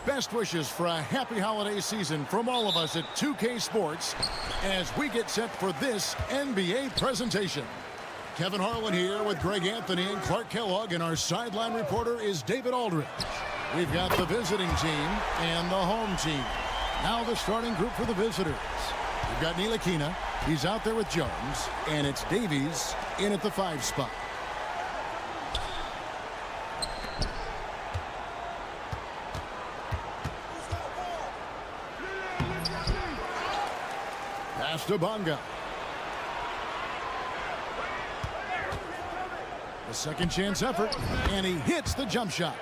Best wishes for a happy holiday season from all of us at 2K Sports as we get set for this NBA presentation. Kevin Harlan here with Greg Anthony and Clark Kellogg, and our sideline reporter is David Aldridge. We've got the visiting team and the home team. Now the starting group for the visitors. We've got Ntilikina. He's out there with Jones, and it's Davies in at the 5 spot. Pass to Bonga. A second chance effort, and he hits the jump shot.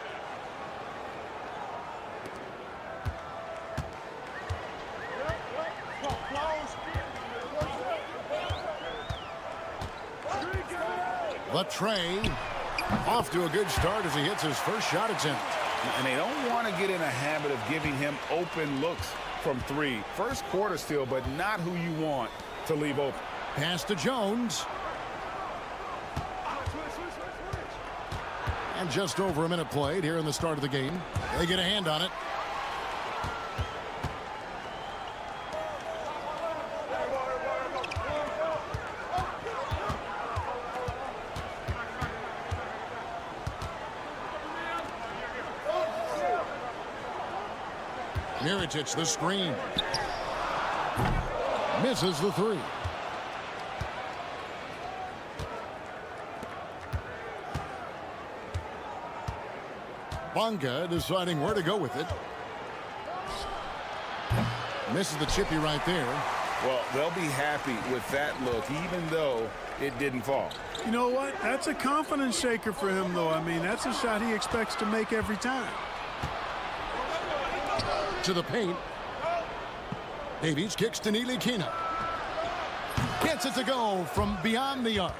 Latrey off to a good start as he hits his first shot attempt. And they don't want to get in a habit of giving him open looks from 3. First quarter still, but not who you want to leave open. Pass to Jones. And just over a minute played here in the start of the game. They get a hand on it. Mirotic, the screen. Misses the 3. Bonga deciding where to go with it. Misses the chippy right there. Well, they'll be happy with that look, even though it didn't fall. You know what? That's a confidence shaker for him, though. I mean, that's a shot he expects to make every time. To the paint. Davies kicks to Ntilikina. Gets it to go from beyond the arc.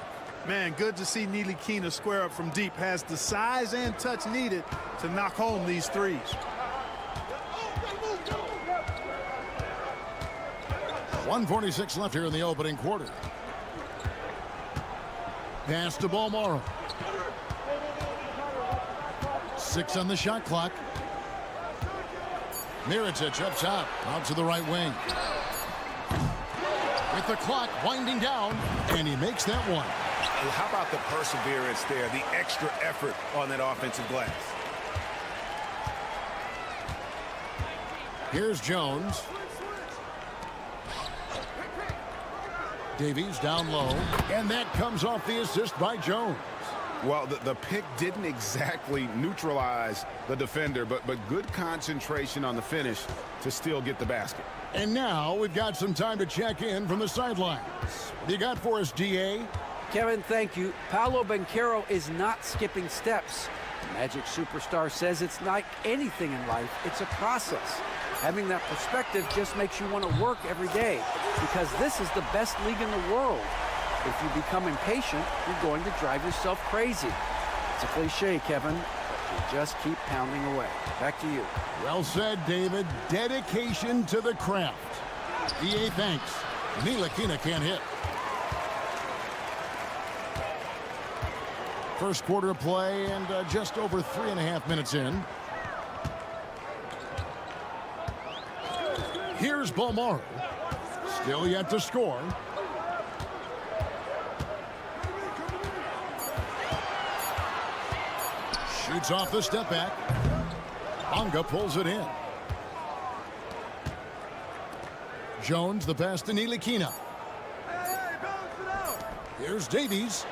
Man, good to see Ntilikina square up from deep. Has the size and touch needed to knock home these threes. .146 left here in the opening quarter. Pass to Bolmaro. 6 on the shot clock. Mirotic up top, out to the right wing. With the clock winding down, and he makes that one. How about the perseverance there, the extra effort on that offensive glass? Here's Jones. Davies down low, and that comes off the assist by Jones. Well, the pick didn't exactly neutralize the defender, but good concentration on the finish to still get the basket. And now we've got some time to check in from the sidelines. What do you got for us, DA? Kevin, thank you. Paolo Banchero is not skipping steps. The Magic superstar says it's like anything in life, it's a process. Having that perspective just makes you want to work every day, because this is the best league in the world. If you become impatient, you're going to drive yourself crazy. It's a cliche, Kevin, but you just keep pounding away. Back to you. Well said, David. Dedication to the craft. DA thanks. Ntilikina can't hit. First quarter of play, and just over 3.5 minutes in. Here's Bolmaro. Still yet to score. Shoots off the step back. Bonga pulls it in. Jones, the pass to Ntilikina. Here's Davies.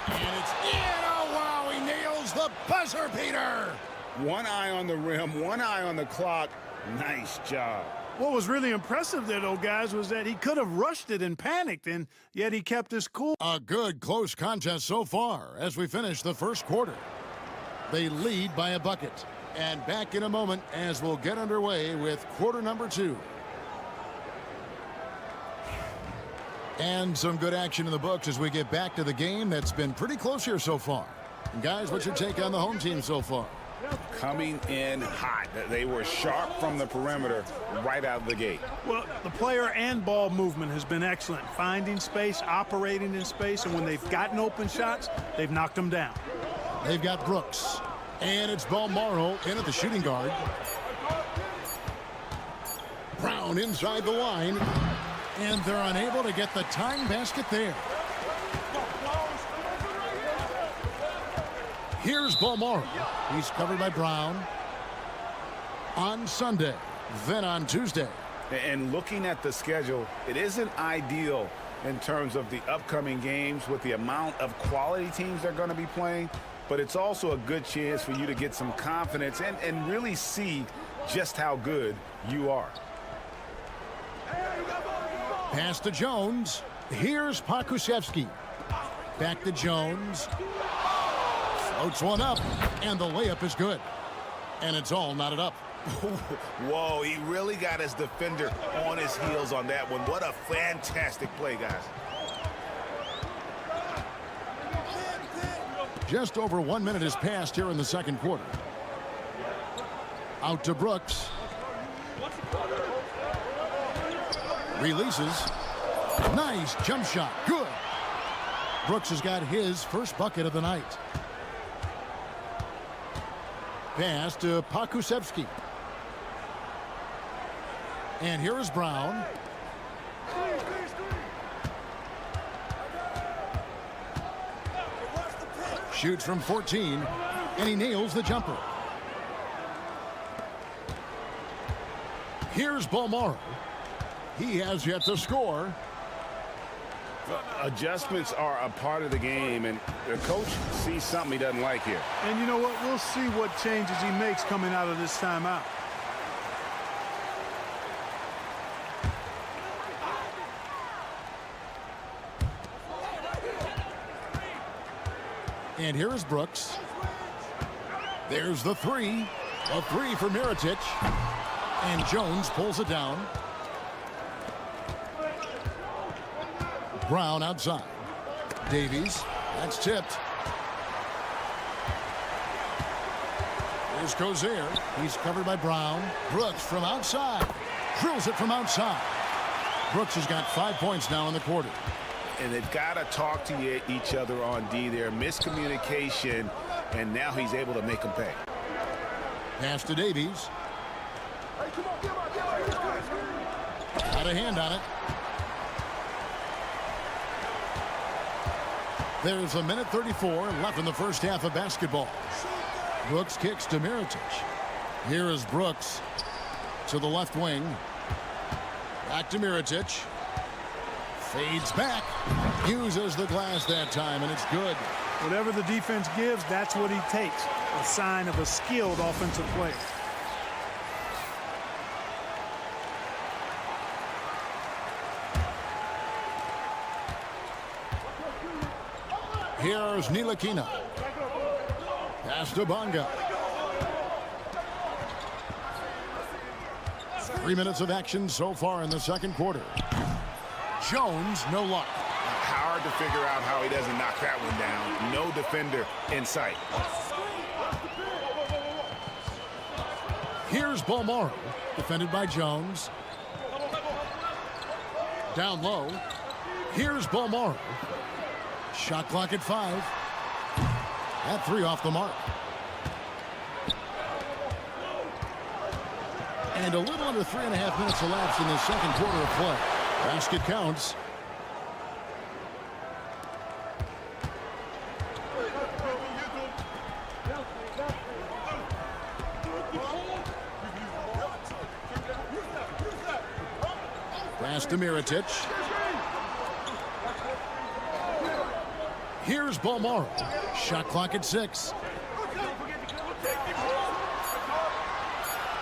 And it's in. Oh, wow, he nails the buzzer beater. One eye on the rim, one eye on the clock. Nice job. What was really impressive there, though, guys, was that he could have rushed it and panicked, and yet he kept his cool. A good close contest so far as we finish the first quarter. They lead by a bucket. And back in a moment as we'll get underway with quarter number 2. And some good action in the books as we get back to the game that's been pretty close here so far. And guys, what's your take on the home team so far? Coming in hot. They were sharp from the perimeter right out of the gate. Well, the player and ball movement has been excellent. Finding space, operating in space, and when they've gotten open shots, they've knocked them down. They've got Brooks. And it's Balmaro in at the shooting guard. Brown inside the line. And they're unable to get the tying basket there. Here's Balmaro. He's covered by Brown on Sunday, then on Tuesday. And looking at the schedule, it isn't ideal in terms of the upcoming games with the amount of quality teams they're going to be playing, but it's also a good chance for you to get some confidence and really see just how good you are. Pass to Jones. Here's Pakusevsky. Back to Jones. Floats one up, and the layup is good. And it's all knotted up. Whoa, he really got his defender on his heels on that one. What a fantastic play, guys. Just over 1 minute has passed here in the second quarter. Out to Brooks. Releases. Nice jump shot. Good. Brooks has got his first bucket of the night. Pass to Pakusevsky. And here is Brown. Shoots from 14, and he nails the jumper. Here's Balmaro. He has yet to score. Adjustments are a part of the game, and the coach sees something he doesn't like here. And you know what? We'll see what changes he makes coming out of this timeout. And here is Brooks. There's the three. A three for Mirotic. And Jones pulls it down. Brown outside. Davies. That's tipped. Here's Cozier. He's covered by Brown. Brooks from outside. Drills it from outside. Brooks has got 5 points now in the quarter. And they've got to talk to each other on D there. Miscommunication, and now he's able to make them pay. Pass to Davies. Got a hand on it. There's a minute 34 left in the first half of basketball. Brooks kicks to Mirotic. Here is Brooks to the left wing. Back to Mirotic. Fades back. Uses the glass that time, and it's good. Whatever the defense gives, that's what he takes. A sign of a skilled offensive player. Here's Ntilikina. Pass to Bonga. 3 minutes of action so far in the second quarter. Jones, no luck. Hard to figure out how he doesn't knock that one down. No defender in sight. Here's Balmaro, defended by Jones. Down low. Here's Balmaro. Shot clock at 5. That three off the mark. And a little under 3.5 minutes elapsed in the second quarter of play. Basket counts. Pass to Mirotic. Here's Balmaro. Shot clock at 6.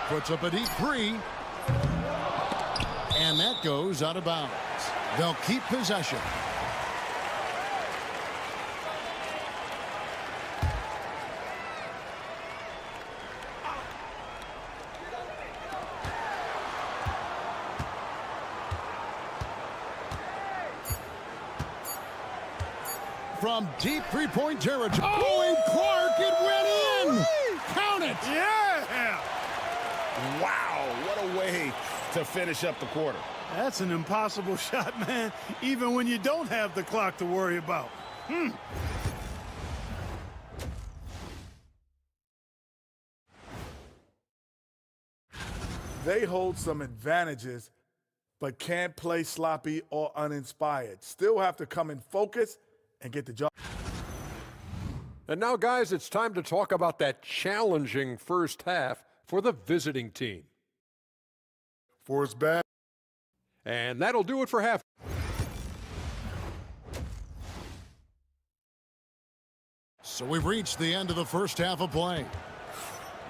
Puts up a deep three. And that goes out of bounds. They'll keep possession. from deep three-point territory. Oh, and Clark, it went in! Count it! Yeah! Wow, what a way to finish up the quarter. That's an impossible shot, man, even when you don't have the clock to worry about. They hold some advantages, but can't play sloppy or uninspired. Still have to come in focus and get the job. And now, guys, it's time to talk about that challenging first half for the visiting team. Force back. And that'll do it for half. So we've reached the end of the first half of play,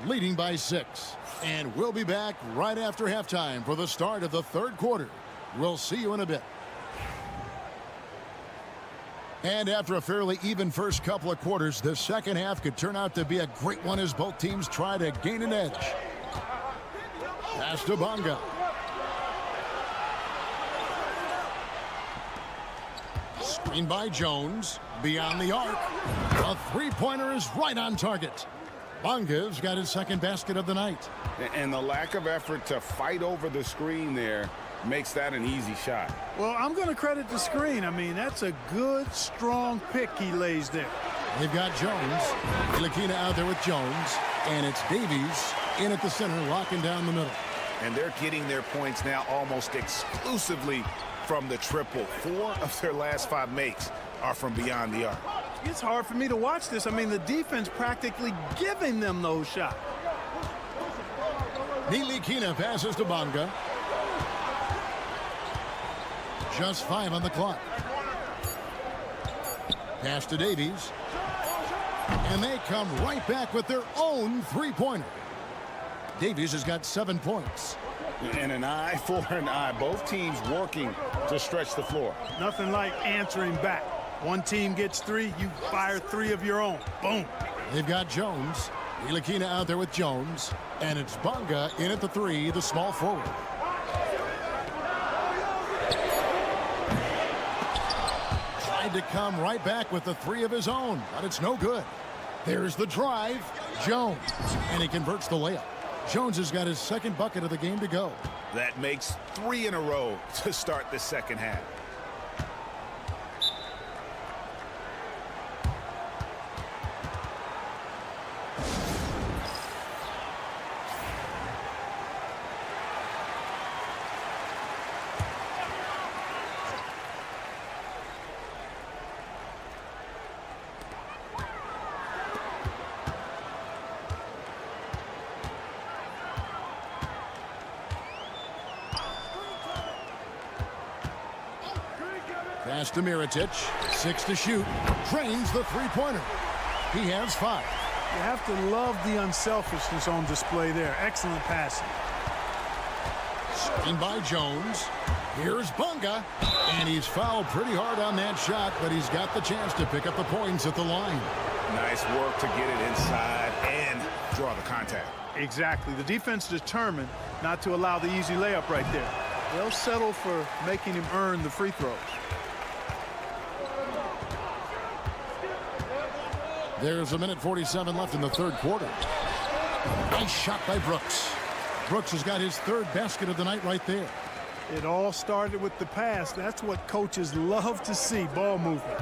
leading by 6. And we'll be back right after halftime for the start of the third quarter. We'll see you in a bit. And after a fairly even first couple of quarters, the second half could turn out to be a great one as both teams try to gain an edge. Pass to Bonga. Screen by Jones. Beyond the arc. A three-pointer is right on target. Bonga's got his second basket of the night. And the lack of effort to fight over the screen there makes that an easy shot. Well, I'm going to credit the screen. I mean, that's a good, strong pick he lays there. They've got Jones. Ntilikina out there with Jones. And it's Davies in at the center, locking down the middle. And they're getting their points now almost exclusively from the triple. 4 of their last 5 makes are from beyond the arc. It's hard for me to watch this. I mean, the defense practically giving them those shots. Ntilikina passes to Bonga. Just 5 on the clock. Pass to Davies. And they come right back with their own three-pointer. Davies has got 7 points. And an eye for an eye. Both teams working to stretch the floor. Nothing like answering back. One team gets 3, you fire 3 of your own. Boom. They've got Jones. Ntilikina out there with Jones. And it's Bonga in at the 3, the small forward. Tried to come right back with the 3 of his own, but it's no good. There's the drive. Jones. And he converts the layup. Jones has got his second bucket of the game to go. That makes 3 in a row to start the second half. Pass to Mirotic. 6 to shoot. Drains the three-pointer. He has 5. You have to love the unselfishness on display there. Excellent passing. Screen by Jones. Here's Bonga. And he's fouled pretty hard on that shot, but he's got the chance to pick up the points at the line. Nice work to get it inside and draw the contact. Exactly. The defense determined not to allow the easy layup right there. They'll settle for making him earn the free throws. There's 1:47 left in the third quarter. Nice shot by Brooks. Brooks has got his 3rd basket of the night right there. It all started with the pass. That's what coaches love to see, ball movement.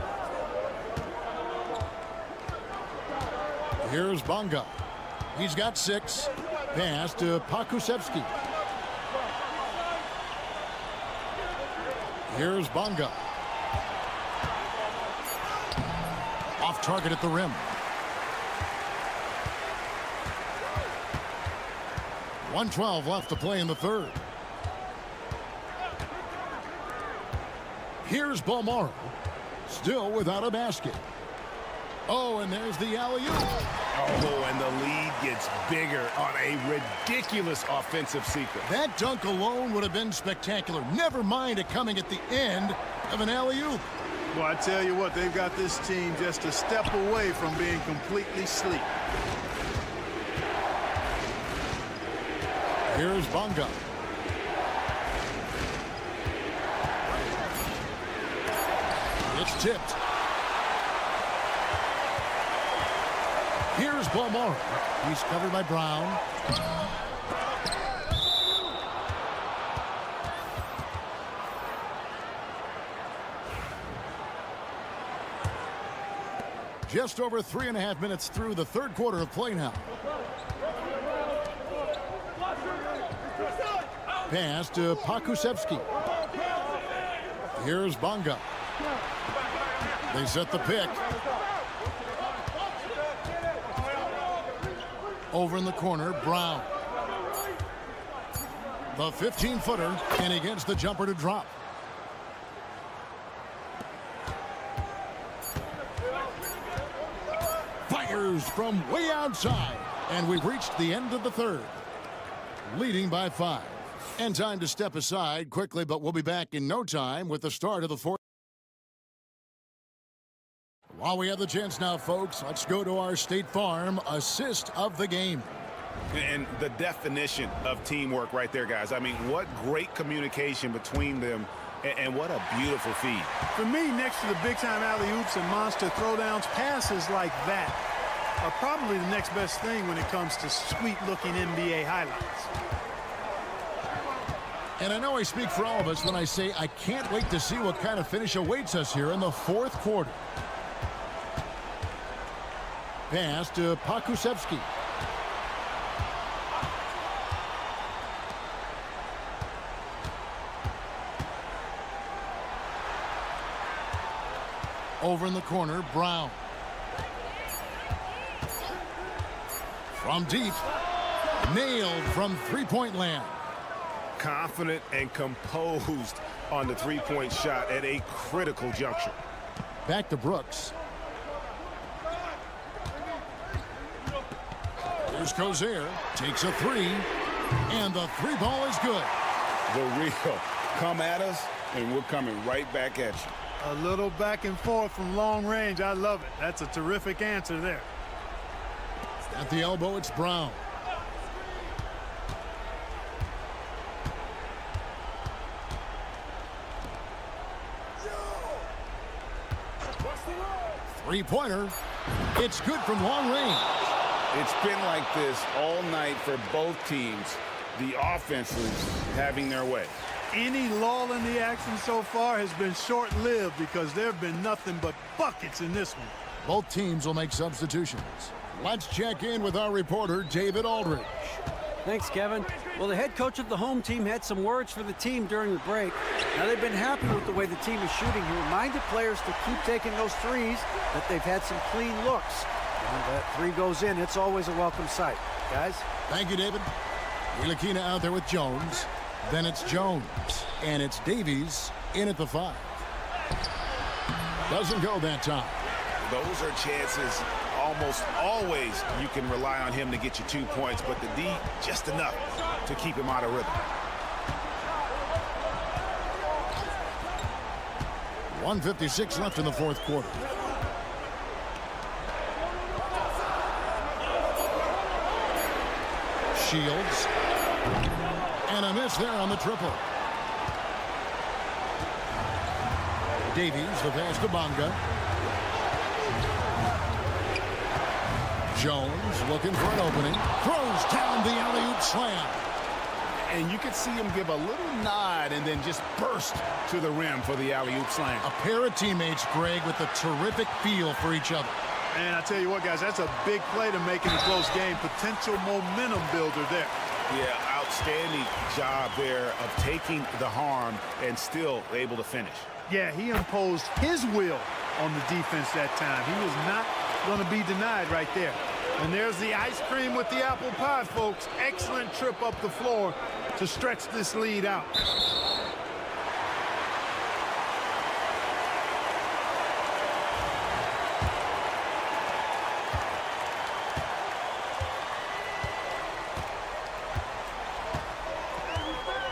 Here's Bonga. He's got 6. Pass to Pakusevski. Here's Bonga. Off target at the rim. 1:12 left to play in the third. Here's Balmaro. Still without a basket. Oh, and there's the alley-oop. Oh, and the lead gets bigger on a ridiculous offensive sequence. That dunk alone would have been spectacular. Never mind it coming at the end of an alley-oop. Well, I tell you what, they've got this team just a step away from being completely asleep. Here's Bonga. It's tipped. Here's Beaumont. He's covered by Brown. Just over 3.5 minutes through the third quarter of play now. Pass to Pakusevski. Here's Bonga. They set the pick. Over in the corner, Brown. The 15-footer, and he gets the jumper to drop. Fires from way outside, and we've reached the end of the third. Leading by 5. And time to step aside quickly, but we'll be back in no time with the start of the fourth. While we have the chance now, folks, let's go to our State Farm assist of the game. And the definition of teamwork right there, guys. I mean, what great communication between them, and what a beautiful feed. For me, next to the big-time alley-oops and monster throwdowns, passes like that are probably the next best thing when it comes to sweet-looking NBA highlights. And I know I speak for all of us when I say I can't wait to see what kind of finish awaits us here in the fourth quarter. Pass to Pakusevski. Over in the corner, Brown. From deep. Nailed from three-point land. Confident and composed on the three-point shot at a critical juncture. Back to Brooks. Here's Cozier. Takes a three. And the three ball is good. The real. Come at us, and we're coming right back at you. A little back and forth from long range. I love it. That's a terrific answer there. At the elbow, it's Brown. Three-pointer. It's good from long range. It's been like this all night for both teams. The offenses having their way. Any lull in the action so far has been short-lived because there have been nothing but buckets in this one. Both teams will make substitutions. Let's check in with our reporter, David Aldridge. Thanks, Kevin. Well, the head coach of the home team had some words for the team during the break. Now, they've been happy with the way the team is shooting. He reminded players to keep taking those threes, that they've had some clean looks. And that three goes in, it's always a welcome sight. Guys? Thank you, David. Wilakina out there with Jones. Then it's Jones. And it's Davies in at the 5. Doesn't go that time. Those are chances almost always you can rely on him to get you 2 points, but the D just enough to keep him out of rhythm. 1:56 left in the fourth quarter. Shields. And a miss there on the triple. Davies, the pass to Bonga. Jones looking for an opening. Throws down the alley-oop slam. And you could see him give a little nod and then just burst to the rim for the alley-oop slam. A pair of teammates, Greg, with a terrific feel for each other. And I tell you what, guys, that's a big play to make in a close game. Potential momentum builder there. Yeah, outstanding job there of taking the harm and still able to finish. Yeah, he imposed his will on the defense that time. He was not going to be denied right there. And there's the ice cream with the apple pie, folks. Excellent trip up the floor to stretch this lead out.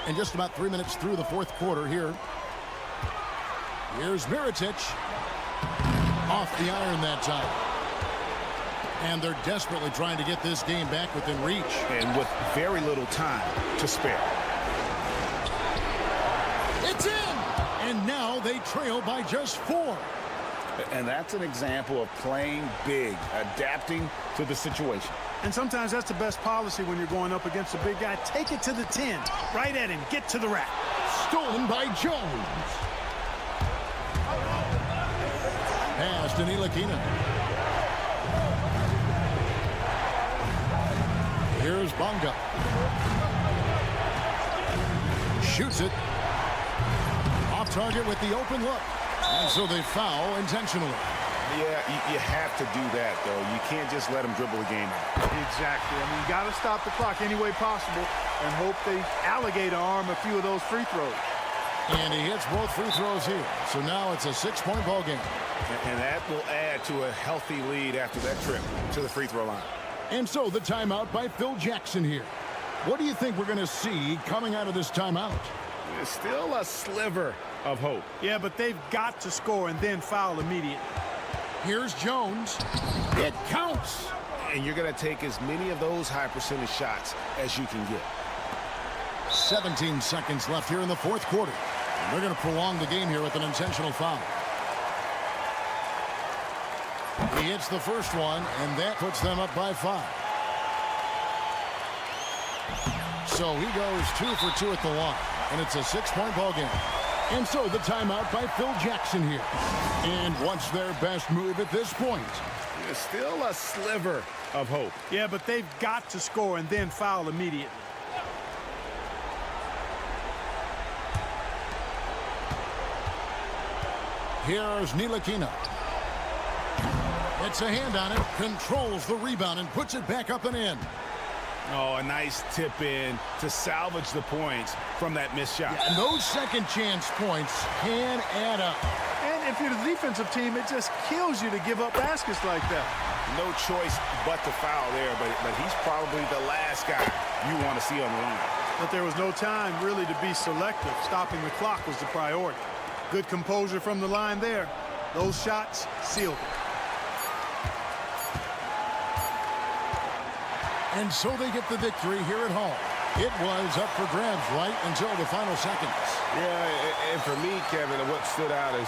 And just about 3 minutes through the fourth quarter here. Here's Mirotic. Off the iron that time. And they're desperately trying to get this game back within reach. And with very little time to spare. It's in! And now they trail by just 4. And that's an example of playing big, adapting to the situation. And sometimes that's the best policy when you're going up against a big guy. Take it to the 10, right at him, get to the rack. Stolen by Jones. Pass to Ntilikina. Here's Bonga. Shoots it. Off target with the open look. And so they foul intentionally. Yeah, you have to do that, though. You can't just let them dribble the game out. Exactly. I mean, you got to stop the clock any way possible and hope they alligator arm a few of those free throws. And he hits both free throws here. So now it's a 6-point ball game. And that will add to a healthy lead after that trip to the free throw line. And so the timeout by Phil Jackson here. What do you think we're going to see coming out of this timeout? There's still a sliver of hope. Yeah, but they've got to score and then foul immediately. Here's Jones. It counts. And you're going to take as many of those high percentage shots as you can get. 17 seconds left here in the fourth quarter. And they're going to prolong the game here with an intentional foul. He hits the first one, and that puts them up by 5. So he goes 2 for 2 at the line, and it's a 6-point ball game. And so the timeout by Phil Jackson here. And what's their best move at this point? There's still a sliver of hope. Yeah, but they've got to score and then foul immediately. Here's Ntilikina. It's a hand on it, controls the rebound, and puts it back up and in. Oh, a nice tip in to salvage the points from that missed shot. And those second chance points can add up. And if you're the defensive team, it just kills you to give up baskets like that. No choice but to foul there, but he's probably the last guy you want to see on the line. But there was no time really to be selective. Stopping the clock was the priority. Good composure from the line there. Those shots sealed it. And so they get the victory here at home. It was up for grabs right until the final seconds. Yeah, and for me, Kevin, what stood out is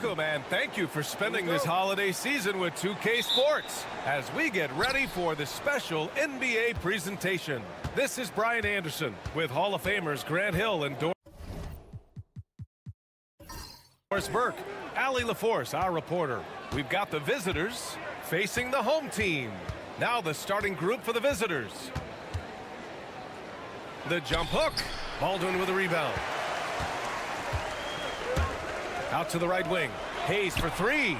Welcome and thank you for spending this holiday season with 2K Sports as we get ready for the special NBA presentation. This is Brian Anderson with Hall of Famers Grant Hill and Burke, Allie LaForce, our reporter. We've got the visitors facing the home team. Now the starting group for the visitors. The jump hook. Baldwin with a rebound. Out to the right wing. Hayes for three.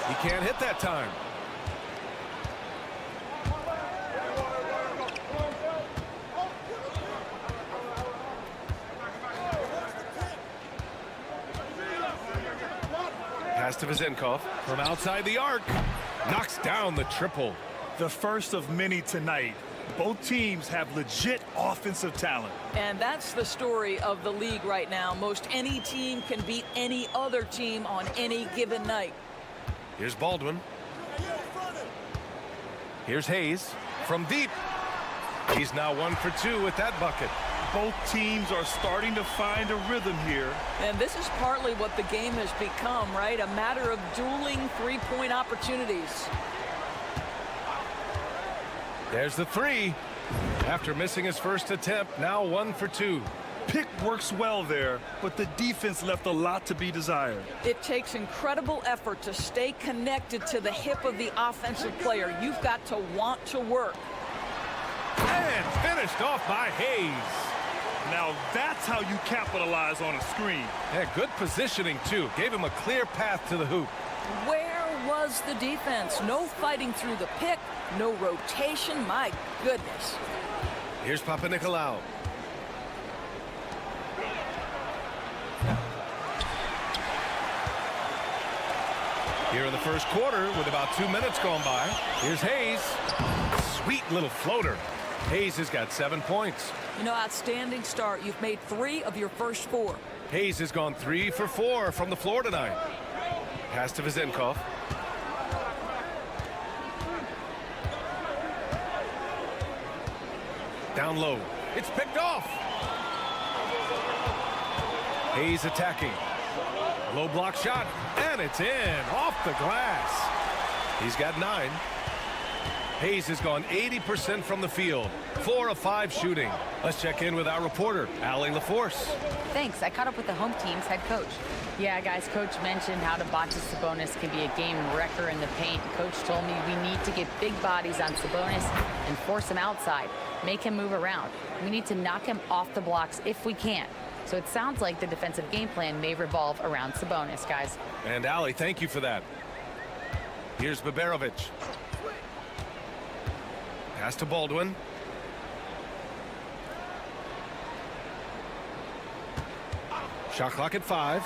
He can't hit that time. Pass to Vezenkov from outside the arc. Knocks down the triple. The first of many tonight. Both teams have legit offensive talent. And that's the story of the league right now. Most any team can beat any other team on any given night. Here's Baldwin. Here's Hayes from deep. He's now 1 for 2 with that bucket. Both teams are starting to find a rhythm here. And this is partly what the game has become, right? A matter of dueling three-point opportunities. There's the three. After missing his first attempt, now 1 for 2. Pick works well there, but the defense left a lot to be desired. It takes incredible effort to stay connected to the hip of the offensive player. You've got to want to work. And finished off by Hayes. Now that's how you capitalize on a screen. Yeah, good positioning, too. Gave him a clear path to the hoop. Where was the defense? No fighting through the pick, no rotation. My goodness. Here's Papa-Nikolaou. Here in the first quarter with about 2 minutes gone by. Here's Hayes. Sweet little floater. Hayes has got 7 points. You know, outstanding start. You've made 3 of your first 4. Hayes has gone 3 for 4 from the floor tonight. Pass to Vezenkov. Down low. It's picked off. Hayes attacking. Low block shot. And it's in. Off the glass. He's got 9. Hayes has gone 80% from the field. 4 of 5 shooting. Let's check in with our reporter, Allie LaForce. Thanks. I caught up with the home team's head coach. Yeah, guys, Coach mentioned how Domantas Sabonis can be a game wrecker in the paint. Coach told me we need to get big bodies on Sabonis and force him outside, make him move around. We need to knock him off the blocks if we can. So it sounds like the defensive game plan may revolve around Sabonis, guys. And Allie, thank you for that. Here's Baberovic. Pass to Baldwin. Shot clock at 5.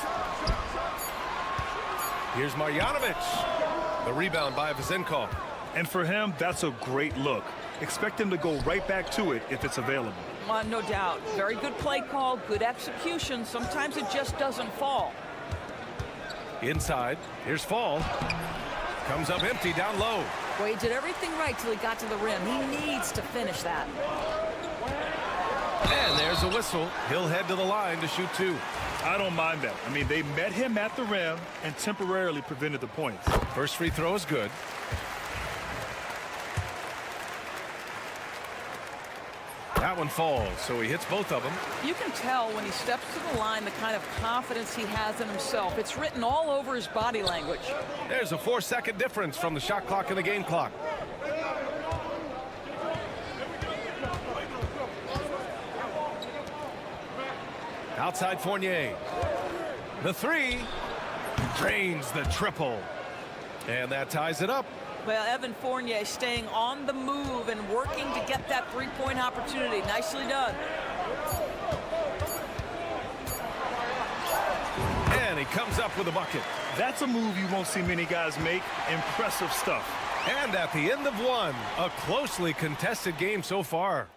Here's Marjanovic. The rebound by Vezenkov. And for him, that's a great look. Expect him to go right back to it if it's available. No doubt. Very good play call, good execution. Sometimes it just doesn't fall. Inside. Here's Fall. Comes up empty down low. Well, he did everything right till he got to the rim. He needs to finish that. And there's a whistle. He'll head to the line to shoot 2. I don't mind that. I mean, they met him at the rim and temporarily prevented the points. First free throw is good. That one falls, so he hits both of them. You can tell when he steps to the line the kind of confidence he has in himself. It's written all over his body language. There's a 4-second difference from the shot clock and the game clock. Outside Fournier. The 3 drains the triple. And that ties it up. Well, Evan Fournier staying on the move and working to get that three-point opportunity. Nicely done. And he comes up with a bucket. That's a move you won't see many guys make. Impressive stuff. And at the end of 1, a closely contested game so far.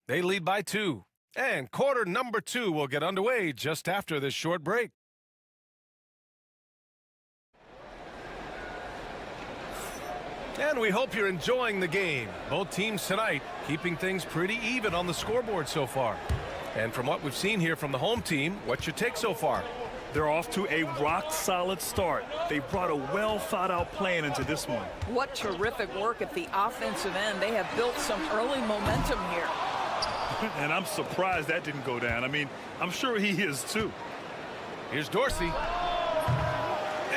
They lead by 2. And quarter number 2 will get underway just after this short break. And we hope you're enjoying the game. Both teams tonight keeping things pretty even on the scoreboard so far. And from what we've seen here from the home team, what's your take so far? They're off to a rock-solid start. They brought a well-thought-out plan into this one. What terrific work at the offensive end. They have built some early momentum here. And I'm surprised that didn't go down. I mean, I'm sure he is too. Here's Dorsey.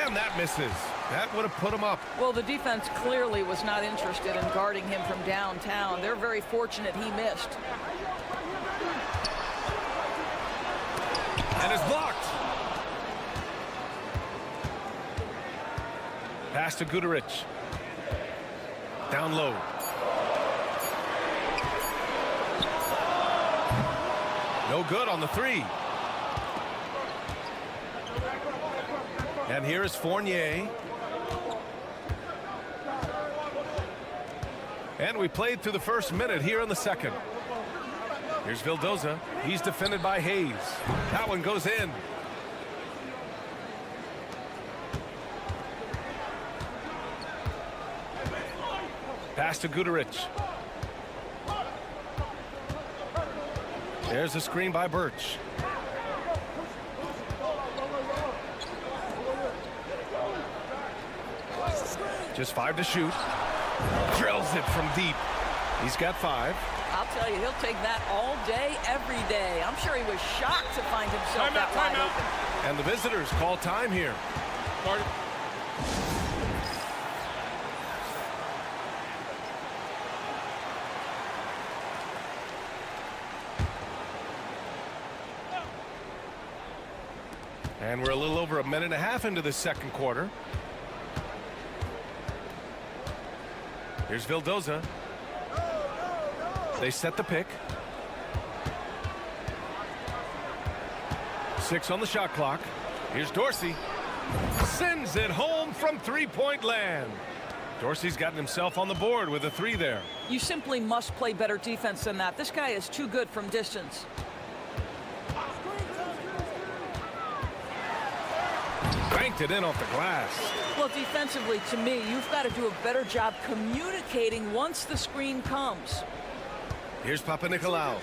And that misses. That would have put him up. Well, the defense clearly was not interested in guarding him from downtown. They're very fortunate he missed. And it's blocked. Pass to Guduric. Down low. No good on the three. And here is Fournier. And we played through the first minute here in the second. Here's Vildoza. He's defended by Hayes. That one goes in. Pass to Guduric. There's a screen by Birch. Just 5 to shoot. Drills it from deep. He's got 5. I'll tell you, he'll take that all day, every day. I'm sure he was shocked to find himself that wide open. And the visitors call time here. And we're a little over a minute and a half into the second quarter. Here's Vildoza. They set the pick. 6 on the shot clock. Here's Dorsey. Sends it home from three-point land. Dorsey's gotten himself on the board with a 3 there. You simply must play better defense than that. This guy is too good from distance. Banked it in off the glass. Well, defensively, to me, you've got to do a better job communicating once the screen comes. Here's Papanikolaou.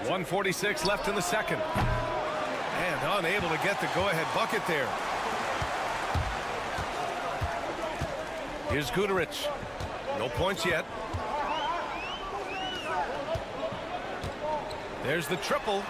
1:46 left in the second. And unable to get the go-ahead bucket there. Here's Guduric. No points yet. There's the triple.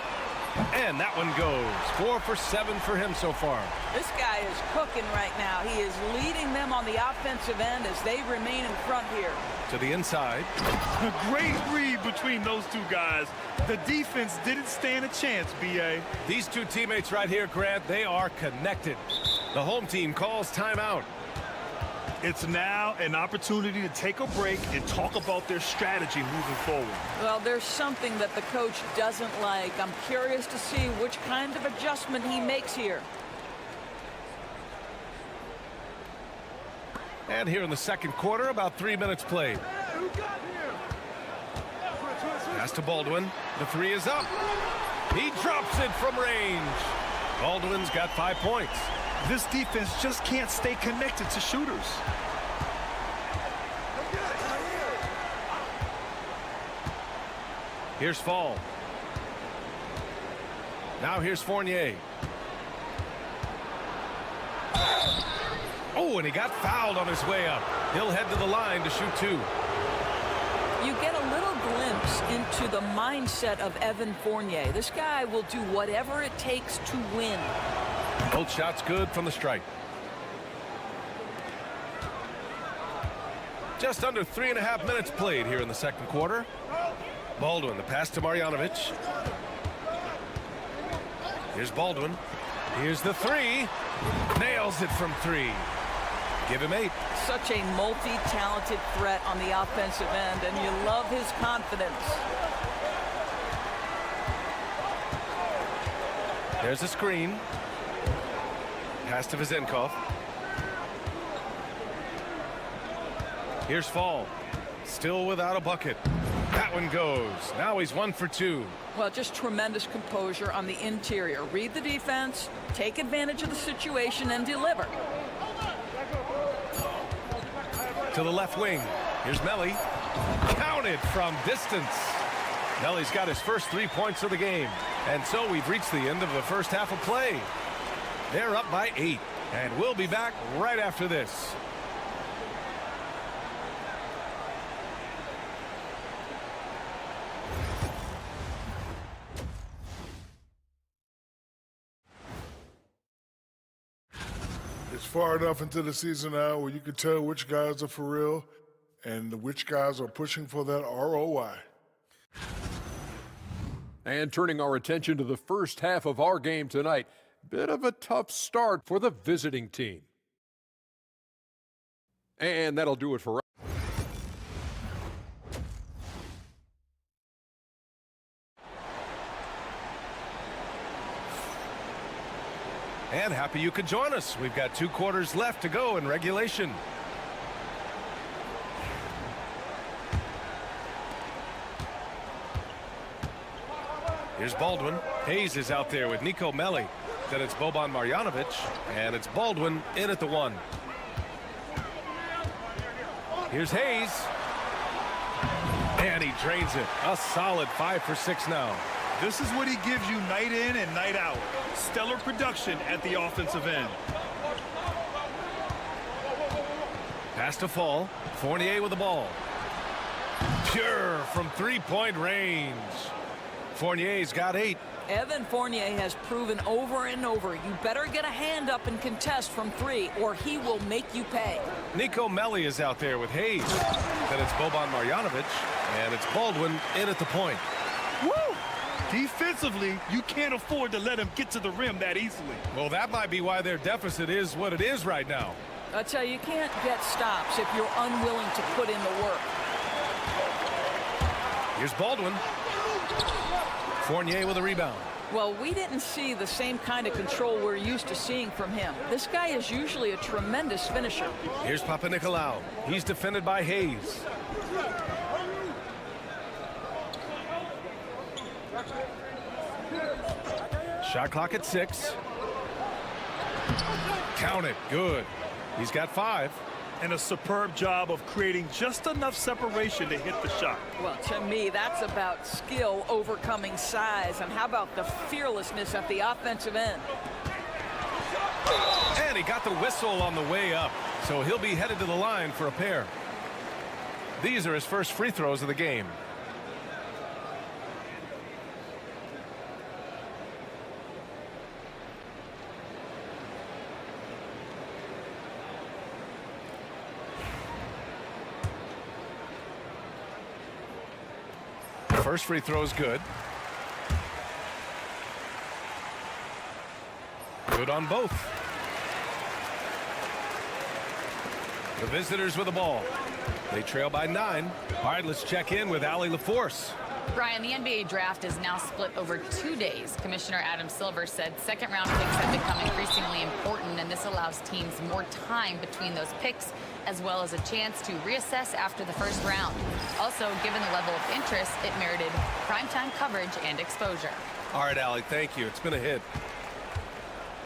And that one goes. 4 for 7 for him so far. This guy is cooking right now. He is leading them on the offensive end as they remain in front here. To the inside. A great read between those two guys. The defense didn't stand a chance, B.A. These two teammates right here, Grant, they are connected. The home team calls timeout. It's now an opportunity to take a break and talk about their strategy moving forward. Well, there's something that the coach doesn't like. I'm curious to see which kind of adjustment he makes here. And here in the second quarter, about 3 minutes played. Pass to Baldwin. The 3 is up. He drops it from range. Baldwin's got 5 points. This defense just can't stay connected to shooters. Here's Fall. Now here's Fournier. Oh, and he got fouled on his way up. He'll head to the line to shoot 2. You get a little glimpse into the mindset of Evan Fournier. This guy will do whatever it takes to win. Both shots good from the stripe. Just under 3.5 minutes played here in the second quarter. Baldwin, the pass to Marjanovic. Here's Baldwin. Here's the 3. Nails it from 3. Give him 8. Such a multi-talented threat on the offensive end, and you love his confidence. There's a screen. Pass to Vezenkov. Here's Fall. Still without a bucket. That one goes. Now he's 1 for 2. Well, just tremendous composure on the interior. Read the defense, take advantage of the situation, and deliver. To the left wing. Here's Melli. Counted from distance. Melli's got his first 3 points of the game. And so we've reached the end of the first half of play. They're up by 8. And we'll be back right after this. far enough into the season now where you can tell which guys are for real and which guys are pushing for that ROI. And turning our attention to the first half of our game tonight, bit of a tough start for the visiting team. And that'll do it for us. And happy you could join us. We've got 2 quarters left to go in regulation. Here's Baldwin. Hayes is out there with Nico Melli. Then it's Boban Marjanovic, and it's Baldwin in at the 1. Here's Hayes. And he drains it. A solid 5 for 6 now. This is what he gives you night in and night out. Stellar production at the offensive end. Pass to Fall. Fournier with the ball. Pure from 3-point range. Fournier's got 8. Evan Fournier has proven over and over, you better get a hand up and contest from 3 or he will make you pay. Nico Melli is out there with Hayes. Then it's Boban Marjanovic, and it's Baldwin in at the point. Woo! Defensively, you can't afford to let him get to the rim that easily. Well, that might be why their deficit is what it is right now. I tell you, you can't get stops if you're unwilling to put in the work. Here's Baldwin. Fournier with a rebound. Well, we didn't see the same kind of control we're used to seeing from him. This guy is usually a tremendous finisher. Here's Papanikolaou. He's defended by Hayes. Shot clock at 6. Count it. Good. He's got 5. And a superb job of creating just enough separation to hit the shot. Well, to me, that's about skill overcoming size. And how about the fearlessness at the offensive end? And he got the whistle on the way up. So he'll be headed to the line for a pair. These are his first free throws of the game. First free throw is good. Good on both. The visitors with the ball. They trail by 9. All right, let's check in with Allie LaForce. Brian, the NBA draft is now split over 2 days. Commissioner Adam Silver said second-round picks have become increasingly important, and this allows teams more time between those picks, as well as a chance to reassess after the first round. Also, given the level of interest, it merited primetime coverage and exposure. All right, Allie, thank you. It's been a hit.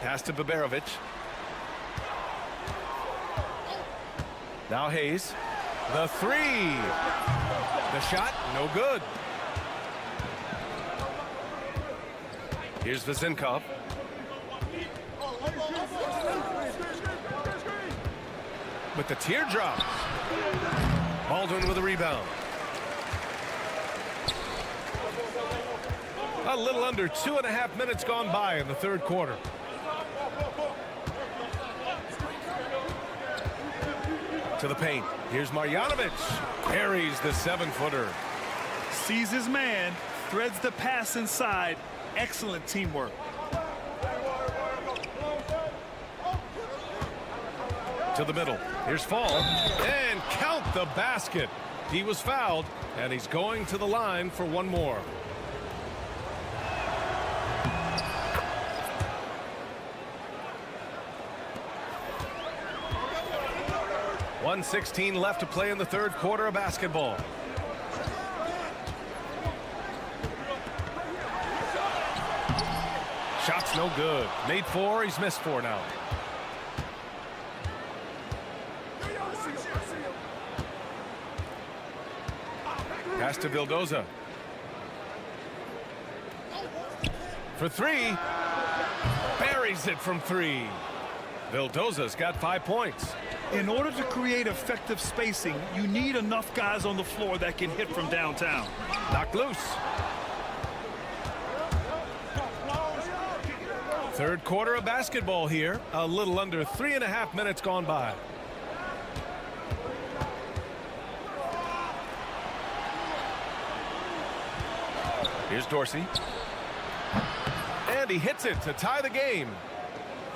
Pass to Baberovic. Now Hayes. The 3. The shot, no good. Here's Vezinkov. With the teardrop. Baldwin with a rebound. A little under 2.5 minutes gone by in the third quarter. To the paint. Here's Marjanovic. Carries the 7-footer. Sees his man, threads the pass inside. Excellent teamwork. To the middle. Here's Fall. And count the basket. He was fouled, and he's going to the line for one more. .116 left to play in the third quarter of basketball. Shot's no good. Made 4, he's missed 4 now. Pass to Vildoza. For 3. Buries it from 3. Vildoza's got 5 points. In order to create effective spacing, you need enough guys on the floor that can hit from downtown. Knocked loose. Third quarter of basketball here. A little under 3.5 minutes gone by. Here's Dorsey. And he hits it to tie the game.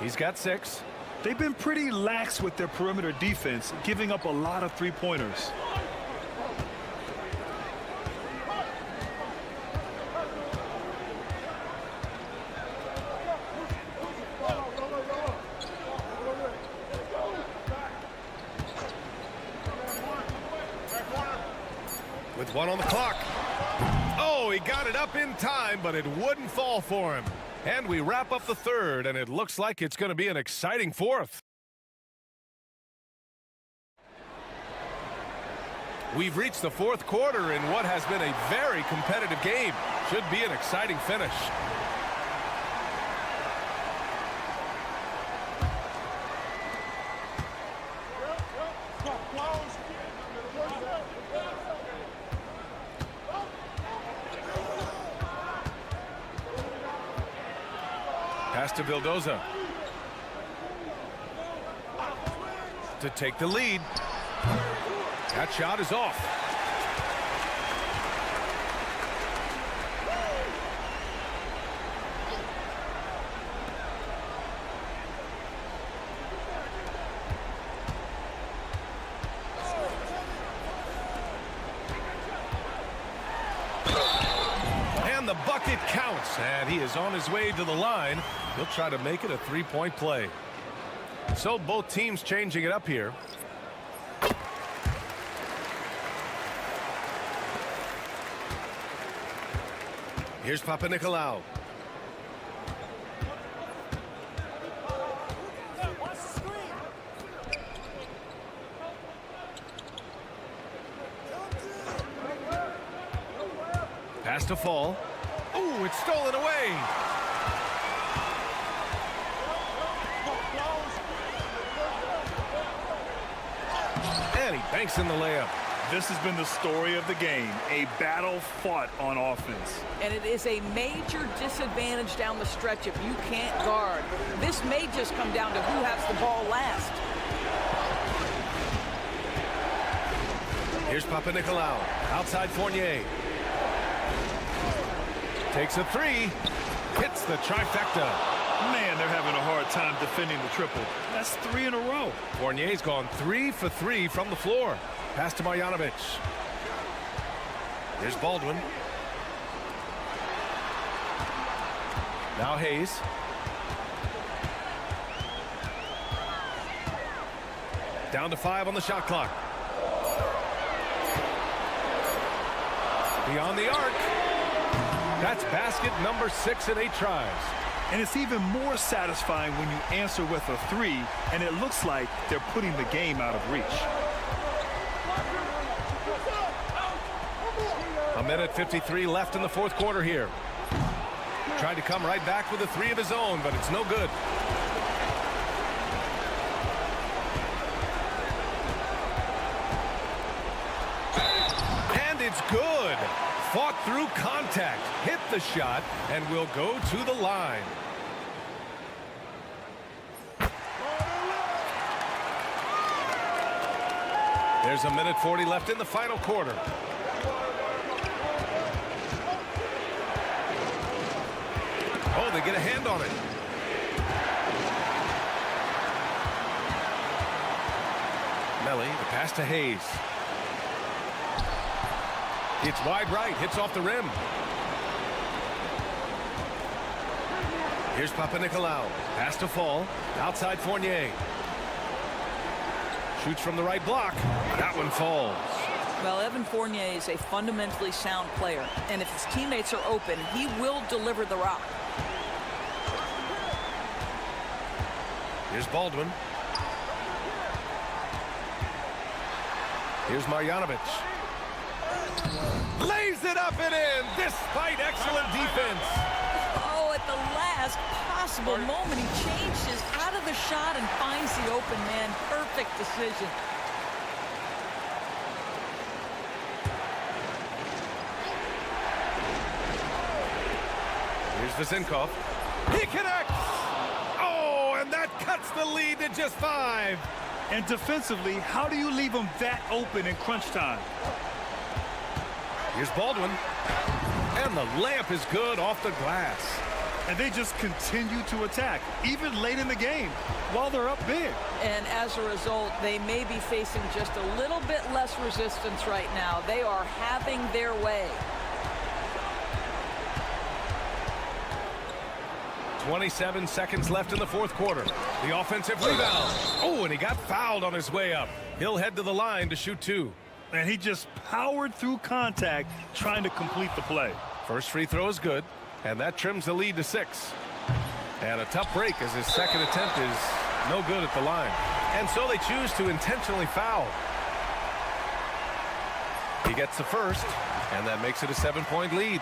He's got 6. They've been pretty lax with their perimeter defense, giving up a lot of three-pointers. With 1 on the clock. Oh, he got it up in time, but it wouldn't fall for him. And we wrap up the third, and it looks like it's going to be an exciting fourth. We've reached the fourth quarter in what has been a very competitive game. Should be an exciting finish. Pass to Vildoza to take the lead. That shot is off. And the bucket counts, and he is on his way to the line. He'll try to make it a three-point play. So both teams changing it up here. Here's Papanikolaou. Pass to Fall. Oh, it's stolen away. And he banks in the layup. This has been the story of the game, a battle fought on offense. And it is a major disadvantage down the stretch if you can't guard. This may just come down to who has the ball last. Here's Papanikolaou. Outside Fournier. Takes a 3. Hits the trifecta. Man, they're having a hard time defending the triple. That's 3 in a row. Fournier's gone 3 for 3 from the floor. Pass to Marjanovic. Here's Baldwin. Now Hayes. Down to 5 on the shot clock. Beyond the arc. That's basket number 6 in 8 tries. And it's even more satisfying when you answer with a 3, and it looks like they're putting the game out of reach. A minute 53 left in the fourth quarter here. Tried to come right back with a 3 of his own, but it's no good. And it's good. Fought through contact, hit the shot, and will go to the line. There's a minute 40 left in the final quarter. Oh, they get a hand on it. Melly, the pass to Hayes. It's wide right, hits off the rim. Here's Papanikolaou. Pass to Fall. Outside Fournier. Shoots from the right block. That one falls. Well, Evan Fournier is a fundamentally sound player, and if his teammates are open, he will deliver the rock. Here's Baldwin. Here's Marjanovic. Lays it up and in, despite excellent defense. Oh, at the last possible moment, he changes out of the shot and finds the open man. Perfect decision. Here's Vezinkov. He connects. cuts the lead to just 5. And defensively, how do you leave them that open in crunch time? Here's Baldwin. And the layup is good off the glass. And they just continue to attack, even late in the game, while they're up big. And as a result, they may be facing just a little bit less resistance right now. They are having their way. 27 seconds left in the fourth quarter. The offensive rebound. Oh, and he got fouled on his way up. He'll head to the line to shoot 2. And he just powered through contact, trying to complete the play. First free throw is good, and that trims the lead to 6. And a tough break as his second attempt is no good at the line. And so they choose to intentionally foul. He gets the first, and that makes it a 7-point lead.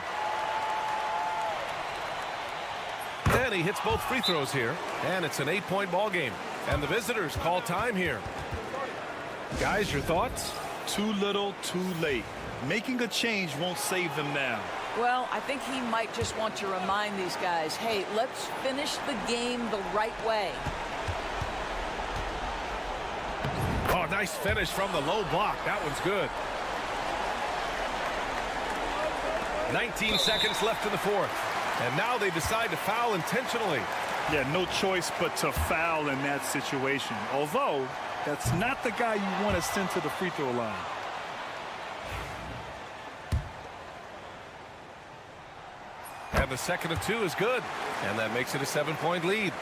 And he hits both free throws here, and it's an 8-point ball game. And the visitors call time here. Guys, your thoughts? Too little, too late. Making a change won't save them now. Well, I think he might just want to remind these guys, hey, let's finish the game the right way. Oh, nice finish from the low block. That one's good. 19 seconds left in the fourth. And now they decide to foul intentionally. Yeah, no choice but to foul in that situation. Although, that's not the guy you want to send to the free throw line. And the second of 2 is good. And that makes it a 7-point lead.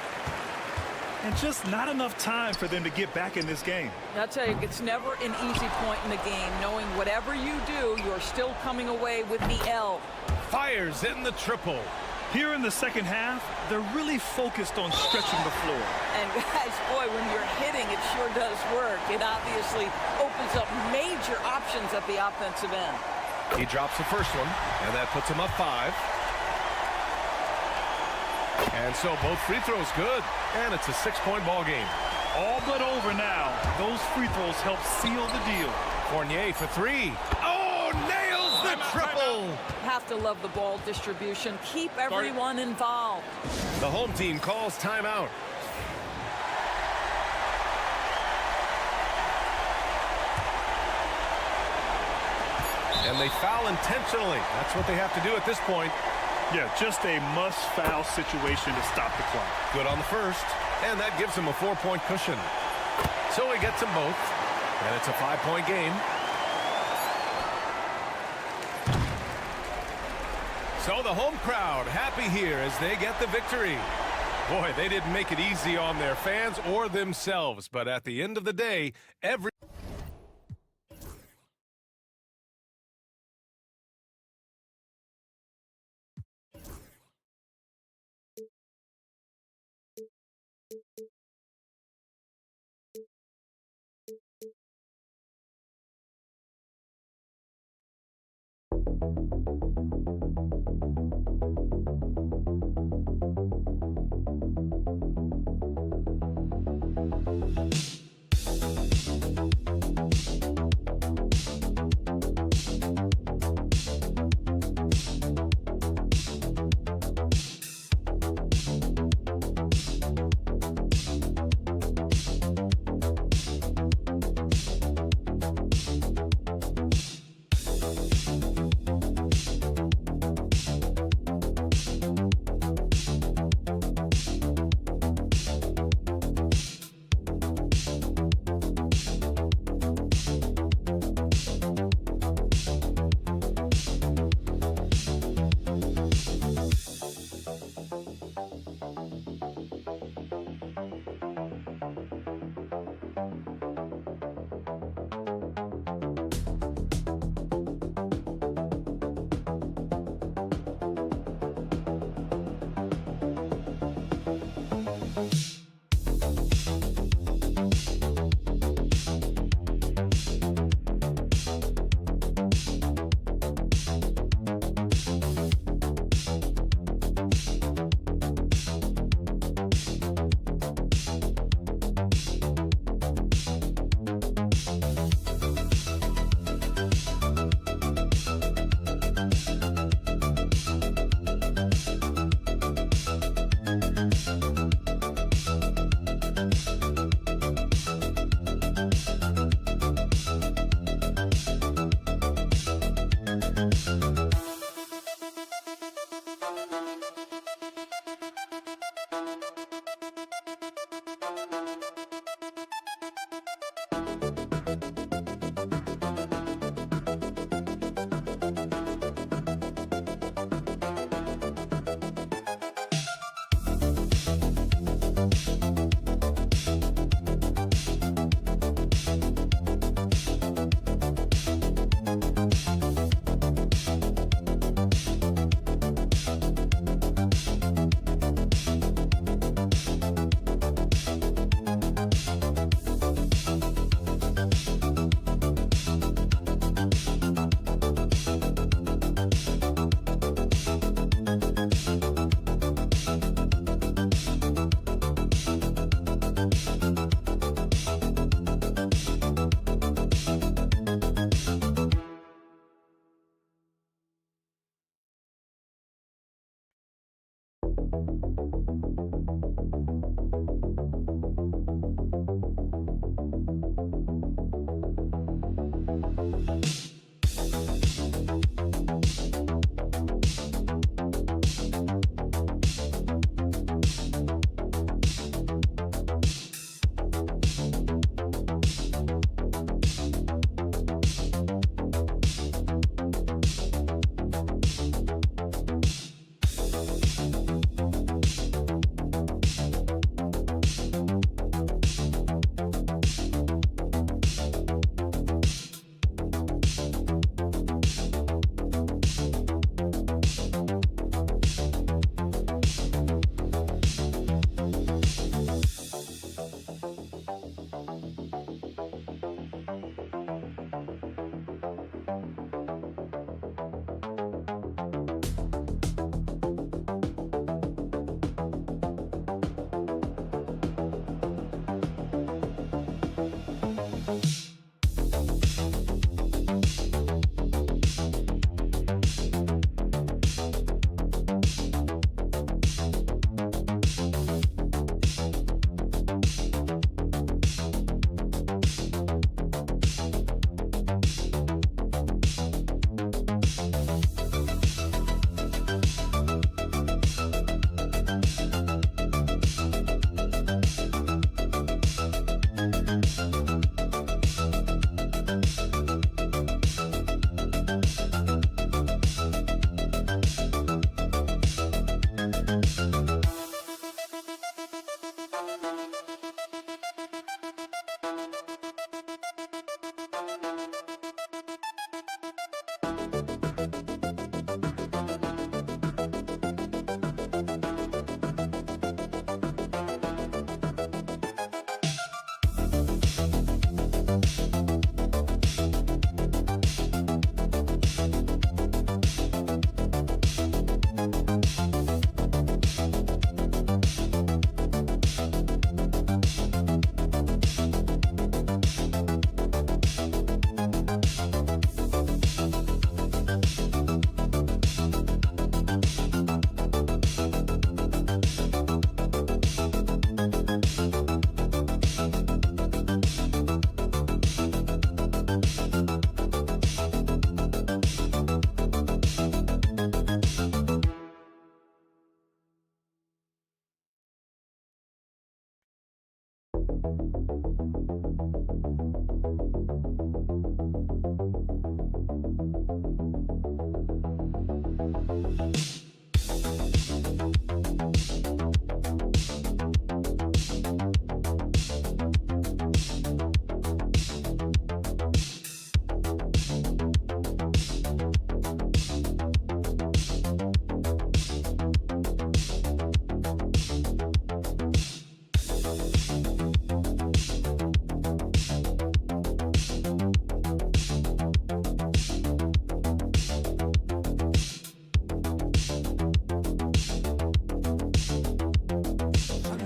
And just not enough time for them to get back in this game. I'll tell you, it's never an easy point in the game, knowing whatever you do, you're still coming away with the L. Fires in the triple. Here in the second half, they're really focused on stretching the floor. And guys, boy, when you're hitting, it sure does work. It obviously opens up major options at the offensive end. He drops the first one, and that puts him up 5. And so both free throws good, and it's a 6-point ball game. All but over now. Those free throws help seal the deal. Fournier for 3. Oh, nails the triple! Have to love the ball distribution. Keep everyone involved. The home team calls timeout. And they foul intentionally. That's what they have to do at this point. Yeah, just a must-foul situation to stop the clock. Good on the first, and that gives him a 4-point cushion. So he gets them both, and it's a 5-point game. So the home crowd happy here as they get the victory. Boy, they didn't make it easy on their fans or themselves, but at the end of the day, every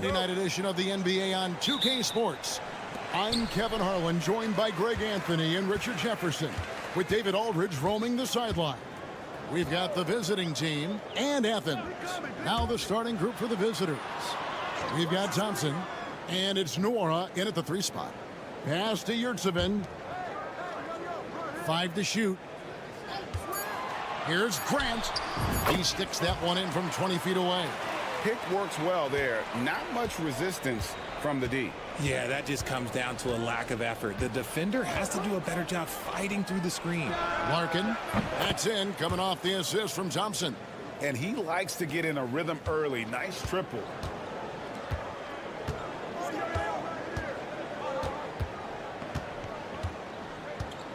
Night edition of the NBA on 2K Sports. I'm Kevin Harlan, joined by Greg Anthony and Richard Jefferson, with David Aldridge roaming the sideline. We've got the visiting team and Athens. Now the starting group for the visitors. We've got Thompson, and it's Nora in at the 3 spot. Pass to Yurtsevin. 5 to shoot. Here's Grant. He sticks that one in from 20 feet away. Pick works well there. Not much resistance from the D. Yeah, that just comes down to a lack of effort. The defender has to do a better job fighting through the screen. Larkin, that's in, coming off the assist from Thompson. And he likes to get in a rhythm early. Nice triple.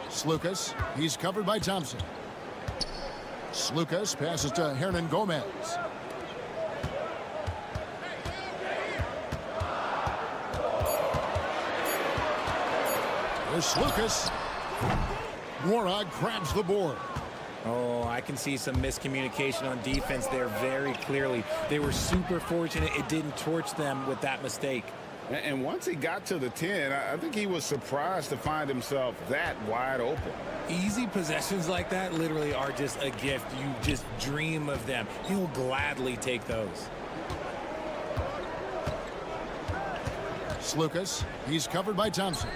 Slukas, he's covered by Thompson. Slukas passes to Hernan Gomez. Here's Lucas. Warog grabs the board. Oh, I can see some miscommunication on defense there very clearly. They were super fortunate it didn't torch them with that mistake. And once he got to the 10, I think he was surprised to find himself that wide open. Easy possessions like that literally are just a gift. You just dream of them. He will gladly take those. Slukas, he's covered by Thompson.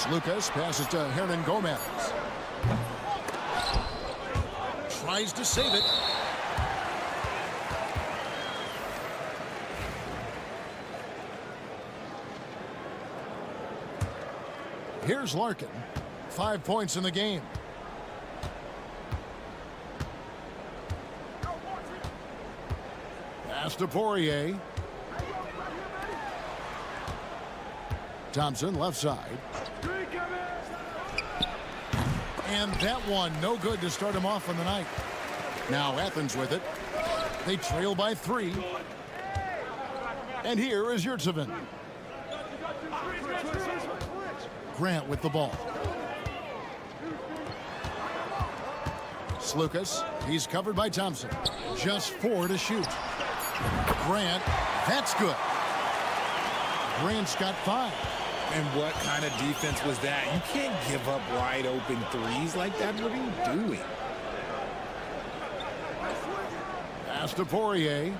Lucas passes to Hernan Gomez. Tries to save it. Here's Larkin. 5 points in the game. Pass to Poirier. Thompson left side. And that one, no good to start him off on the night. Now Athens with it. They trail by 3. And here is Yurtsevin. Grant with the ball. Slukas, he's covered by Thompson. Just 4 to shoot. Grant, that's good. Grant's got 5. And what kind of defense was that? You can't give up wide open threes like that. What are you doing? Pass to Poirier.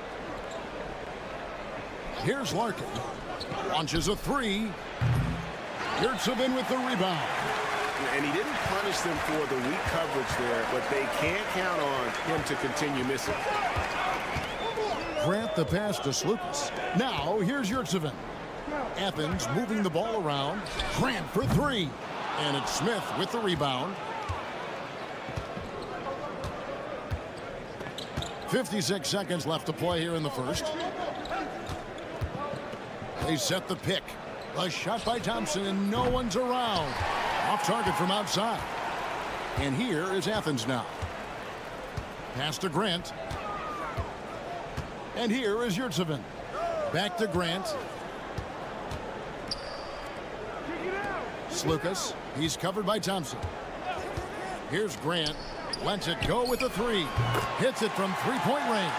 Here's Larkin. Launches a 3. Yurtsevin with the rebound. And he didn't punish them for the weak coverage there, but they can't count on him to continue missing. Grant the pass to Slukas. Now here's Yurtsevin. Athens moving the ball around. Grant for 3. And it's Smith with the rebound. 56 seconds left to play here in the first. They set the pick. A shot by Thompson, and no one's around. Off target from outside. And here is Athens now. Pass to Grant. And here is Yurtsevin. Back to Grant. Slukas, he's covered by Thompson. Here's Grant. Lets it go with a 3. Hits it from 3-point range.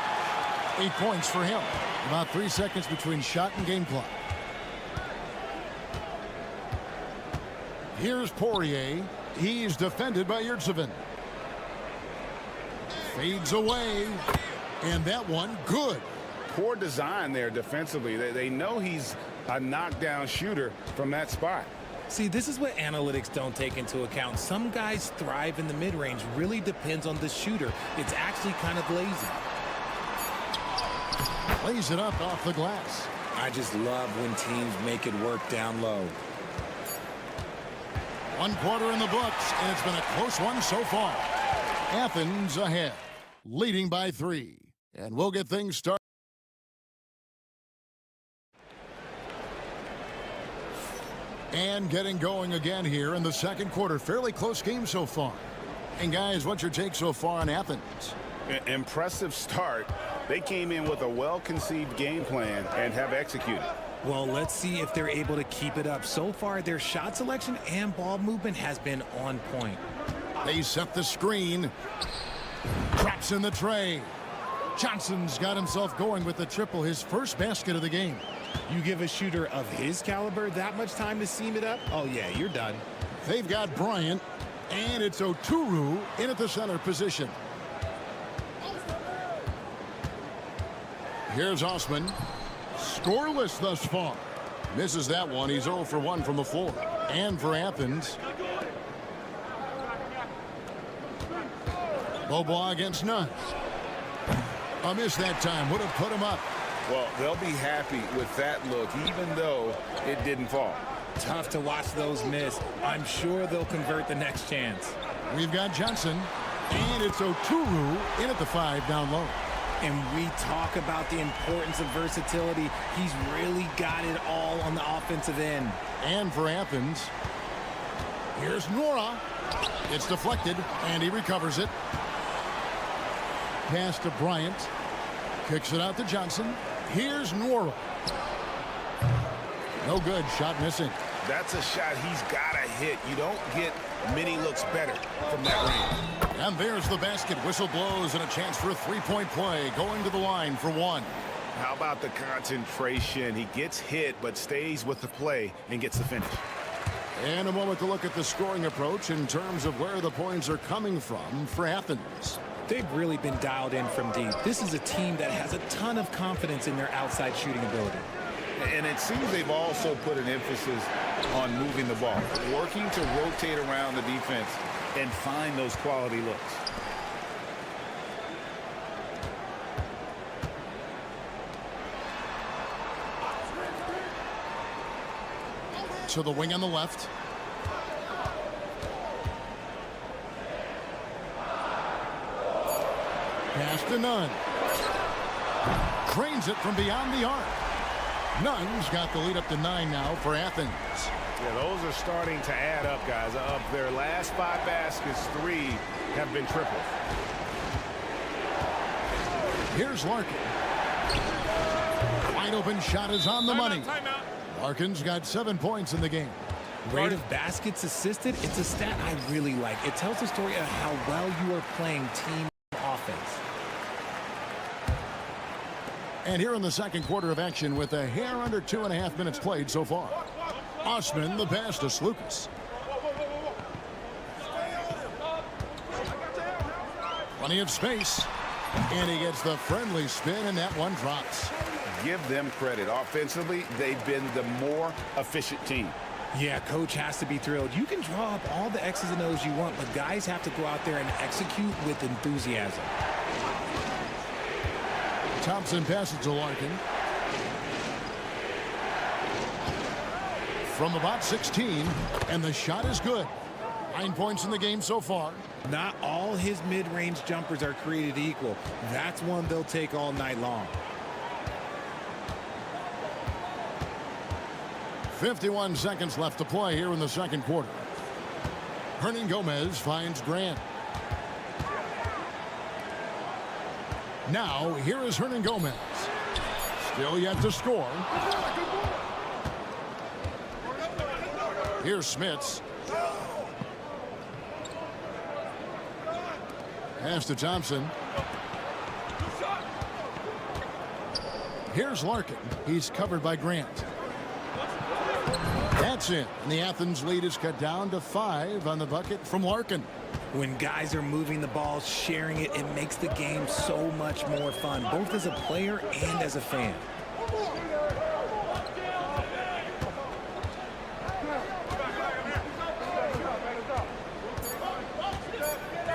8 points for him. About 3 seconds between shot and game clock. Here's Poirier. He's defended by Yurtsevin. Fades away. And that one, good. Poor design there defensively. They know he's a knockdown shooter from that spot. See, this is what analytics don't take into account. Some guys thrive in the mid-range. Really depends on the shooter. It's actually kind of lazy. lays it up off the glass. I just love when teams make it work down low. 1 quarter in the books, and it's been a close one so far. Athens ahead, leading by 3. And we'll get things started. And getting going again here in the second quarter. Fairly close game so far. And guys, what's your take so far on Athens? Impressive start. They came in with a well-conceived game plan and have executed. Well, let's see if they're able to keep it up. So far, their shot selection and ball movement has been on point. They set the screen. Drops in the tray. Johnson's got himself going with the triple, his first basket of the game. You give a shooter of his caliber that much time to seam it up? Oh, yeah, you're done. They've got Bryant, and it's Oturu in at the center position. Here's Osman. Scoreless thus far. Misses that one. He's 0 for 1 from the floor. And for Athens, Beaubois against Nunn. A miss that time. Would have put him up. Well, they'll be happy with that look, even though it didn't fall. Tough to watch those miss. I'm sure they'll convert the next chance. We've got Johnson, and it's Oturu in at the 5 down low. And we talk about the importance of versatility. He's really got it all on the offensive end. And for Athens, here's Nora. It's deflected, and he recovers it. Pass to Bryant. Kicks it out to Johnson. Here's Nora. No good. Shot missing. That's a shot he's got to hit. You don't get many looks better from that range. And there's the basket. Whistle blows and a chance for a three-point play. Going to the line for 1. How about the concentration? He gets hit but stays with the play and gets the finish. And a moment to look at the scoring approach in terms of where the points are coming from for Athens. They've really been dialed in from deep. This is a team that has a ton of confidence in their outside shooting ability. And it seems they've also put an emphasis on moving the ball, working to rotate around the defense and find those quality looks. To the wing on the left. Pass to Nunn. Drains it from beyond the arc. Nunn's got the lead up to 9 now for Athens. Yeah, those are starting to add up, guys. Of their last 5 baskets, 3 have been triples. Here's Larkin. Wide open shot is on the money. Larkin's got 7 points in the game. Rate of baskets assisted, it's a stat I really like. It tells the story of how well you are playing team offense. And here in the second quarter of action with a hair under 2.5 minutes played so far. Osman the pass to Slukas. Plenty of space. And he gets the friendly spin, and that one drops. Give them credit. Offensively, they've been the more efficient team. Yeah, coach has to be thrilled. You can draw up all the X's and O's you want, but guys have to go out there and execute with enthusiasm. Thompson passes to Larkin. From about 16, and the shot is good. 9 points in the game so far. Not all his mid-range jumpers are created equal. That's one they'll take all night long. 51 seconds left to play here in the second quarter. Hernangomez finds Grant. Now, here is Hernangomez. Still yet to score. Here's Smits. Pass to Thompson. Here's Larkin. He's covered by Grant. That's it. And the Athens lead is cut down to 5 on the bucket from Larkin. When guys are moving the ball, sharing it, it makes the game so much more fun, both as a player and as a fan.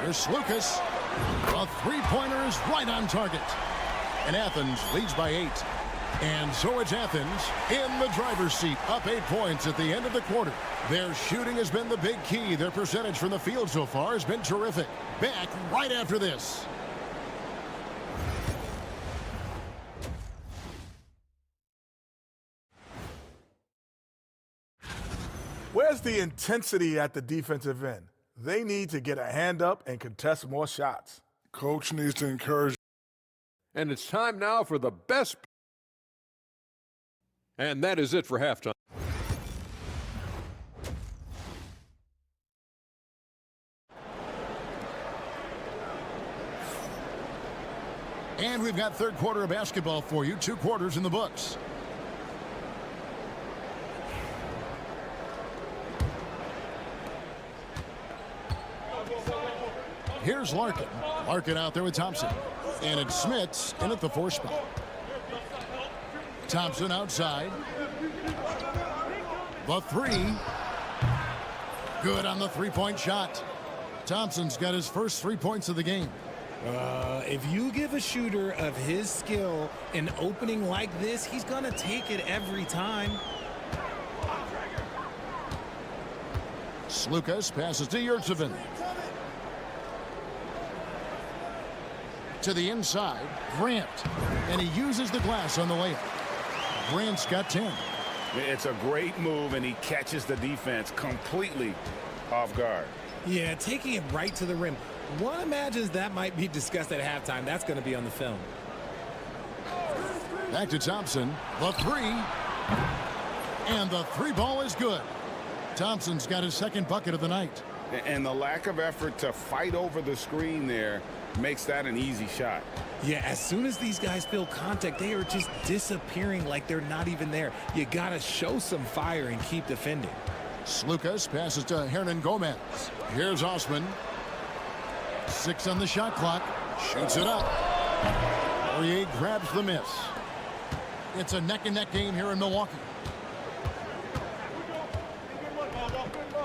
Here's Slukas. A three-pointer is right on target. and Athens leads by 8. And so it's Athens in the driver's seat, up 8 points at the end of the quarter. Their shooting has been the big key. Their percentage from the field so far has been terrific. Back right after this. Where's the intensity at the defensive end? They need to get a hand up and contest more shots. Coach needs to encourage. And it's time now for the best. And that is it for halftime. And we've got third quarter of basketball for you. 2 quarters in the books. Here's Larkin. Larkin out there with Thompson. And it's Smits in at the 4 spot. Thompson outside. The 3. Good on the 3-point shot. Thompson's got his first 3 points of the game. If you give a shooter of his skill an opening like this, he's going to take it every time. Slukas passes to Yurtsevin. To the inside, Grant. And he uses the glass on the layup. Grant's got 10. It's a great move, and he catches the defense completely off guard. Yeah, taking it right to the rim. One imagines that might be discussed at halftime. That's going to be on the film. Back to Thompson. The 3. And the 3 ball is good. Thompson's got his second bucket of the night. And the lack of effort to fight over the screen there makes that an easy shot. Yeah, as soon as these guys feel contact, they are just disappearing like they're not even there. You got to show some fire and keep defending. Slukas passes to Hernan Gomez. Here's Osman. 6 on the shot clock. Shoots it up. Poirier grabs the miss. It's a neck-and-neck game here in Milwaukee.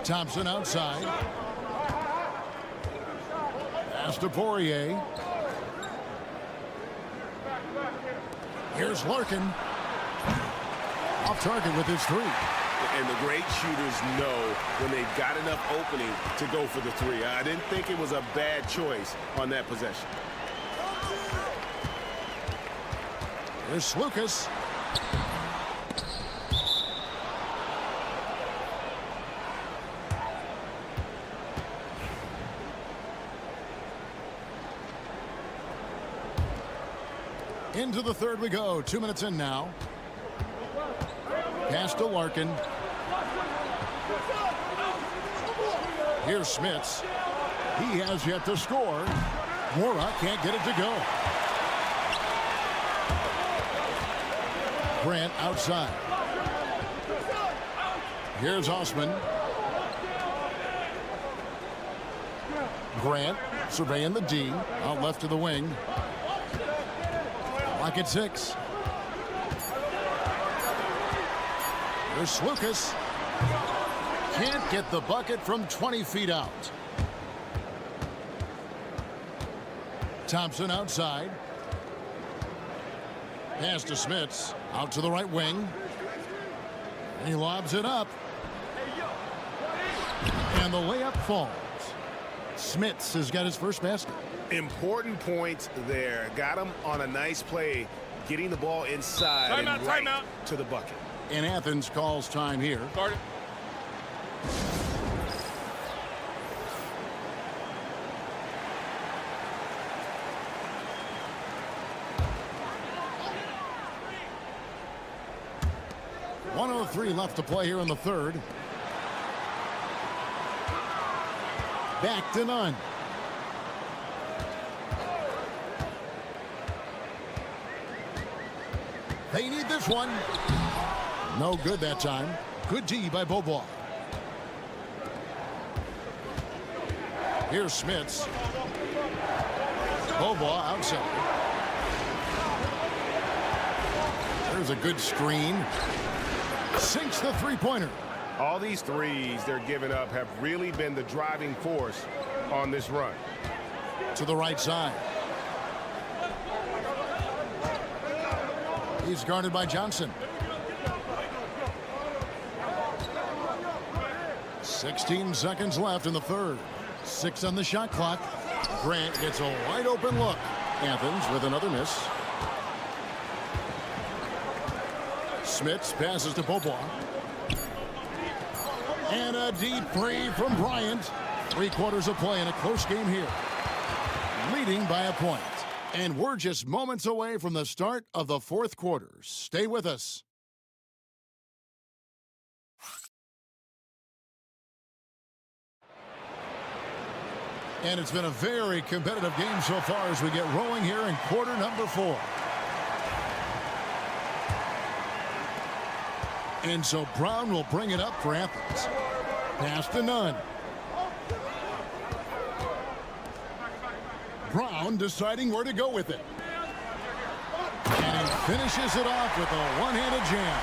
Thompson outside. Pass to Poirier. Here's Larkin. Off target with his 3. And the great shooters know when they've got enough opening to go for the 3. I didn't think it was a bad choice on that possession. Here's Slukas. Into the third we go. 2 minutes in now. Pass to Larkin. Here's Smits. He has yet to score. Mora can't get it to go. Grant outside. Here's Osman. Grant surveying the D. Out left to the wing. Lock at 6. There's Slukas. Can't get the bucket from 20 feet out. Thompson outside. Pass to Smits. Out to the right wing. And he lobs it up. And the layup falls. Smits has got his first basket. Important points there. Got him on a nice play, getting the ball inside and right to the bucket. And Athens calls time here. Start it. .103 left to play here in the third. Back to none. They need this one. No good that time. Good D by Beaubois. Here's Smits. Beaubois outside. There's a good screen. Sinks the three-pointer. All these threes they're giving up have really been the driving force on this run. To the right side. He's guarded by Johnson. 16 seconds left in the third. 6 on the shot clock. Grant gets a wide open look. Athens with another miss. Smits passes to Beaubois. And a deep three from Bryant. 3 quarters of play in a close game here. Leading by a point. And we're just moments away from the start of the fourth quarter. Stay with us. And it's been a very competitive game so far as we get rolling here in quarter number 4. And so Brown will bring it up for Athens. Pass to Nunn. Brown deciding where to go with it. And he finishes it off with a one-handed jam.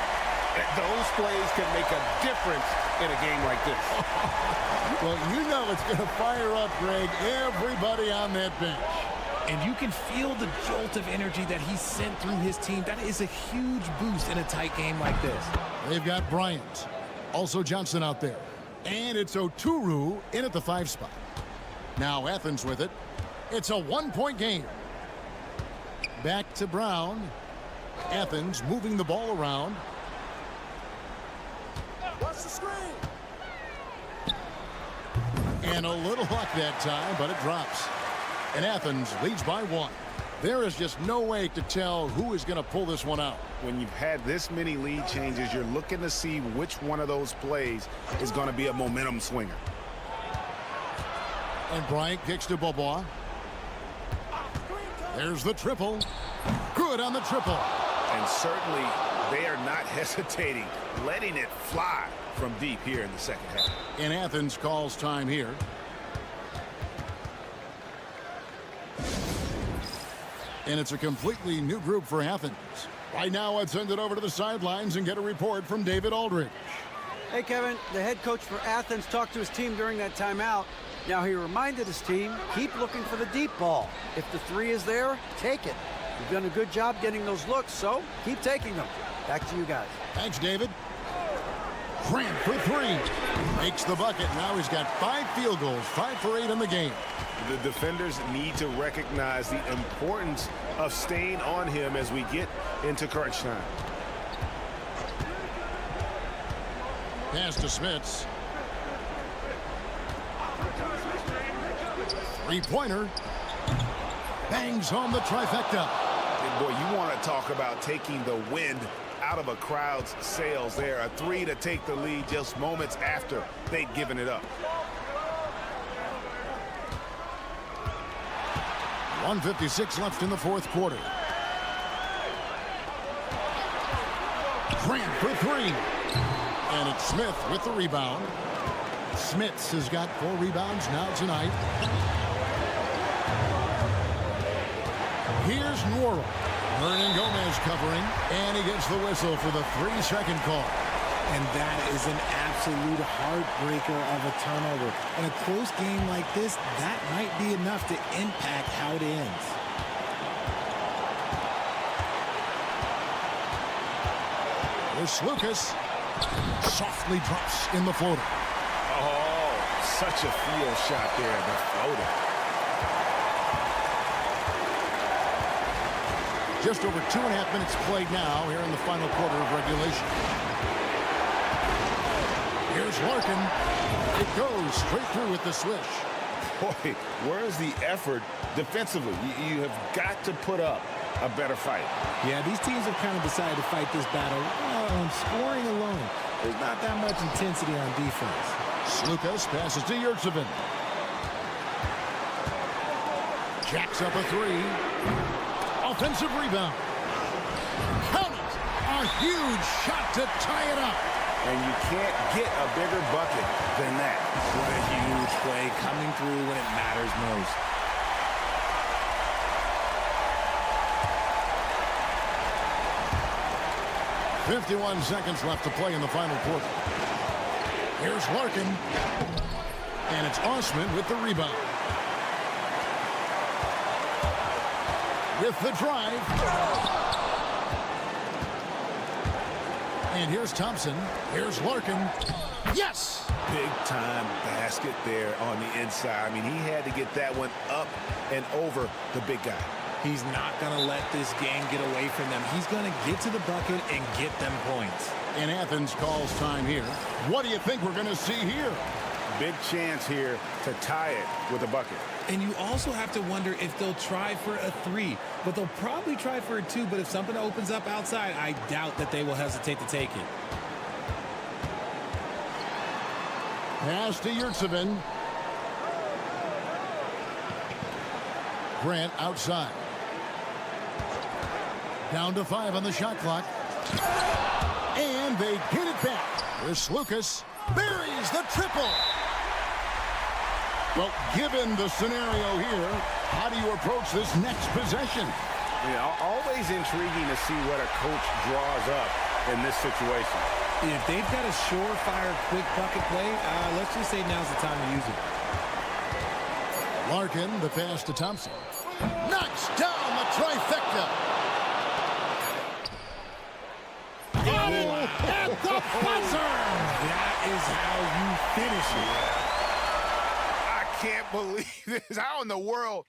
Those plays can make a difference in a game like this. Well, you know it's going to fire up, Greg, everybody on that bench. And you can feel the jolt of energy that he sent through his team. That is a huge boost in a tight game like this. They've got Bryant. Also Johnson out there. And it's Oturu in at the 5 spot. Now Athens with it. It's a 1-point game. Back to Brown. Athens moving the ball around. Watch the screen. And a little luck that time, but it drops. And Athens leads by 1. There is just no way to tell who is going to pull this one out. When you've had this many lead changes, you're looking to see which one of those plays is going to be a momentum swinger. And Bryant kicks to Beaubois. There's the triple. Good on the triple. And certainly they are not hesitating, letting it fly from deep here in the second half. And Athens calls time here. And it's a completely new group for Athens. Right now, I'd send it over to the sidelines and get a report from David Aldridge. Hey, Kevin, the head coach for Athens talked to his team during that timeout. Now, he reminded his team, keep looking for the deep ball. If the 3 is there, take it. You've done a good job getting those looks, so keep taking them. Back to you guys. Thanks, David. Grant for 3. Makes the bucket. Now he's got 5 field goals, 5 for 8 in the game. The defenders need to recognize the importance of staying on him as we get into crunch time. Pass to Smits. 3-pointer. Bangs home the trifecta. And boy, you want to talk about taking the wind out of a crowd's sails there. A 3 to take the lead just moments after they'd given it up. 1:56 left in the fourth quarter. Grant for 3. And it's Smith with the rebound. Smits has got 4 rebounds now tonight. Here's Nwora. Hernan Gomez covering, and he gets the whistle for the 3-second call. And that is an absolute heartbreaker of a turnover. In a close game like this, that might be enough to impact how it ends. Here's Lucas. Softly drops in the floater. Oh, such a field shot there, the floater. Just over 2.5 minutes played now here in the final quarter of regulation. Here's Larkin. It goes straight through with the swish. Boy, where's the effort defensively? You have got to put up a better fight. Yeah, these teams have kind of decided to fight this battle on scoring alone. There's not that much intensity on defense. Lucas passes to Yurtsevin. Jacks up a 3. Offensive rebound. Count it! A huge shot to tie it up. And you can't get a bigger bucket than that. What a huge play coming through when it matters most. .51 seconds left to play in the final quarter. Here's Larkin. And it's Osman with the rebound. With the drive. And here's Thompson. Here's Larkin. Yes! Big-time basket there on the inside. I mean, he had to get that one up and over the big guy. He's not going to let this game get away from them. He's going to get to the bucket and get them points. And Athens calls time here. What do you think we're going to see here? Big chance here to tie it with a bucket. And you also have to wonder if they'll try for a 3. But they'll probably try for a 2. But if something opens up outside, I doubt that they will hesitate to take it. Pass to Yurtsevin. Grant outside. Down to 5 on the shot clock. And they get it back. Here's Lucas. Buries the triple. Well, given the scenario here, how do you approach this next possession? Yeah, always intriguing to see what a coach draws up in this situation. If they've got a surefire quick bucket play, let's just say now's the time to use it. Larkin, the pass to Thompson. Knocks down the trifecta. Oh, at the buzzer! That is how you finish it. I can't believe this. How in the world?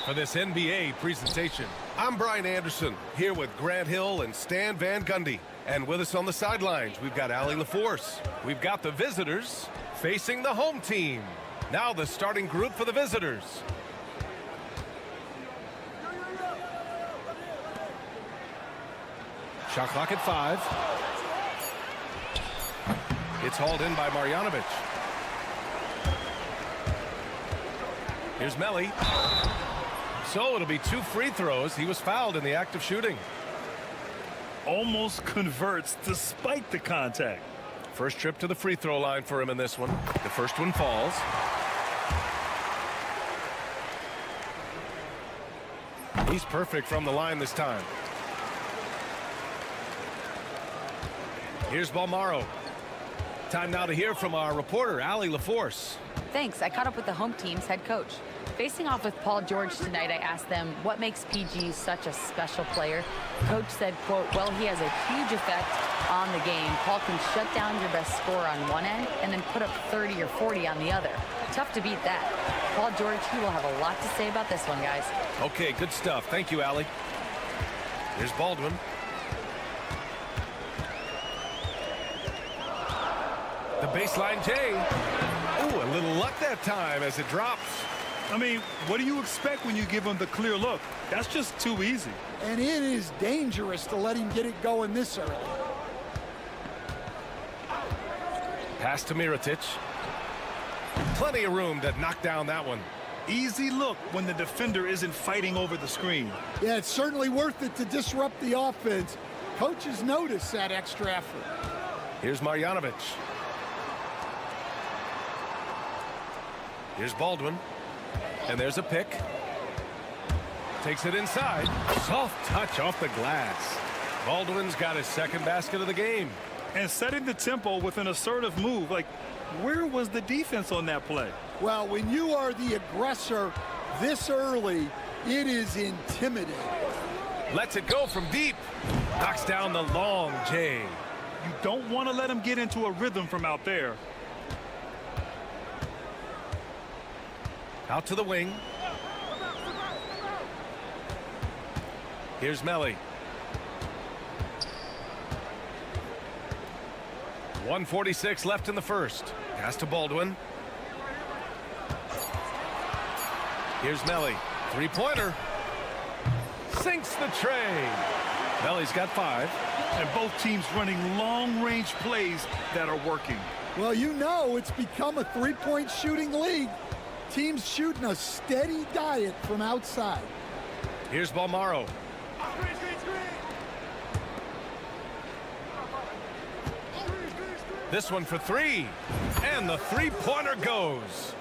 for this NBA presentation. I'm Brian Anderson, here with Grant Hill and Stan Van Gundy. And with us on the sidelines, we've got Allie LaForce. We've got the visitors facing the home team. Now the starting group for the visitors. Shot clock at 5. It's hauled in by Marjanovic. Here's Melli. So it'll be 2 free throws. He was fouled in the act of shooting. Almost converts despite the contact. First trip to the free throw line for him in this one. The first one falls. He's perfect from the line this time. Here's Balmaro. Time now to hear from our reporter, Allie LaForce. Thanks. I caught up with the home team's head coach. Facing off with Paul George tonight, I asked them what makes PG such a special player. Coach said, quote, well, he has a huge effect on the game. Paul can shut down your best scorer on one end and then put up 30 or 40 on the other. Tough to beat that. Paul George, he will have a lot to say about this one, guys. Okay, good stuff. Thank you, Allie. Here's Baldwin. The baseline J. Oh, a little luck that time as it drops. I mean, what do you expect when you give him the clear look? That's just too easy. And it is dangerous to let him get it going this early. Pass to Mirotic. Plenty of room to knock down that one. Easy look when the defender isn't fighting over the screen. Yeah, it's certainly worth it to disrupt the offense. Coaches notice that extra effort. Here's Marjanovic. Here's Baldwin. And there's a pick. Takes it inside. Soft touch off the glass. Baldwin's got his second basket of the game. And setting the tempo with an assertive move. Like, where was the defense on that play? Well, when you are the aggressor this early, it is intimidating. Lets it go from deep. Knocks down the long J. You don't want to let him get into a rhythm from out there. Out to the wing. Here's Melli. 1:46 left in the first. Pass to Baldwin. Here's Melli. Three-pointer. Sinks the tray. Melli's got 5. And both teams running long-range plays that are working. Well, you know it's become a three-point shooting league. Teams shooting a steady diet from outside. Here's Balmaro. This one for 3. And the three-pointer goes.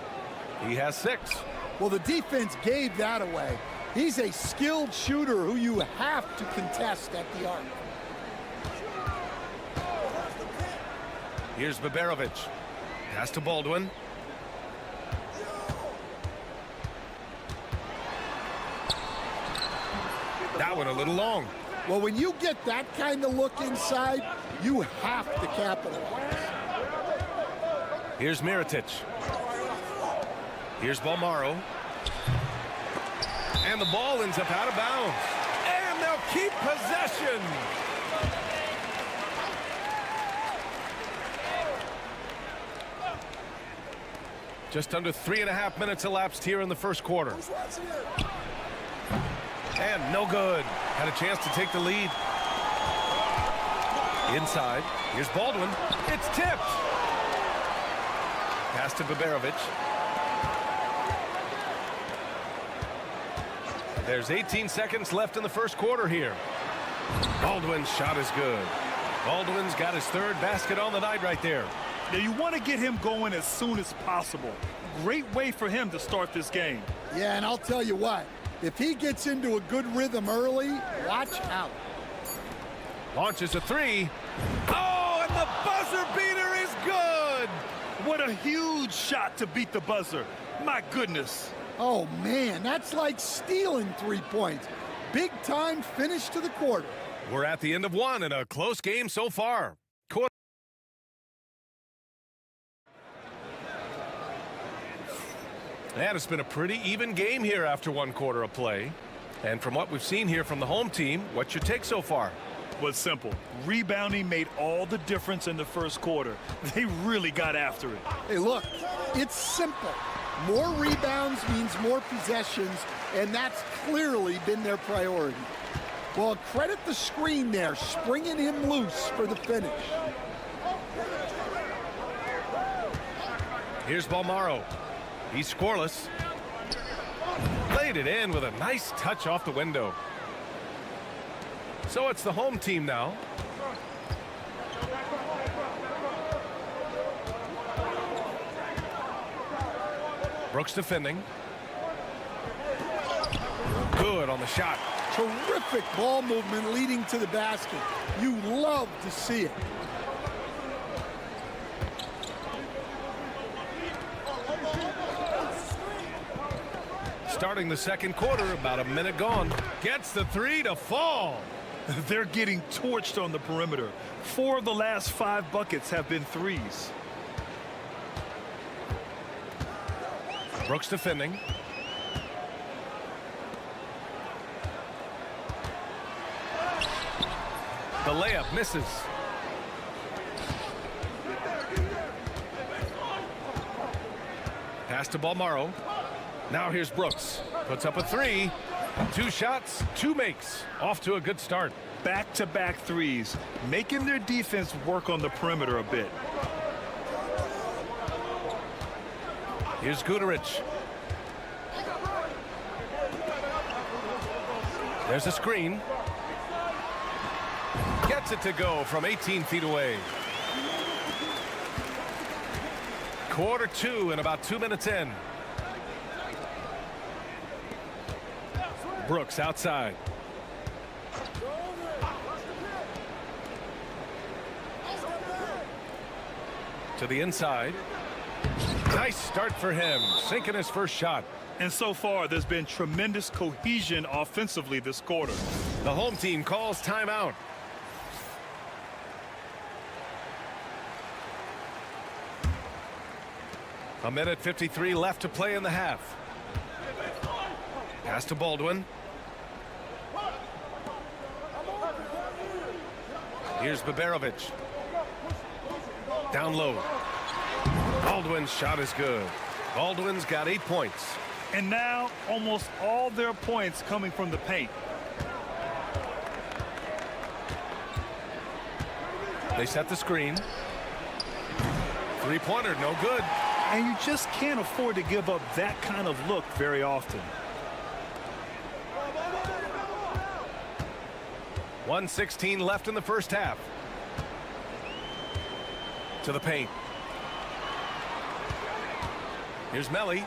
He has 6. Well, the defense gave that away. He's a skilled shooter who you have to contest at the arc. Here's Baberovic. Pass to Baldwin. That one a little long. Well, when you get that kind of look inside, you have to capitalize. Here's Mirotic. Here's Balmaro. And the ball ends up out of bounds. And they'll keep possession. Just under 3.5 minutes elapsed here in the first quarter. And no good. Had a chance to take the lead. Inside. Here's Baldwin. It's tipped. Pass to Baberovic. There's 18 seconds left in the first quarter here. Baldwin's shot is good. Baldwin's got his 3rd basket on the night right there. Now you want to get him going as soon as possible. Great way for him to start this game. Yeah, and I'll tell you what. If he gets into a good rhythm early, watch out. Launches a 3. Oh, and the buzzer beater is good. What a huge shot to beat the buzzer. My goodness. Oh, man, that's like stealing 3 points. Big time finish to the quarter. We're at the end of one in a close game so far. And it's been a pretty even game here after one quarter of play. And from what we've seen here from the home team, what's your take so far? Well, simple. Rebounding made all the difference in the first quarter. They really got after it. Hey, look, it's simple. More rebounds means more possessions, and that's clearly been their priority. Well, credit the screen there, springing him loose for the finish. Here's Balmaro. He's scoreless. Laid it in with a nice touch off the window. So it's the home team now. Brooks defending. Good on the shot. Terrific ball movement leading to the basket. You love to see it. Starting the second quarter, about a minute gone. Gets the three to fall. They're getting torched on the perimeter. 4 of the last 5 buckets have been threes. Brooks defending. The layup misses. Pass to Balmaro. Now here's Brooks. Puts up a 3. 2 shots, 2 makes. Off to a good start. Back-to-back threes, making their defense work on the perimeter a bit. Here's Guduric. There's a screen. Gets it to go from 18 feet away. Quarter 2 and about 2 minutes in. Brooks outside. To the inside. Nice start for him, sinking his first shot. And so far, there's been tremendous cohesion offensively this quarter. The home team calls timeout. A minute 53 left to play in the half. Pass to Baldwin. Here's Baberovic. Down low. Baldwin's shot is good. Baldwin's got 8 points. And now almost all their points coming from the paint. They set the screen. Three-pointer, no good. And you just can't afford to give up that kind of look very often. 1:16 left in the first half. To the paint. Here's Melly.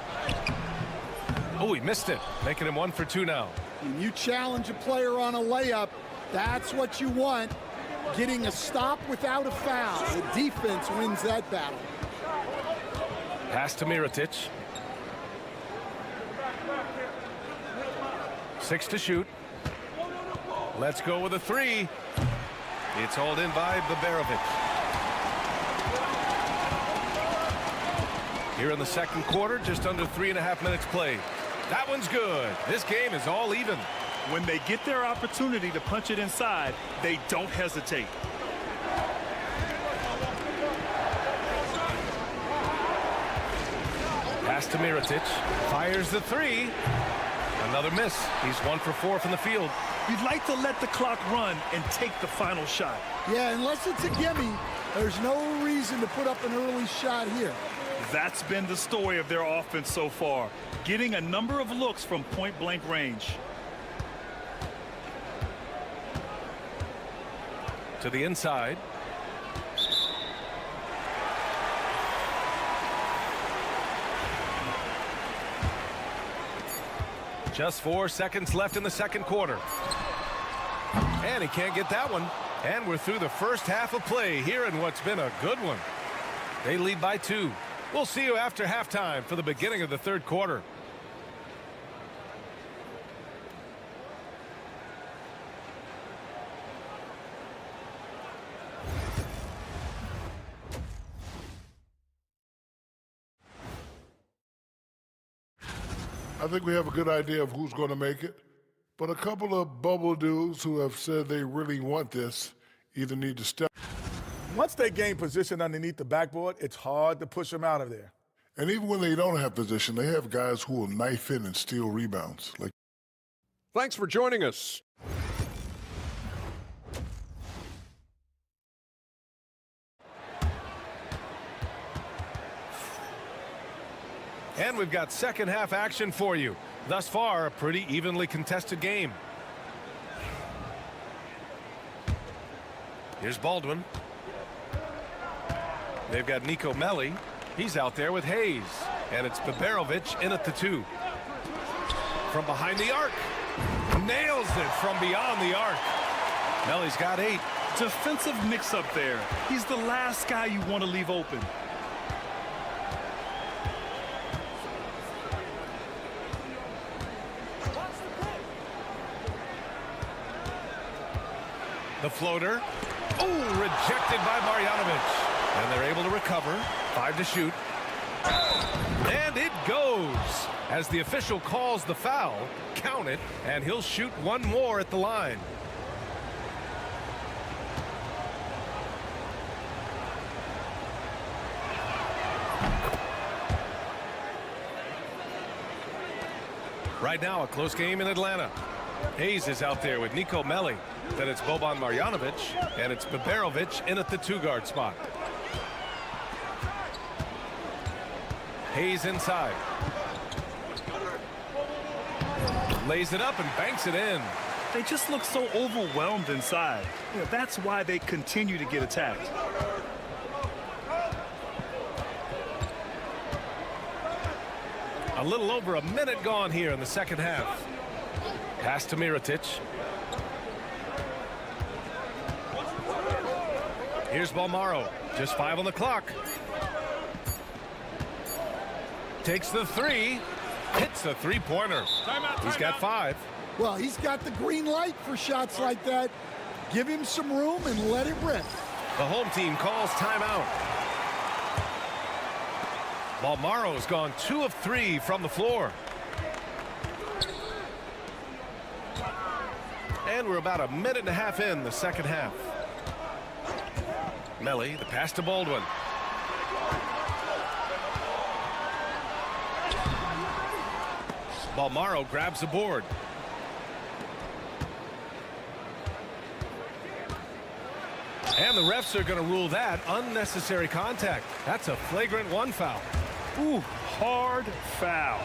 Oh, he missed it, making him 1 for 2 now. When you challenge a player on a layup, that's what you want. Getting a stop without a foul. The defense wins that battle. Pass to Mirotic. 6 to shoot. Let's go with a 3. It's hauled in by Baberovic. Here in the second quarter, just under 3.5 minutes played. That one's good. This game is all even. When they get their opportunity to punch it inside, they don't hesitate. Pass to Mirotic. Fires the 3. Another miss. He's 1 for 4 from the field. You'd like to let the clock run and take the final shot. Yeah, unless it's a gimme, there's no reason to put up an early shot here. That's been the story of their offense so far, getting a number of looks from point-blank range. To the inside. Just 4 seconds left in the second quarter. And he can't get that one. And we're through the first half of play here in what's been a good one. They lead by 2. We'll see you after halftime for the beginning of the third quarter. I think we have a good idea of who's going to make it. But a couple of bubble dudes who have said they really want this either need to step. Once they gain position underneath the backboard, it's hard to push them out of there. And even when they don't have position, they have guys who will knife in and steal rebounds. Thanks for joining us. And we've got second half action for you. Thus far, a pretty evenly contested game. Here's Baldwin. They've got Nico Melli. He's out there with Hayes. And it's Baberovic in at the 2. From behind the arc. Nails it from beyond the arc. Melli's got 8. Defensive mix-up there. He's the last guy you want to leave open. The floater. Oh, rejected by Marjanovic. And they're able to recover. 5 to shoot. And it goes. As the official calls the foul, count it, and he'll shoot one more at the line. Right now, a close game in Atlanta. Hayes is out there with Nico Melli. Then it's Boban Marjanovic, and it's Baberovic in at the 2-guard spot. Hayes inside. Lays it up and banks it in. They just look so overwhelmed inside. That's why they continue to get attacked. A little over a minute gone here in the second half. Pass to Mirotic. Here's Bolmaro. Just 5 on the clock. Takes the 3. Hits a 3-pointer. He's got 5. Well, he's got the green light for shots like that. Give him some room and let it rip. The home team calls timeout. Bolmaro's gone 2 of 3 from the floor. And we're about a minute and a half in the second half. Melli, the pass to Baldwin. Bolmaro grabs the board. And the refs are going to rule that unnecessary contact. That's a flagrant 1 foul. Ooh, hard foul.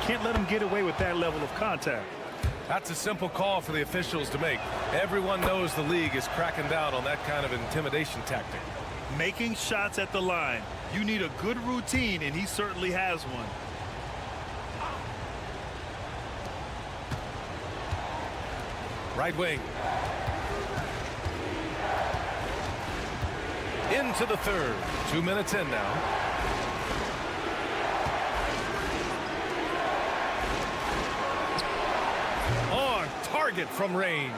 Can't let him get away with that level of contact. That's a simple call for the officials to make. Everyone knows the league is cracking down on that kind of intimidation tactic. Making shots at the line. You need a good routine, and he certainly has one. Right wing. Into the third. 2 minutes in now. On target from range.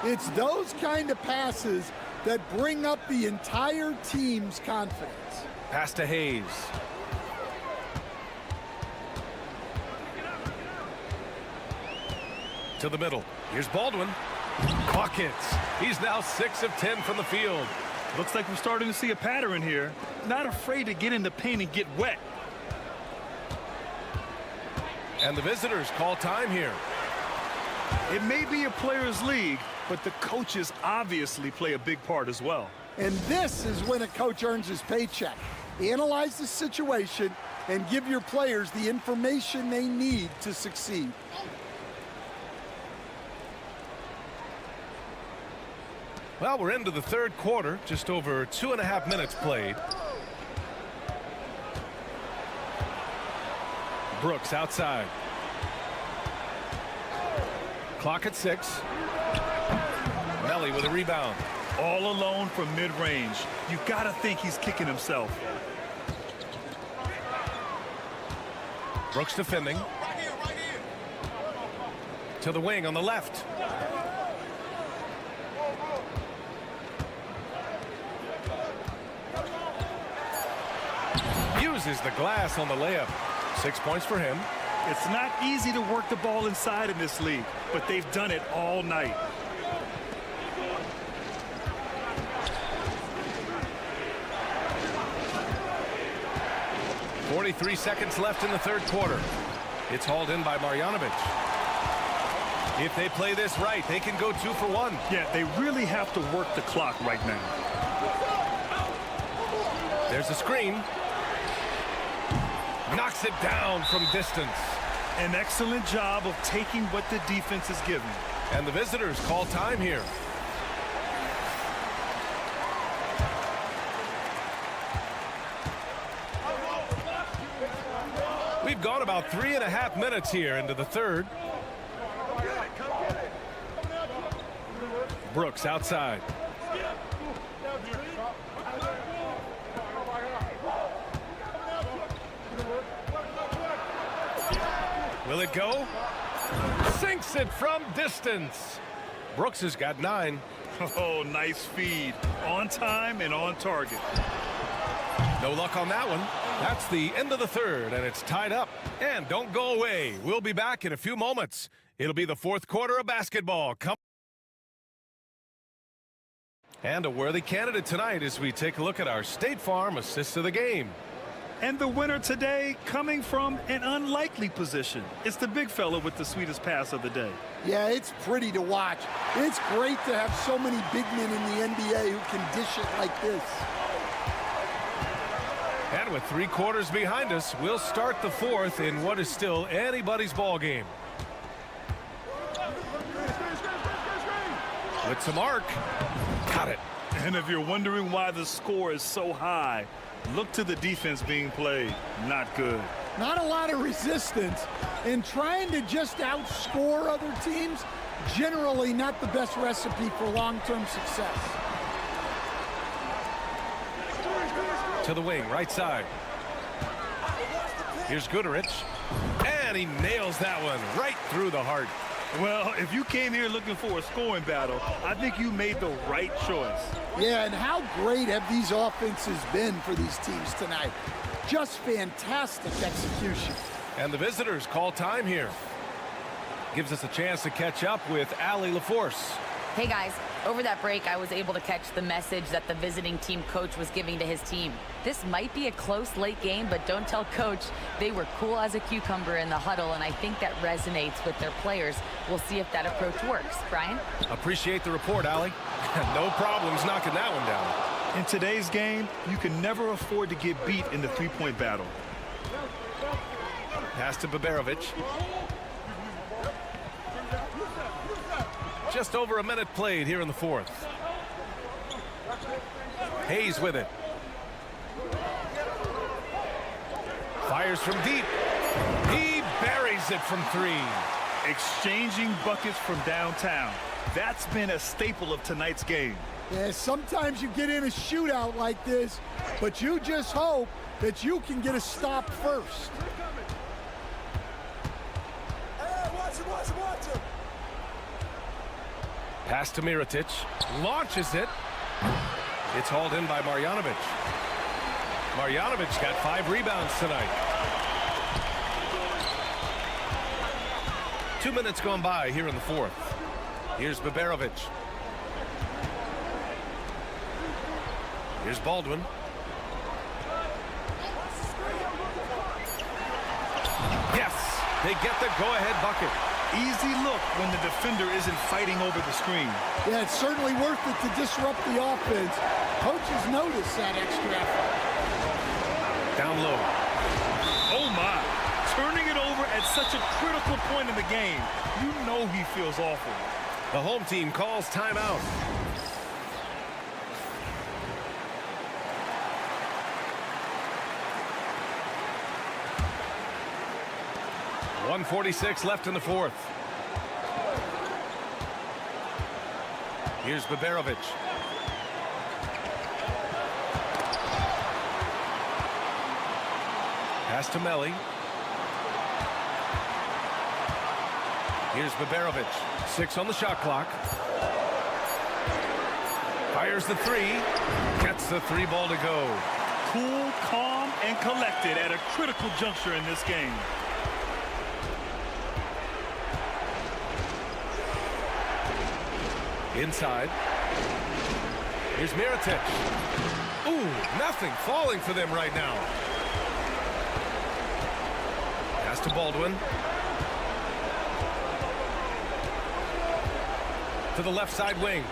It's those kind of passes that bring up the entire team's confidence. Pass to Hayes. To the middle. Here's Baldwin. Buckets. He's now 6 of 10 from the field. Looks like we're starting to see a pattern here. Not afraid to get in the paint and get wet. And the visitors call time here. It may be a players' league, but the coaches obviously play a big part as well. And this is when a coach earns his paycheck. Analyze the situation and give your players the information they need to succeed. Well, we're into the third quarter, just over 2.5 minutes played. Brooks outside. Clock at 6. Melli with a rebound. All alone from mid-range. You gotta think he's kicking himself. Brooks defending. To the wing on the left. Uses the glass on the layup. 6 points for him. It's not easy to work the ball inside in this league, but they've done it all night. .43 seconds left in the third quarter. It's hauled in by Marjanovic. If they play this right, they can go 2 for 1. Yeah, they really have to work the clock right now. There's a screen. Knocks it down from distance. An excellent job of taking what the defense is giving. And the visitors call time here. We've gone about 3.5 minutes here into the third. Brooks outside. Will it go? Sinks it from distance. Brooks has got 9. Oh, nice feed. On time and on target. No luck on that one. That's the end of the third, and it's tied up. And don't go away. We'll be back in a few moments. It'll be the fourth quarter of basketball. And a worthy candidate tonight as we take a look at our State Farm assist of the game. And the winner today coming from an unlikely position. It's the big fella with the sweetest pass of the day. Yeah, it's pretty to watch. It's great to have so many big men in the NBA who can dish it like this. And with 3 quarters behind us, we'll start the fourth in what is still anybody's ball game. With some arc. Got it. And if you're wondering why the score is so high, look to the defense being played. Not good. Not a lot of resistance, and trying to just outscore other teams, generally not the best recipe for long-term success. To the wing, right side. Here's Goodrich. And he nails that one right through the heart. Well, if you came here looking for a scoring battle, I think you made the right choice. Yeah, and how great have these offenses been for these teams tonight? Just fantastic execution. And the visitors call time here. Gives us a chance to catch up with Allie LaForce. Hey guys, over that break I was able to catch the message that the visiting team coach was giving to his team. This might be a close late game, but don't tell coach. They were cool as a cucumber in the huddle, and I think that resonates with their players. We'll see if that approach works. Brian? Appreciate the report, Allie. No problems knocking that one down. In today's game, you can never afford to get beat in the three-point battle. Pass to Baberovic. Just over a minute played here in the fourth. Hayes with it. Fires from deep. He buries it from 3. Exchanging buckets from downtown. That's been a staple of tonight's game. Yeah, sometimes you get in a shootout like this, but you just hope that you can get a stop first. Pass to Mirotic. Launches it. It's hauled in by Marjanovic. Marjanovic got 5 rebounds tonight. 2 minutes gone by here in the fourth. Here's Baberovic. Here's Baldwin. Yes, they get the go-ahead bucket. Easy look when the defender isn't fighting over the screen. Yeah, it's certainly worth it to disrupt the offense. Coaches notice that extra effort. Down low. Oh my, turning it over at such a critical point in the game. You know he feels awful. The home team calls timeout. .146 left in the fourth. Here's Baberovic. Pass to Melli. Here's Baberovic. 6 on the shot clock. Fires the 3. Gets the 3 ball to go. Cool, calm, and collected at a critical juncture in this game. Inside. Here's Mirotic. Ooh, nothing falling for them right now. Pass to Baldwin. To the left side wing.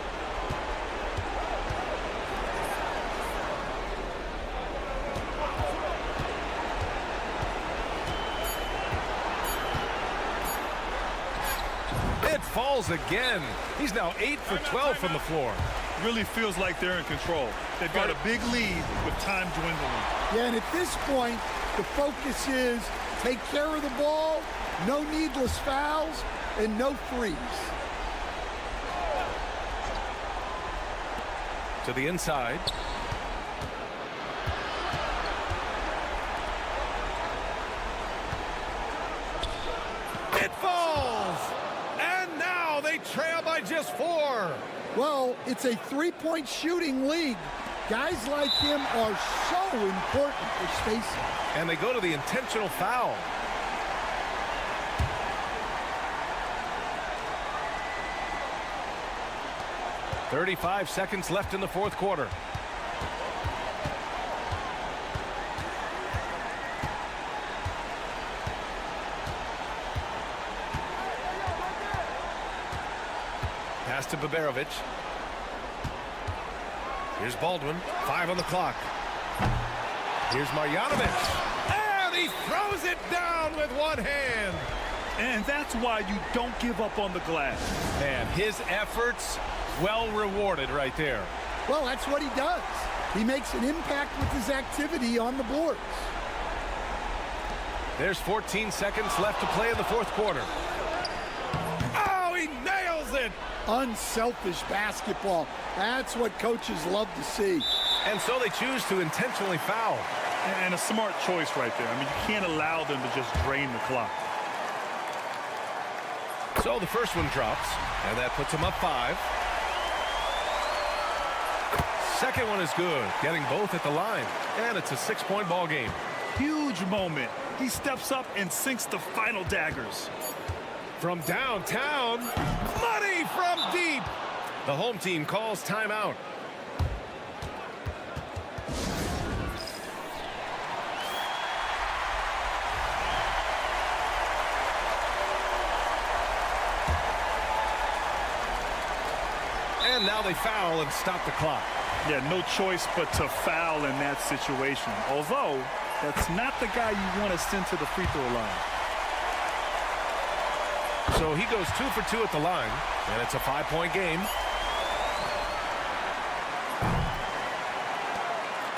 It falls again. He's now 8 for 12 from the floor. Really feels like they're in control. They've got a big lead with time dwindling. Yeah, and at this point, the focus is take care of the ball, no needless fouls, and no freeze. To the inside. It falls! And now they trail by just 4. Well, it's a three-point shooting league. Guys like him are so important for spacing. And they go to the intentional foul. .35 seconds left in the fourth quarter. Pass to Baberovic. Here's Baldwin. 5 on the clock. Here's Marjanovic. And he throws it down with one hand. And that's why you don't give up on the glass. And his efforts well rewarded right there. Well, that's what he does. He makes an impact with his activity on the boards. There's 14 seconds left to play in the fourth quarter. Oh, he nails it! Unselfish basketball. That's what coaches love to see. And so they choose to intentionally foul. And a smart choice right there. I mean, you can't allow them to just drain the clock. So the first one drops, and that puts him up 5. Second one is good, getting both at the line. And it's a 6-point ball game. Huge moment. He steps up and sinks the final daggers. From downtown, money from deep. The home team calls timeout. And now they foul and stop the clock. Yeah, no choice but to foul in that situation. Although, that's not the guy you want to send to the free throw line. So he goes 2 for 2 at the line, and it's a 5-point game.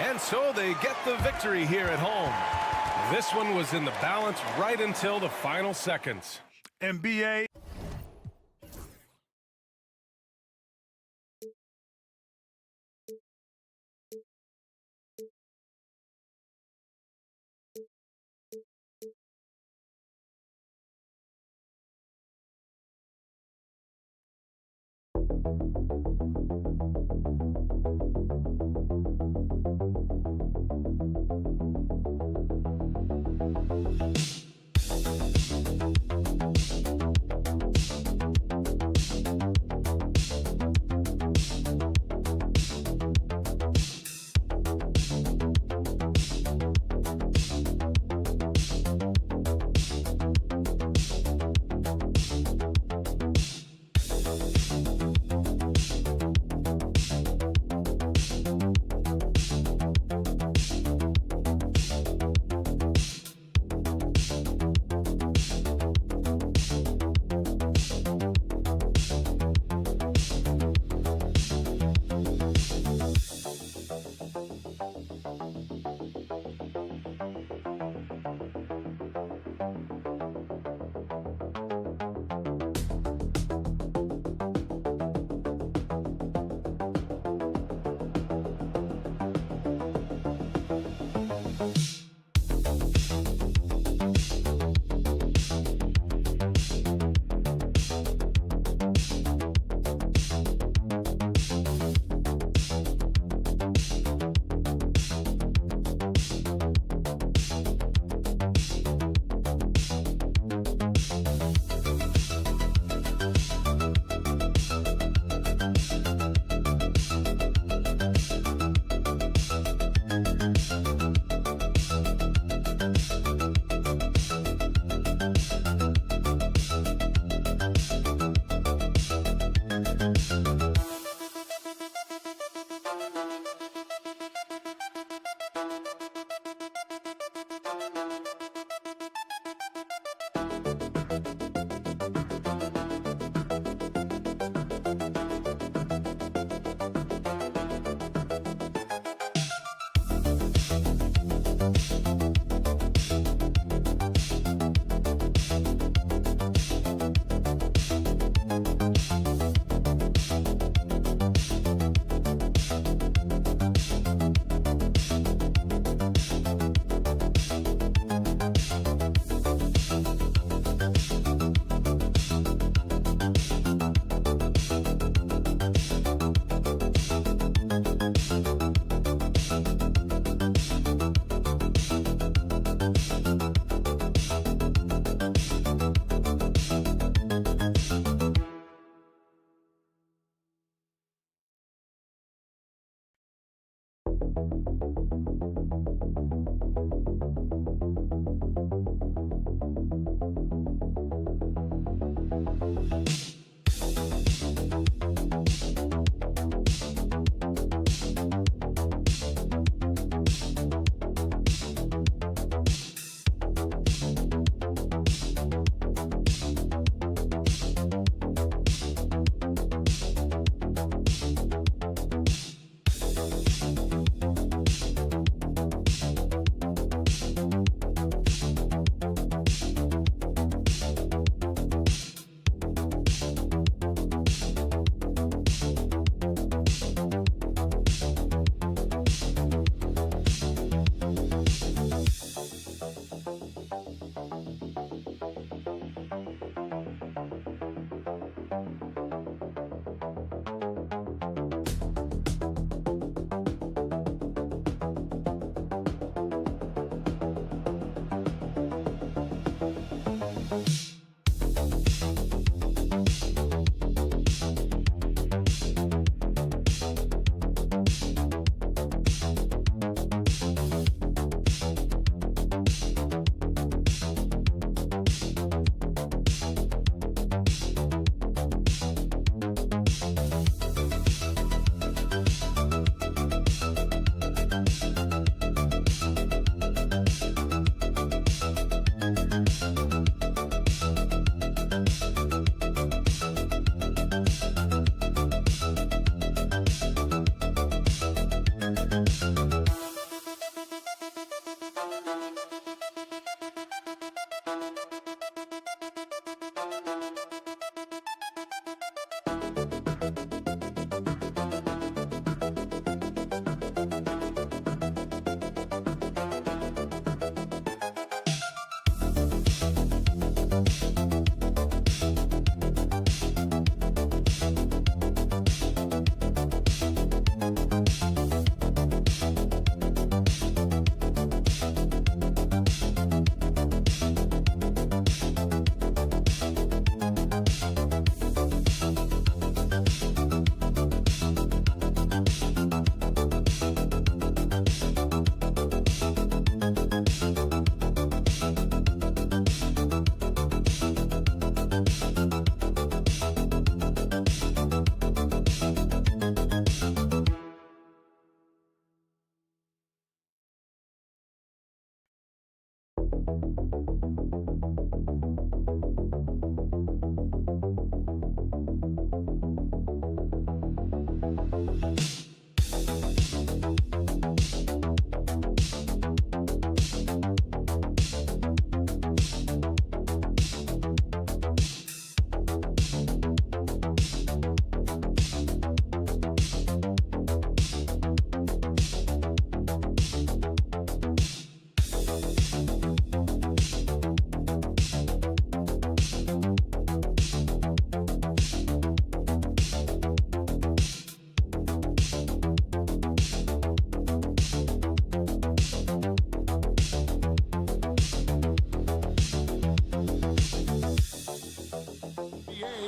And so they get the victory here at home. This one was in the balance right until the final seconds. NBA.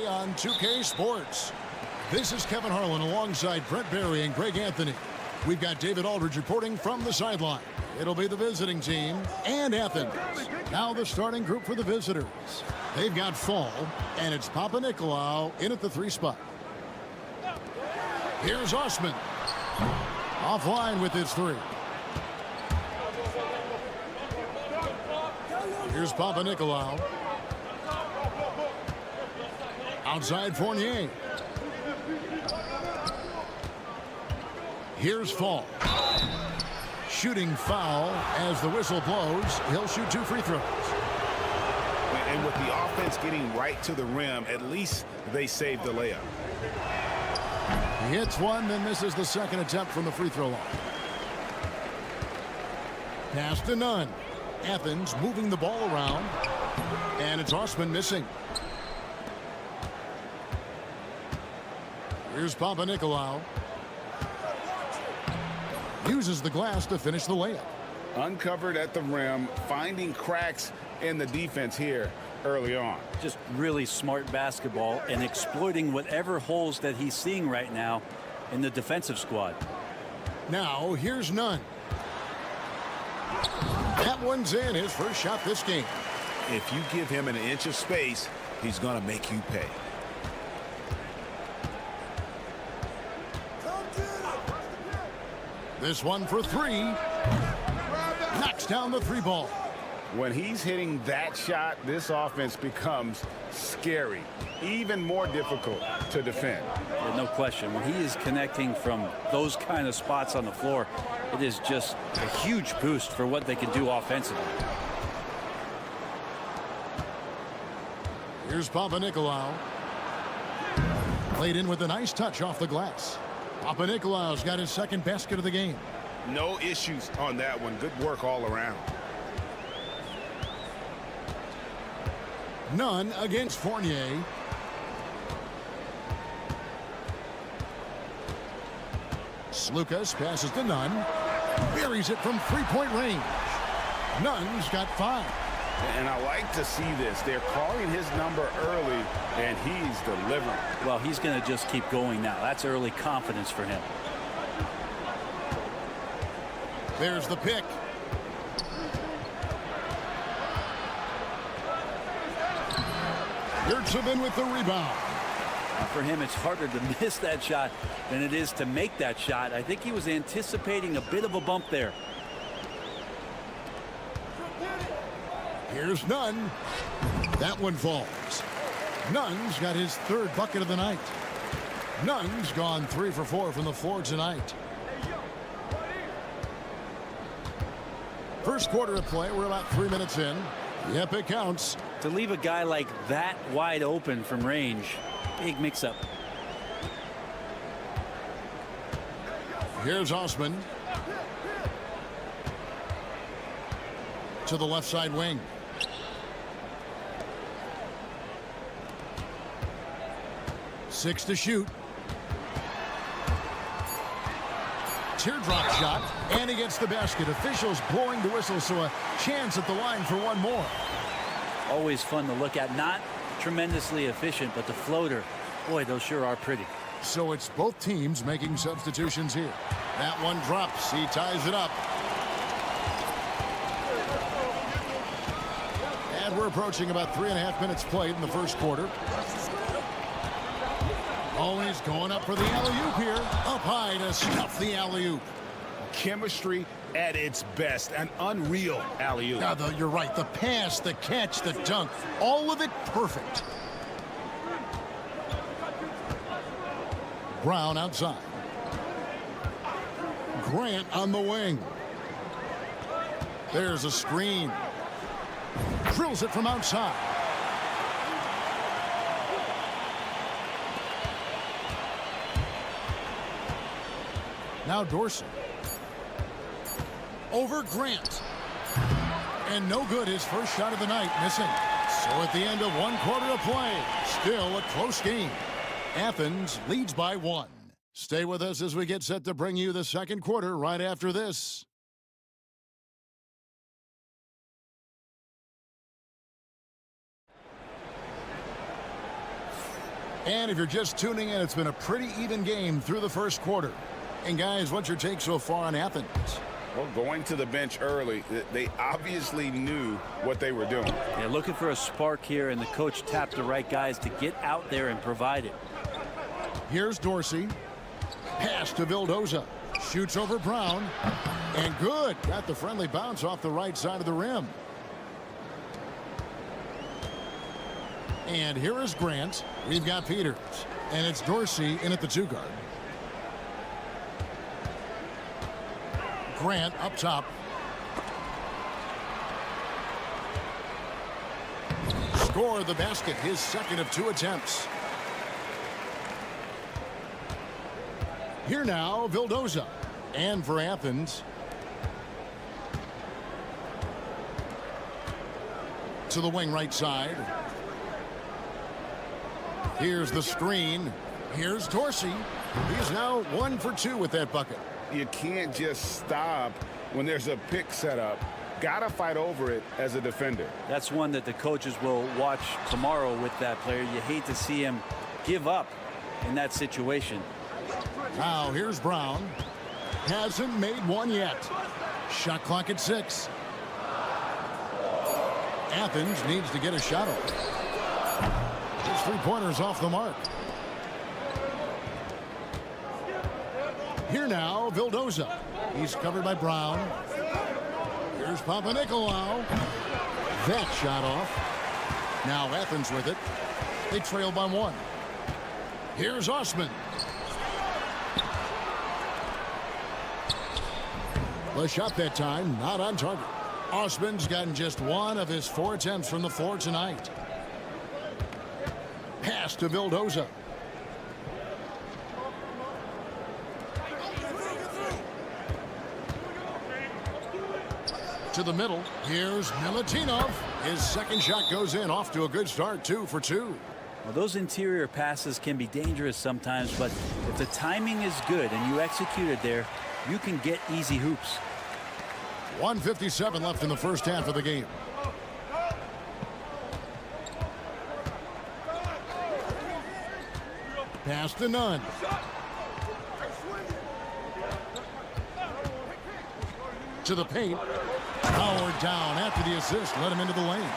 On 2K Sports. This is Kevin Harlan alongside Brent Barry and Greg Anthony. We've got David Aldridge reporting from the sideline. It'll be the visiting team and Athens. Now the starting group for the visitors. They've got Fall, and it's Papanikolaou in at the 3 spot. Here's Osman. Offline with his 3. Here's Papanikolaou. Outside Fournier. Here's Fall. Shooting foul as the whistle blows. He'll shoot 2 free throws. And with the offense getting right to the rim, at least they saved the layup. He hits one, then misses the second attempt from the free throw line. Pass to Nunn. Athens moving the ball around. And it's Osman missing. Here's Papanikolaou. Uses the glass to finish the layup. Uncovered at the rim, finding cracks in the defense here early on. Just really smart basketball and exploiting whatever holes that he's seeing right now in the defensive squad. Now here's Nunn. That one's in, his first shot this game. If you give him an inch of space, he's going to make you pay. This one for 3. Knocks down the 3 ball. When he's hitting that shot, this offense becomes scary, even more difficult to defend. Yeah, no question. When he is connecting from those kind of spots on the floor, it is just a huge boost for what they can do offensively. Here's Papanikolaou. Played in with a nice touch off the glass. Papanikolaou's got his second basket of the game. No issues on that one. Good work all around. Nunn against Fournier. Slukas passes to Nunn. Buries it from 3-point range. Nunn's got 5. And I like to see this. They're calling his number early, and he's delivering. Well, he's going to just keep going now. That's early confidence for him. There's the pick. Yurtsevin with the rebound. For him, it's harder to miss that shot than it is to make that shot. I think he was anticipating a bit of a bump there. Here's Nunn. That one falls. Nunn's got his 3rd bucket of the night. Nunn's gone 3 for 4 from the floor tonight. First quarter of play. We're about 3 minutes in. Yep, it counts. To leave a guy like that wide open from range, big mix-up. Here's Osman. To the left side wing. Six to shoot. Teardrop shot, and he gets the basket. Officials blowing the whistle, so a chance at the line for one more. Always fun to look at. Not tremendously efficient, but the floater, boy, those sure are pretty. So it's both teams making substitutions here. That one drops. He ties it up. And we're approaching about 3.5 minutes played in the first quarter. Oh, he's going up for the alley-oop here. Up high to stuff the alley-oop. Chemistry at its best. An unreal alley-oop. Now, though, you're right. The pass, the catch, the dunk, all of it perfect. Brown outside. Grant on the wing. There's a screen. Drills it from outside. Now Dorsey. Over Grant. And no good, his first shot of the night, missing. So at the end of 1 quarter of play, still a close game. Athens leads by 1. Stay with us as we get set to bring you the second quarter right after this. And if you're just tuning in, it's been a pretty even game through the first quarter. And guys, what's your take so far on Athens? Well, going to the bench early, they obviously knew what they were doing. They're looking for a spark here, and the coach tapped the right guys to get out there and provide it. Here's Dorsey. Pass to Vildoza. Shoots over Brown. And good. Got the friendly bounce off the right side of the rim. And here is Grant. We've got Peters. And it's Dorsey in at the 2 guard. Grant up top. Score the basket, his second of 2 attempts. Here now, Vildoza. And for Athens. To the wing right side. Here's the screen. Here's Dorsey. He's now 1 for 2 with that bucket. You can't just stop when there's a pick set up. Gotta fight over it as a defender. That's one that the coaches will watch tomorrow with that player. You hate to see him give up in that situation. Now here's Brown. Hasn't made one yet. Shot clock at 6. Athens needs to get a shot up. His 3-pointers off the mark. Here now, Vildoza. He's covered by Brown. Here's Panathinaikos. That shot off. Now Athens with it. They trail by 1. Here's Osman. The shot that time, not on target. Osman's gotten just 1 of his 4 attempts from the floor tonight. Pass to Vildoza. To the middle. Here's Milutinov. His second shot goes in. Off to a good start. 2 for 2. Well, those interior passes can be dangerous sometimes, but if the timing is good and you execute it there, you can get easy hoops. 1:57 left in the first half of the game. Pass to Nunn. To the paint. Howard down after the assist. Let him into the lane.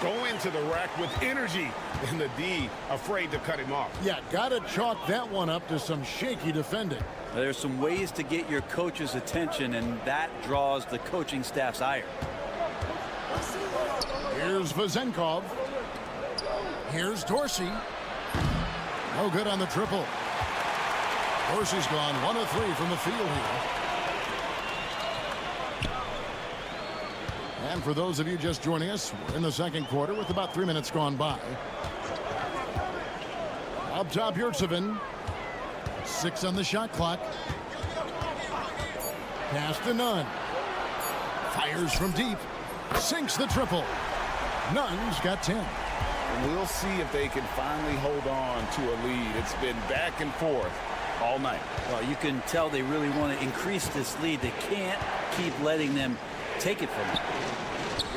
Go into the rack with energy. And the D afraid to cut him off. Yeah, got to chalk that one up to some shaky defending. There's some ways to get your coach's attention, and that draws the coaching staff's ire. Here's Vezenkov. Here's Dorsey. No good on the triple. Dorsey's gone 1 of 3 from the field here. And for those of you just joining us, we're in the second quarter with about 3 minutes gone by. Up top, Yurtsevin. 6 on the shot clock. Pass to Nunn. Fires from deep. Sinks the triple. Nunn's got 10. We'll see if they can finally hold on to a lead. It's been back and forth all night. Well, you can tell they really want to increase this lead. They can't keep letting them take it from them.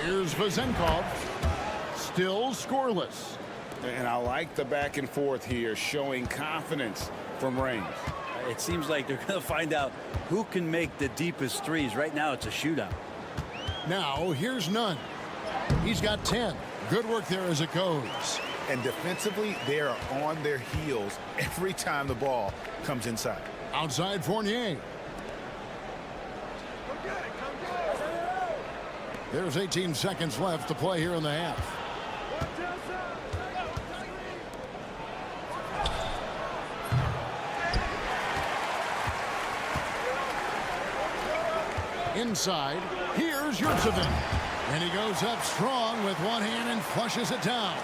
Here's Vezenkov. Still scoreless. And I like the back and forth here, showing confidence from range. It seems like they're going to find out who can make the deepest threes. Right now, it's a shootout. Now, here's Nunn. He's got 10. Good work there as it goes. And defensively, they are on their heels every time the ball comes inside. Outside Fournier. There's 18 seconds left to play here in the half. Inside, here's Yurtsevin. And he goes up strong with one hand and flushes it down.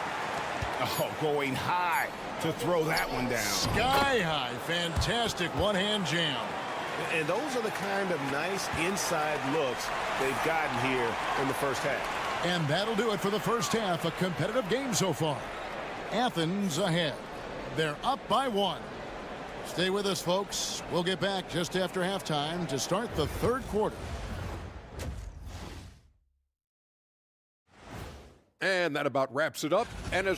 Oh, going high to throw that one down. Sky high. Fantastic one-hand jam. And those are the kind of nice inside looks they've gotten here in the first half. And that'll do it for the first half. A competitive game so far. Athens ahead. They're up by 1. Stay with us, folks. We'll get back just after halftime to start the third quarter. And that about wraps it up. And as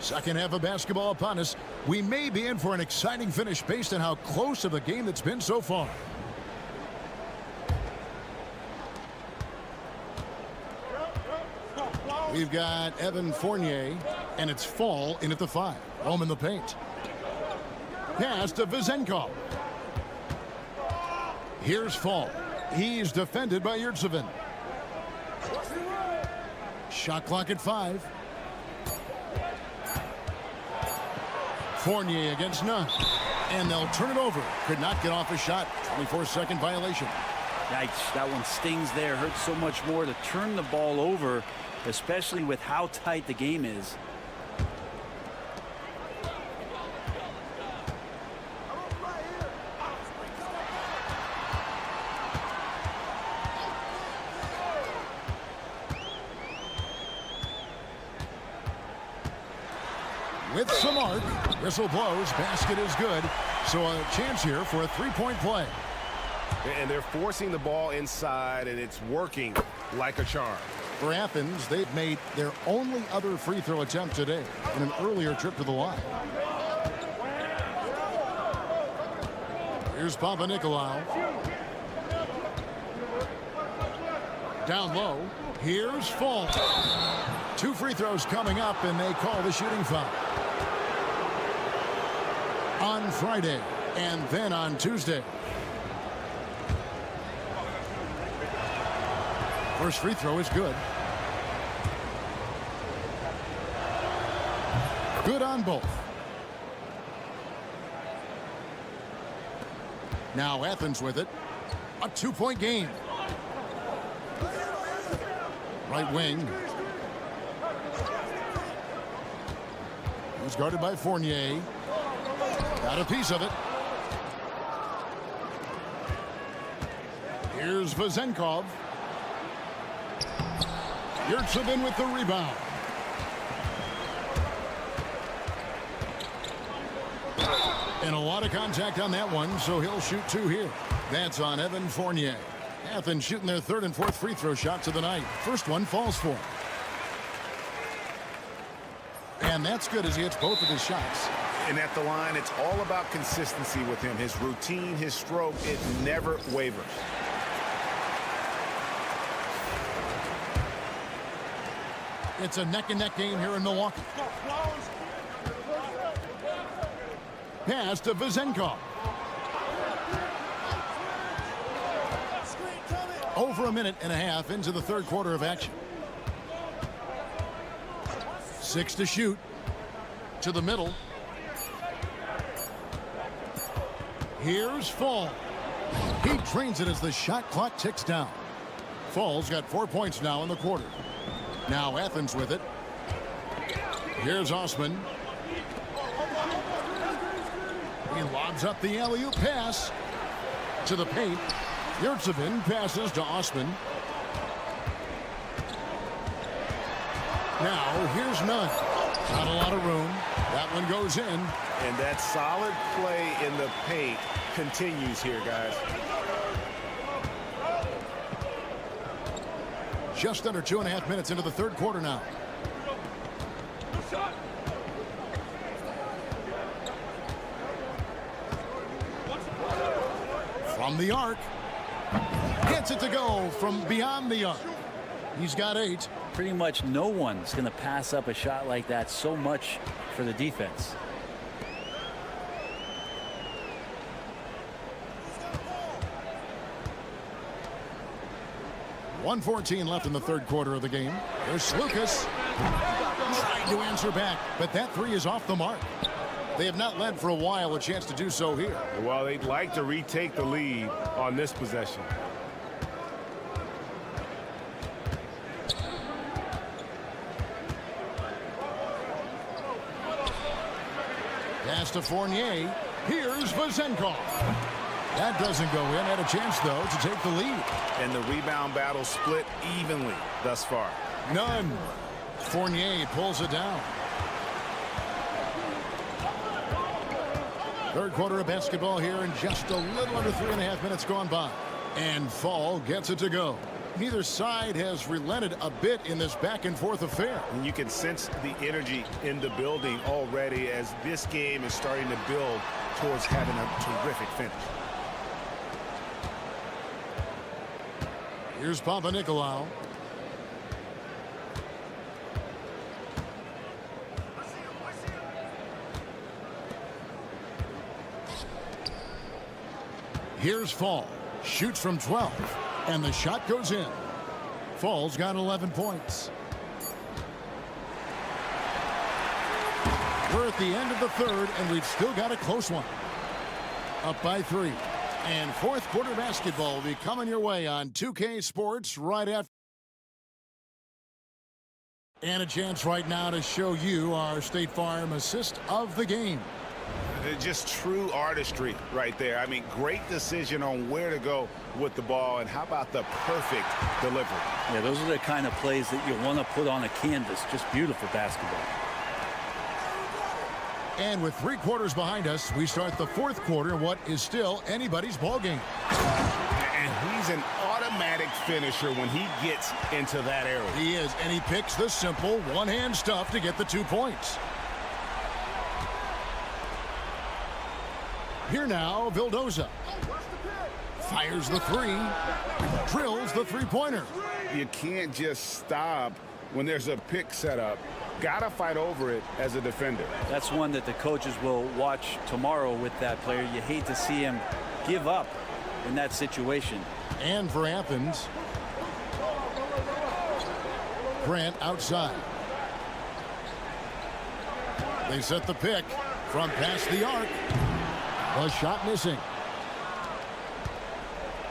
second half of basketball upon us. We may be in for an exciting finish based on how close of a game that's been so far. We've got Evan Fournier, and it's Fall in at the 5. Home in the paint. Pass to Vizenkov. Here's Fall. He's defended by Yurtsevin. Shot clock at 5. Fournier against none. And they'll turn it over. Could not get off a shot. 24-second violation. Yikes, that one stings there. Hurts so much more to turn the ball over, especially with how tight the game is. With some arc, whistle blows, basket is good. So a chance here for a three-point play. And they're forcing the ball inside, and it's working like a charm. For Athens, they've made their only other free throw attempt today in an earlier trip to the line. Here's Panathinaikos. Down low, here's Fall. 2 free throws coming up, and they call the shooting foul. On Friday, and then on Tuesday. First free throw is good. Good on both. Now Athens with it. A 2-point game. Right wing. He's guarded by Fournier. Got a piece of it. Here's Vizenkov. Yurtsevin with the rebound. And a lot of contact on that one, so he'll shoot 2 here. That's on Evan Fournier. Athens shooting their 3rd and 4th free throw shots of the night. First one falls for him. And that's good as he hits both of his shots. And at the line, it's all about consistency with him. His routine, his stroke, it never wavers. It's a neck-and-neck game here in Milwaukee. Pass to Vizenkov. Over a minute and a half into the third quarter of action. 6 to shoot. To the middle. Here's Fall. He drains it as the shot clock ticks down. Fall's got 4 points now in the quarter. Now Athens with it. Here's Osman. He lobs up the alley-oop pass to the paint. Yurtsevin passes to Osman. Now here's Nunn. Not a lot of room. That one goes in. And that solid play in the paint continues here, guys. Just under 2.5 minutes into the third quarter now. From the arc. Gets it to go from beyond the arc. He's got 8. Pretty much no one's going to pass up a shot like that so much for the defense. .114 left in the third quarter of the game. There's Lucas trying to answer back, but that 3 is off the mark. They have not led for a while, a chance to do so here. Well, they'd like to retake the lead on this possession. Pass to Fournier. Here's Vazenkov. That doesn't go in. Had a chance, though, to take the lead. And the rebound battle split evenly thus far. None. Fournier pulls it down. Third quarter of basketball here, and just a little under 3.5 minutes gone by. And Fall gets it to go. Neither side has relented a bit in this back-and-forth affair. And you can sense the energy in the building already as this game is starting to build towards having a terrific finish. Here's Panathinaikos. Here's Fall. Shoots from 12. And the shot goes in. Fall's got 11 points. We're at the end of the third, and we've still got a close one. Up by 3. And fourth quarter basketball will be coming your way on 2K Sports right after. And a chance right now to show you our State Farm assist of the game. Just true artistry right there. I mean, great decision on where to go with the ball, and how about the perfect delivery? Yeah, those are the kind of plays that you want to put on a canvas. Just beautiful basketball. And with 3 quarters behind us, we start the fourth quarter in what is still anybody's ball game. And he's an automatic finisher when he gets into that area. He is, and he picks the simple one-hand stuff to get the 2 points. Here now, Vildoza. Fires the 3. Drills the three-pointer. You can't just stop when there's a pick set up. Gotta fight over it as a defender. That's one that the coaches will watch tomorrow with that player. You hate to see him give up in that situation. And for Athens, Grant outside. They set the pick from past the arc. A shot missing.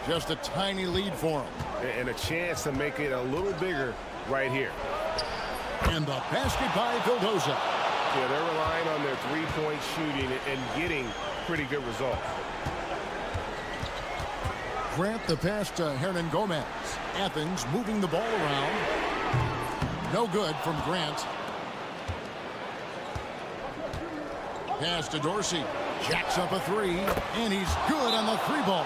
Just a tiny lead for him. And a chance to make it a little bigger right here. And the basket by Vildoza. Yeah, they're relying on their three-point shooting and getting pretty good results. Grant the pass to Hernan Gomez. Athens moving the ball around. No good from Grant. Pass to Dorsey. Jacks up a 3, and he's good on the 3 ball.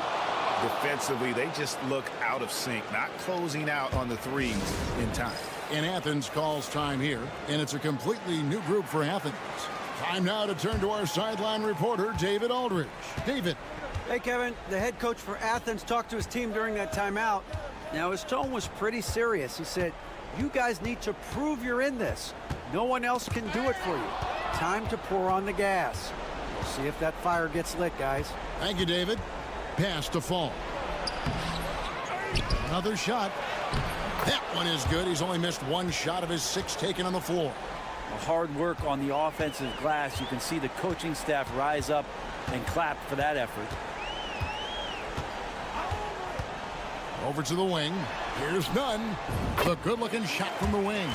Defensively, they just look out of sync, not closing out on the 3s in time. And Athens calls time here, and it's a completely new group for Athens. Time now to turn to our sideline reporter, David Aldridge. David. Hey, Kevin. The head coach for Athens talked to his team during that timeout. Now, his tone was pretty serious. He said, you guys need to prove you're in this. No one else can do it for you. Time to pour on the gas. We'll see if that fire gets lit, guys. Thank you, David. Pass to Fall. Another shot. That one is good. He's only missed 1 shot of his 6 taken on the floor. Hard work on the offensive glass. You can see the coaching staff rise up and clap for that effort. Over to the wing. Here's Nunn. The good-looking shot from the wing.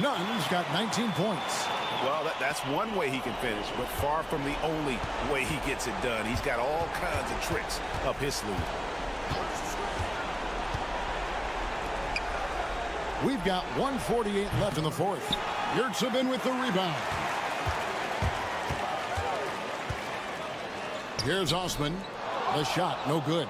Nunn's got 19 points. Well, that's one way he can finish, but far from the only way he gets it done. He's got all kinds of tricks up his sleeve. We've got 1:48 left in the fourth. Yurtsevin with the rebound. Here's Osman. The shot, no good.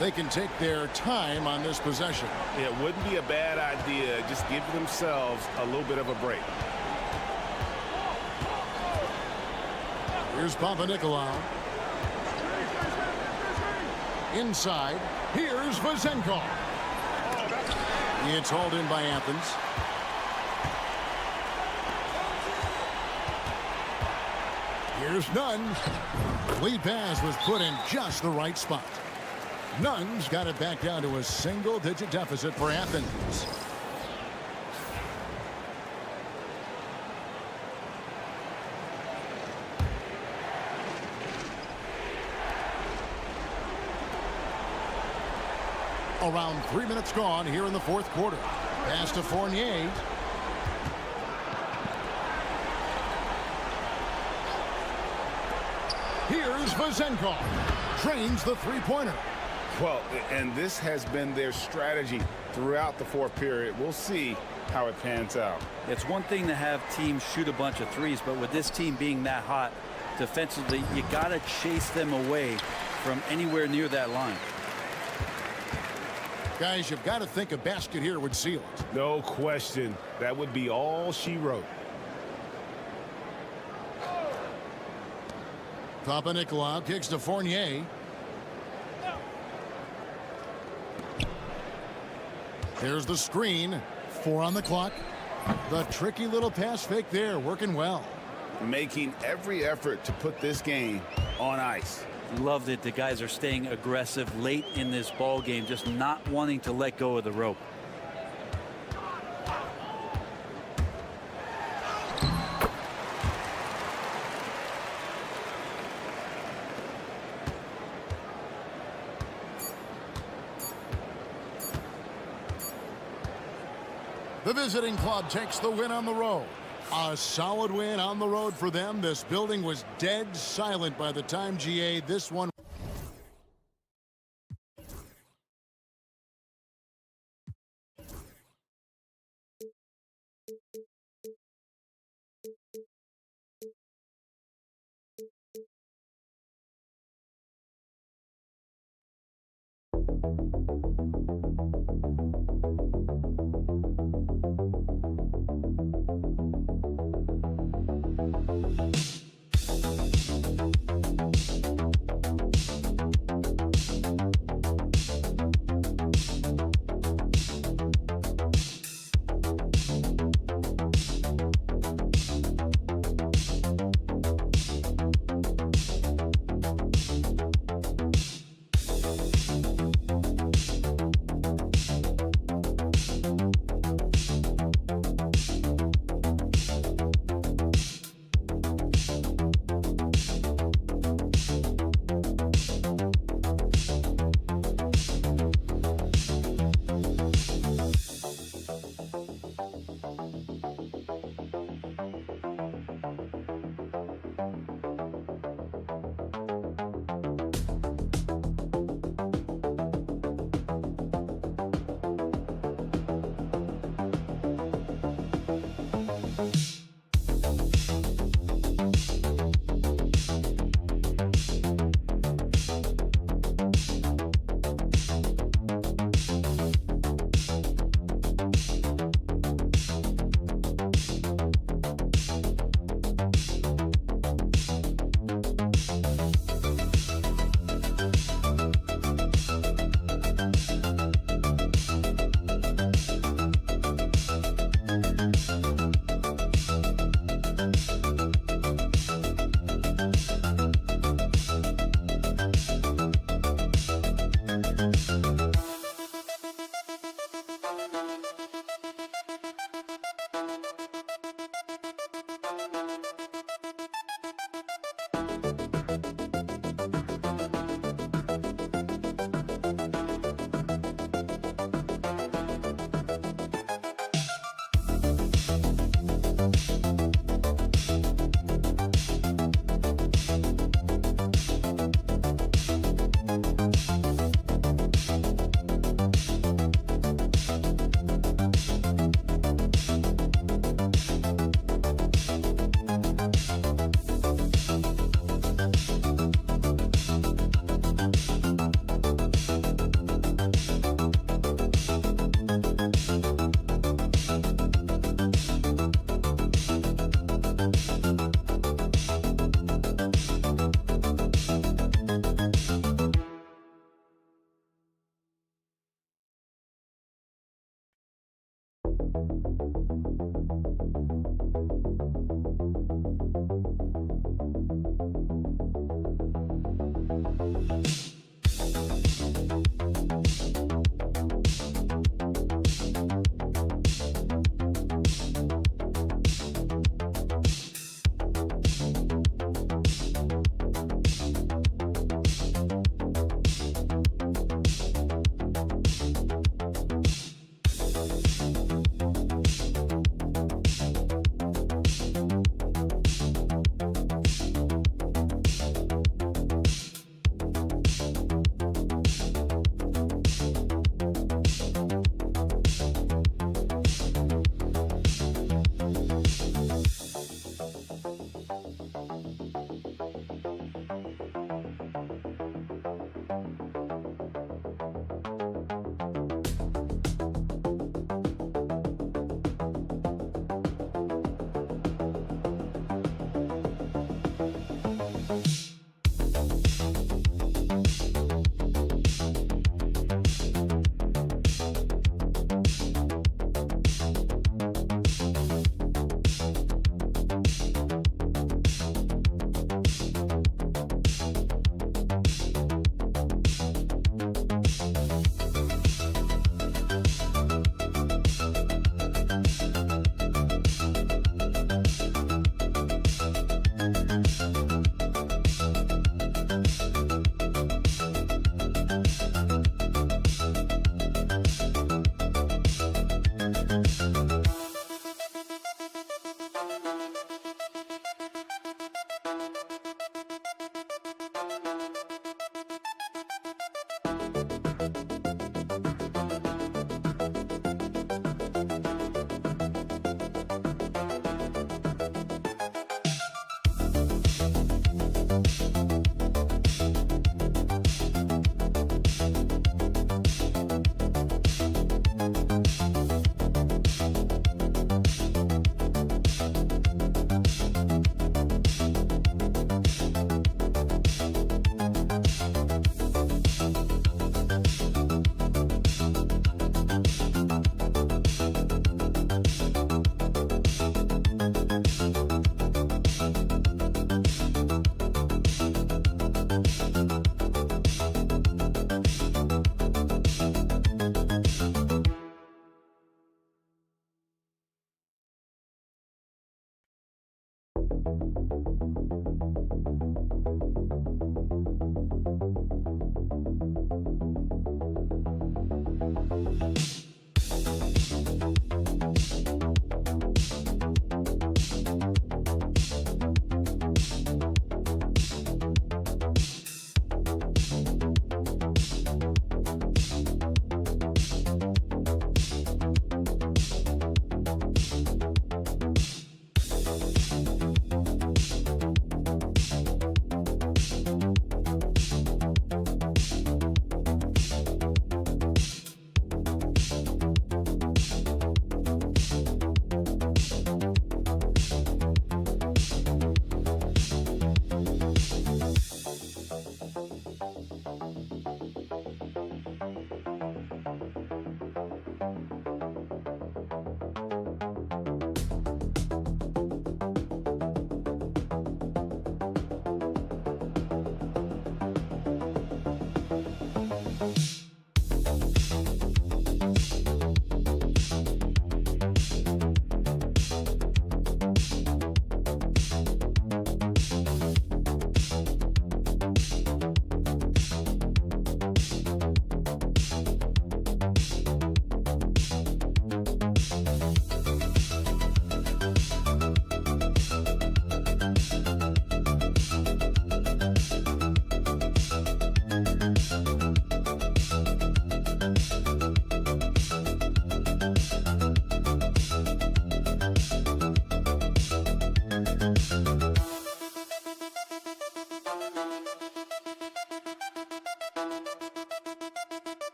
They can take their time on this possession. It wouldn't be a bad idea. Just give themselves a little bit of a break. Here's Panathinaikos. Inside, here's Vazenkov. It's hauled in by Athens. Here's Nunn. Lead pass was put in just the right spot. Nunn's got it back down to a single-digit deficit for Athens. Around 3 minutes gone here in the fourth quarter. Pass to Fournier. Here's Vazenkov. Trains the three-pointer. Well, and this has been their strategy throughout the fourth period. We'll see how it pans out. It's one thing to have teams shoot a bunch of threes, but with this team being that hot defensively, you got to chase them away from anywhere near that line. Guys, you've got to think a basket here would seal it. No question. That would be all she wrote. Papa kicks to Fournier. There's the screen. 4 on the clock. The tricky little pass fake there, working well. Making every effort to put this game on ice. Love that the guys are staying aggressive late in this ball game, just not wanting to let go of the rope. The visiting club takes the win on the road. A solid win on the road for them. This building was dead silent by the time GA this one.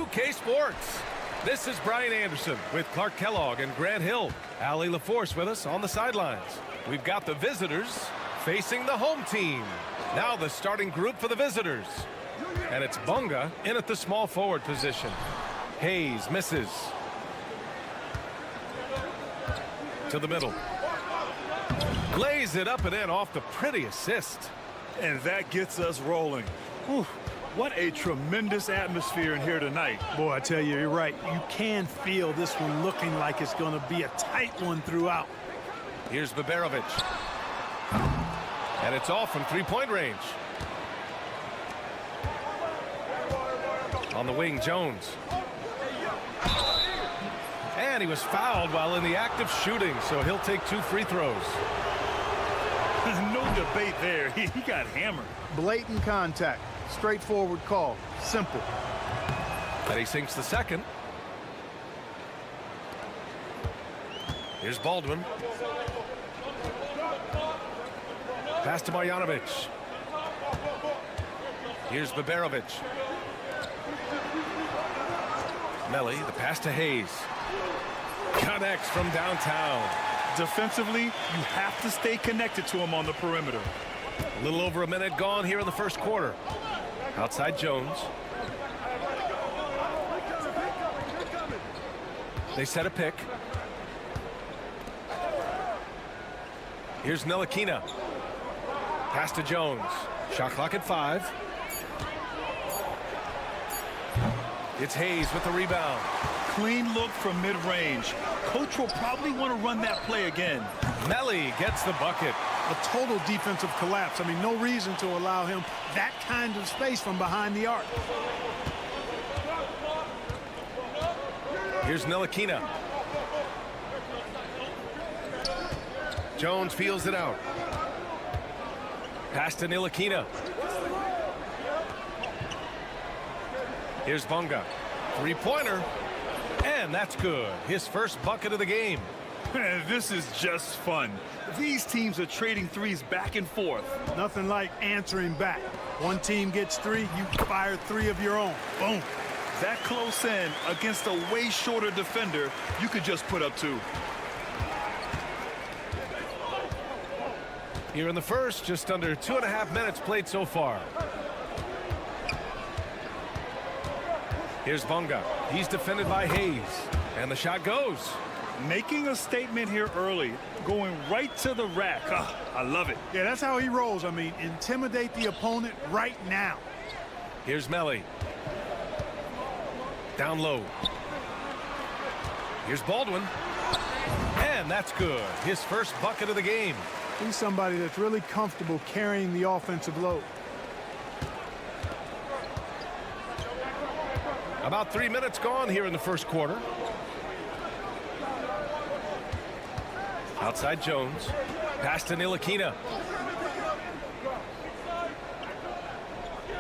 2K Sports. This is Brian Anderson with Clark Kellogg and Grant Hill. Allie LaForce with us on the sidelines. We've got the visitors facing the home team. Now the starting group for the visitors. And it's Bunga in at the small forward position. Hayes misses. To the middle. Lays it up and in off the pretty assist. And that gets us rolling. Whew. What a tremendous atmosphere in here tonight. Boy, I tell you, you're right. You can feel this one looking like it's going to be a tight one throughout. Here's Baberovic. And it's off from three-point range. On the wing, Jones. And he was fouled while in the act of shooting, so he'll take 2 free throws. No debate there. He got hammered. Blatant contact. Straightforward call. Simple. And he sinks the second. Here's Baldwin. Pass to Marjanovic. Here's Baberovic. Melly, the pass to Hayes. Connects from downtown. Defensively, you have to stay connected to him on the perimeter. A little over a minute gone here in the first quarter. Outside Jones. They set a pick. Here's Ntilikina. Pass to Jones. Shot clock at 5. It's Hayes with the rebound. Clean look from mid-range. Coach will probably want to run that play again. Melly gets the bucket. A total defensive collapse. I mean, no reason to allow him that kind of space from behind the arc. Here's Ntilikina. Jones feels it out. Pass to Ntilikina. Here's Bunga. Three-pointer. And that's good. His first bucket of the game. This is just fun. These teams are trading threes back and forth. Nothing like answering back. One team gets 3, you fire 3 of your own. Boom. That close in against a way shorter defender, you could just put up 2. Here in the first, just under 2.5 minutes played so far. Here's Bunga. He's defended by Hayes. And the shot goes. Making a statement here early. Going right to the rack. Oh, I love it. Yeah, that's how he rolls. I mean, intimidate the opponent right now. Here's Melly. Down low. Here's Baldwin. And that's good. His first bucket of the game. He's somebody that's really comfortable carrying the offensive load. About 3 minutes gone here in the first quarter. Outside Jones. Pass to Ntilikina.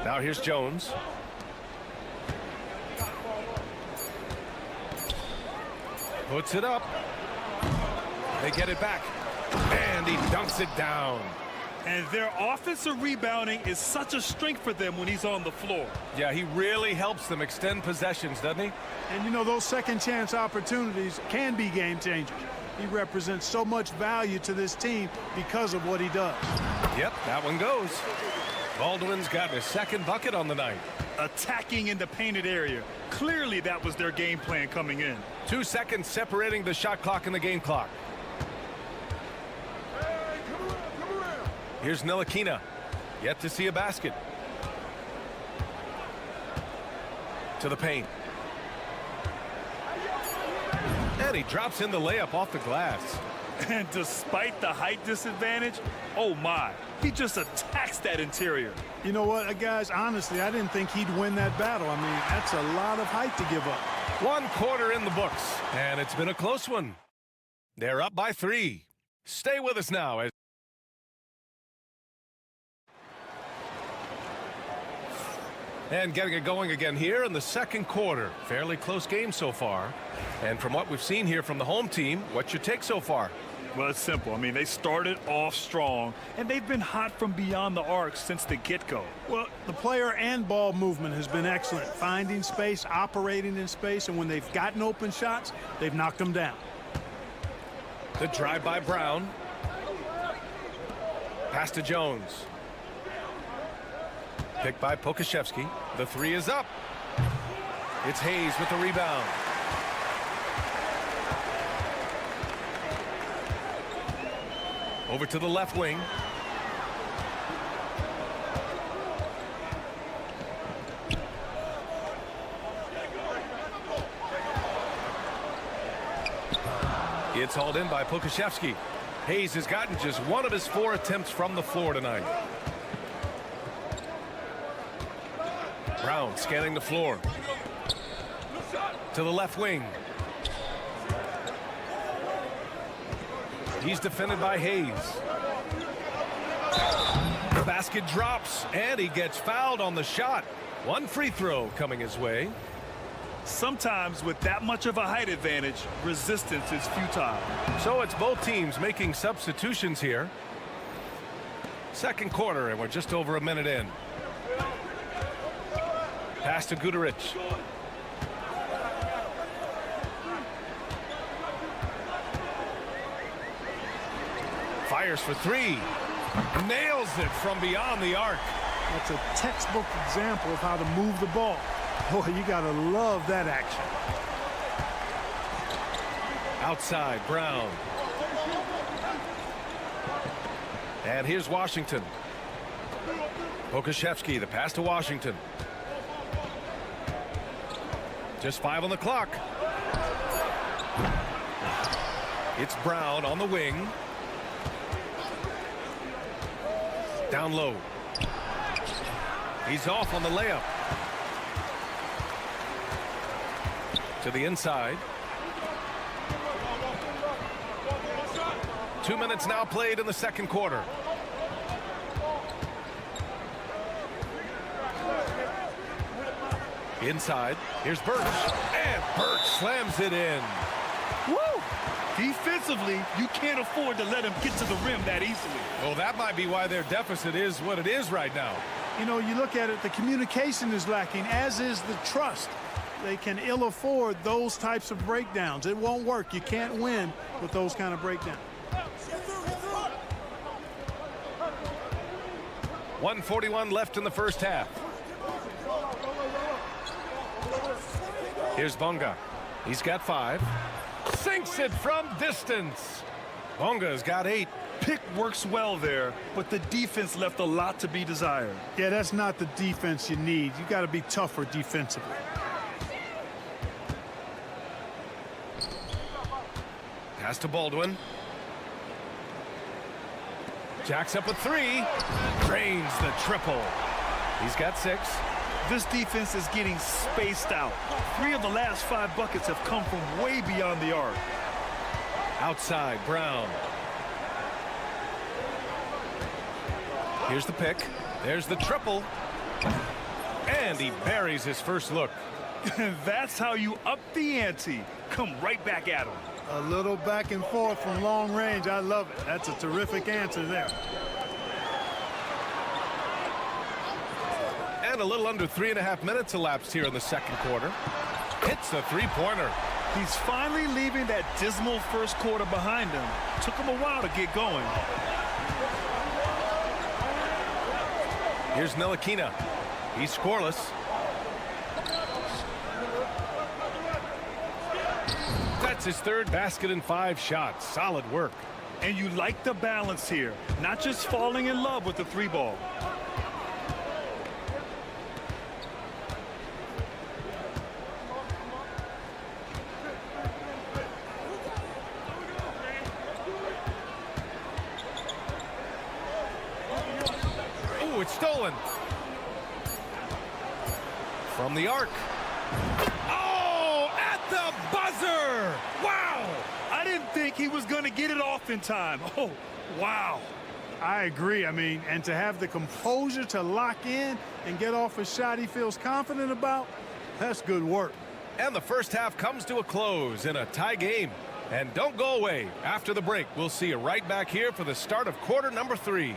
Now here's Jones. Puts it up. They get it back. And he dunks it down. And their offensive rebounding is such a strength for them when he's on the floor. Yeah, he really helps them extend possessions, doesn't he? And, you know, those second chance opportunities can be game changers. He represents so much value to this team because of what he does. Yep, that one goes. Baldwin's got his second bucket on the night. Attacking in the painted area. Clearly that was their game plan coming in. 2 seconds separating the shot clock and the game clock. Here's Ntilikina. Yet to see a basket. To the paint. And he drops in the layup off the glass. And despite the height disadvantage, oh my, he just attacks that interior. You know what, guys, honestly, I didn't think he'd win that battle. I mean, that's a lot of height to give up. 1 quarter in the books, and it's been a close one. They're up by 3. Stay with us now as and getting it going again here in the second quarter. Fairly close game so far. And from what we've seen here from the home team, what's your take so far? Well, it's simple. I mean, they started off strong, and they've been hot from beyond the arc since the get-go. Well, the player and ball movement has been excellent. Finding space, operating in space, and when they've gotten open shots, they've knocked them down. The drive by Brown. Pass to Jones. Picked by Pokashevsky. The three is up. It's Hayes with the rebound. Over to the left wing. It's hauled in by Pokashevsky. Hayes has gotten just one of his 4 attempts from the floor tonight. Brown scanning the floor. To the left wing. He's defended by Hayes. The basket drops, and he gets fouled on the shot. 1 free throw coming his way. Sometimes with that much of a height advantage, resistance is futile. So it's both teams making substitutions here. Second quarter, and we're just over a minute in. Pass to Guduric. Fires for 3. Nails it from beyond the arc. That's a textbook example of how to move the ball. Boy, you gotta love that action. Outside, Brown. And here's Washington. Pokashevsky, the pass to Washington. Just 5 on the clock. It's Brown on the wing. Down low. He's off on the layup. To the inside. 2 minutes now played in the second quarter. Inside. Here's Birch. And Birch slams it in. Woo! Defensively, you can't afford to let him get to the rim that easily. Well, that might be why their deficit is what it is right now. You know, you look at it, the communication is lacking, as is the trust. They can ill afford those types of breakdowns. It won't work. You can't win with those kind of breakdowns. 1:41 left in the first half. Here's Bonga. He's got 5. Sinks it from distance. Bonga's got 8. Pick works well there, but the defense left a lot to be desired. Yeah, that's not the defense you need. You got to be tougher defensively. Pass to Baldwin. Jacks up with 3. Drains the triple. He's got 6. This defense is getting spaced out. 3 of the last 5 buckets have come from way beyond the arc. Outside, Brown. Here's the pick. There's the triple. And he buries his first look. That's how you up the ante. Come right back at him. A little back and forth from long range. I love it. That's a terrific answer there. And a little under 3.5 minutes elapsed here in the second quarter. Hits a 3-pointer. He's finally leaving that dismal first quarter behind him. Took him a while to get going. Here's Ntilikina. He's scoreless. That's his 3rd basket in 5 shots. Solid work. And you like the balance here. Not just falling in love with the 3-ball. Oh, it's stolen. From the arc. Oh, at the buzzer! Wow! I didn't think he was going to get it off in time. Oh, wow. I agree. I mean, and to have the composure to lock in and get off a shot he feels confident about, that's good work. And the first half comes to a close in a tie game. And don't go away. After the break, we'll see you right back here for the start of quarter number 3.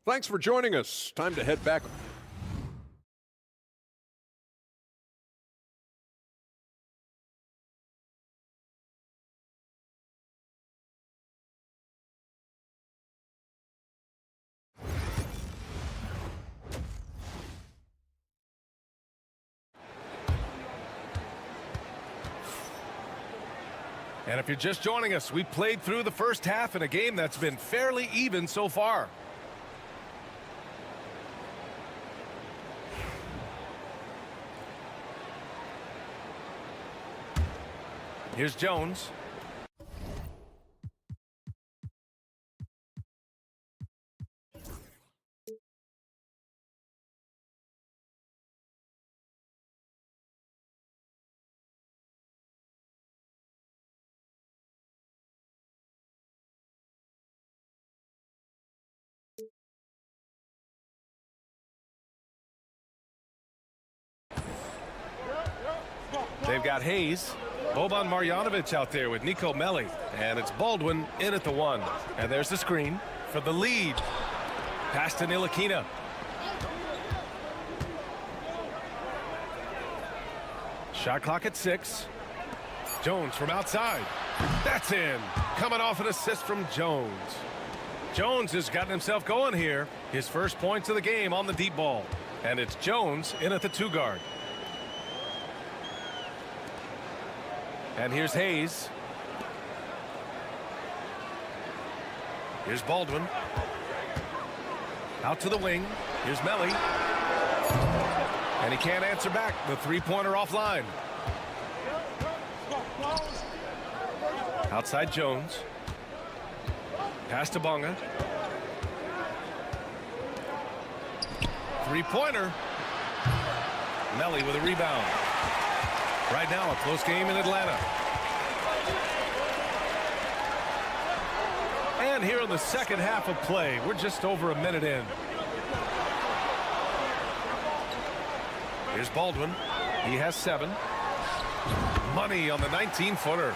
Thanks for joining us. Time to head back. And if you're just joining us, we played through the first half in a game that's been fairly even so far. Here's Jones. They've got Hayes. Boban Marjanovic out there with Nico Melli. And it's Baldwin in at the 1. And there's the screen for the lead. Pass to Ntilikina. Shot clock at 6. Jones from outside. That's in. Coming off an assist from Jones. Jones has gotten himself going here. His first points of the game on the deep ball. And it's Jones in at the 2 guard. And here's Hayes. Here's Baldwin. Out to the wing. Here's Melli. And he can't answer back. The 3-pointer offline. Outside Jones. Pass to Bonga. 3-pointer. Melli with a rebound. Right now, a close game in Atlanta. And here in the second half of play, we're just over a minute in. Here's Baldwin. He has 7. Money on the 19-footer.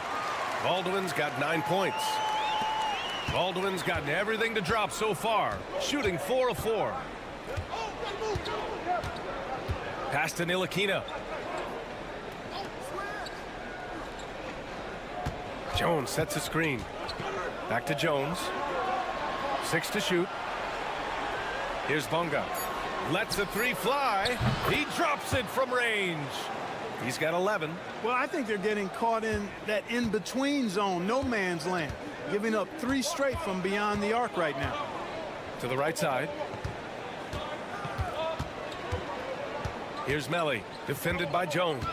Baldwin's got 9 points. Baldwin's gotten everything to drop so far, shooting 4 of 4. Pass to Ntilikina. Jones sets a screen. Back to Jones. 6 to shoot. Here's Bonga. Lets the 3 fly. He drops it from range. He's got 11. Well, I think they're getting caught in that in-between zone, no man's land, giving up 3 straight from beyond the arc right now. To the right side. Here's Melli, defended by Jones.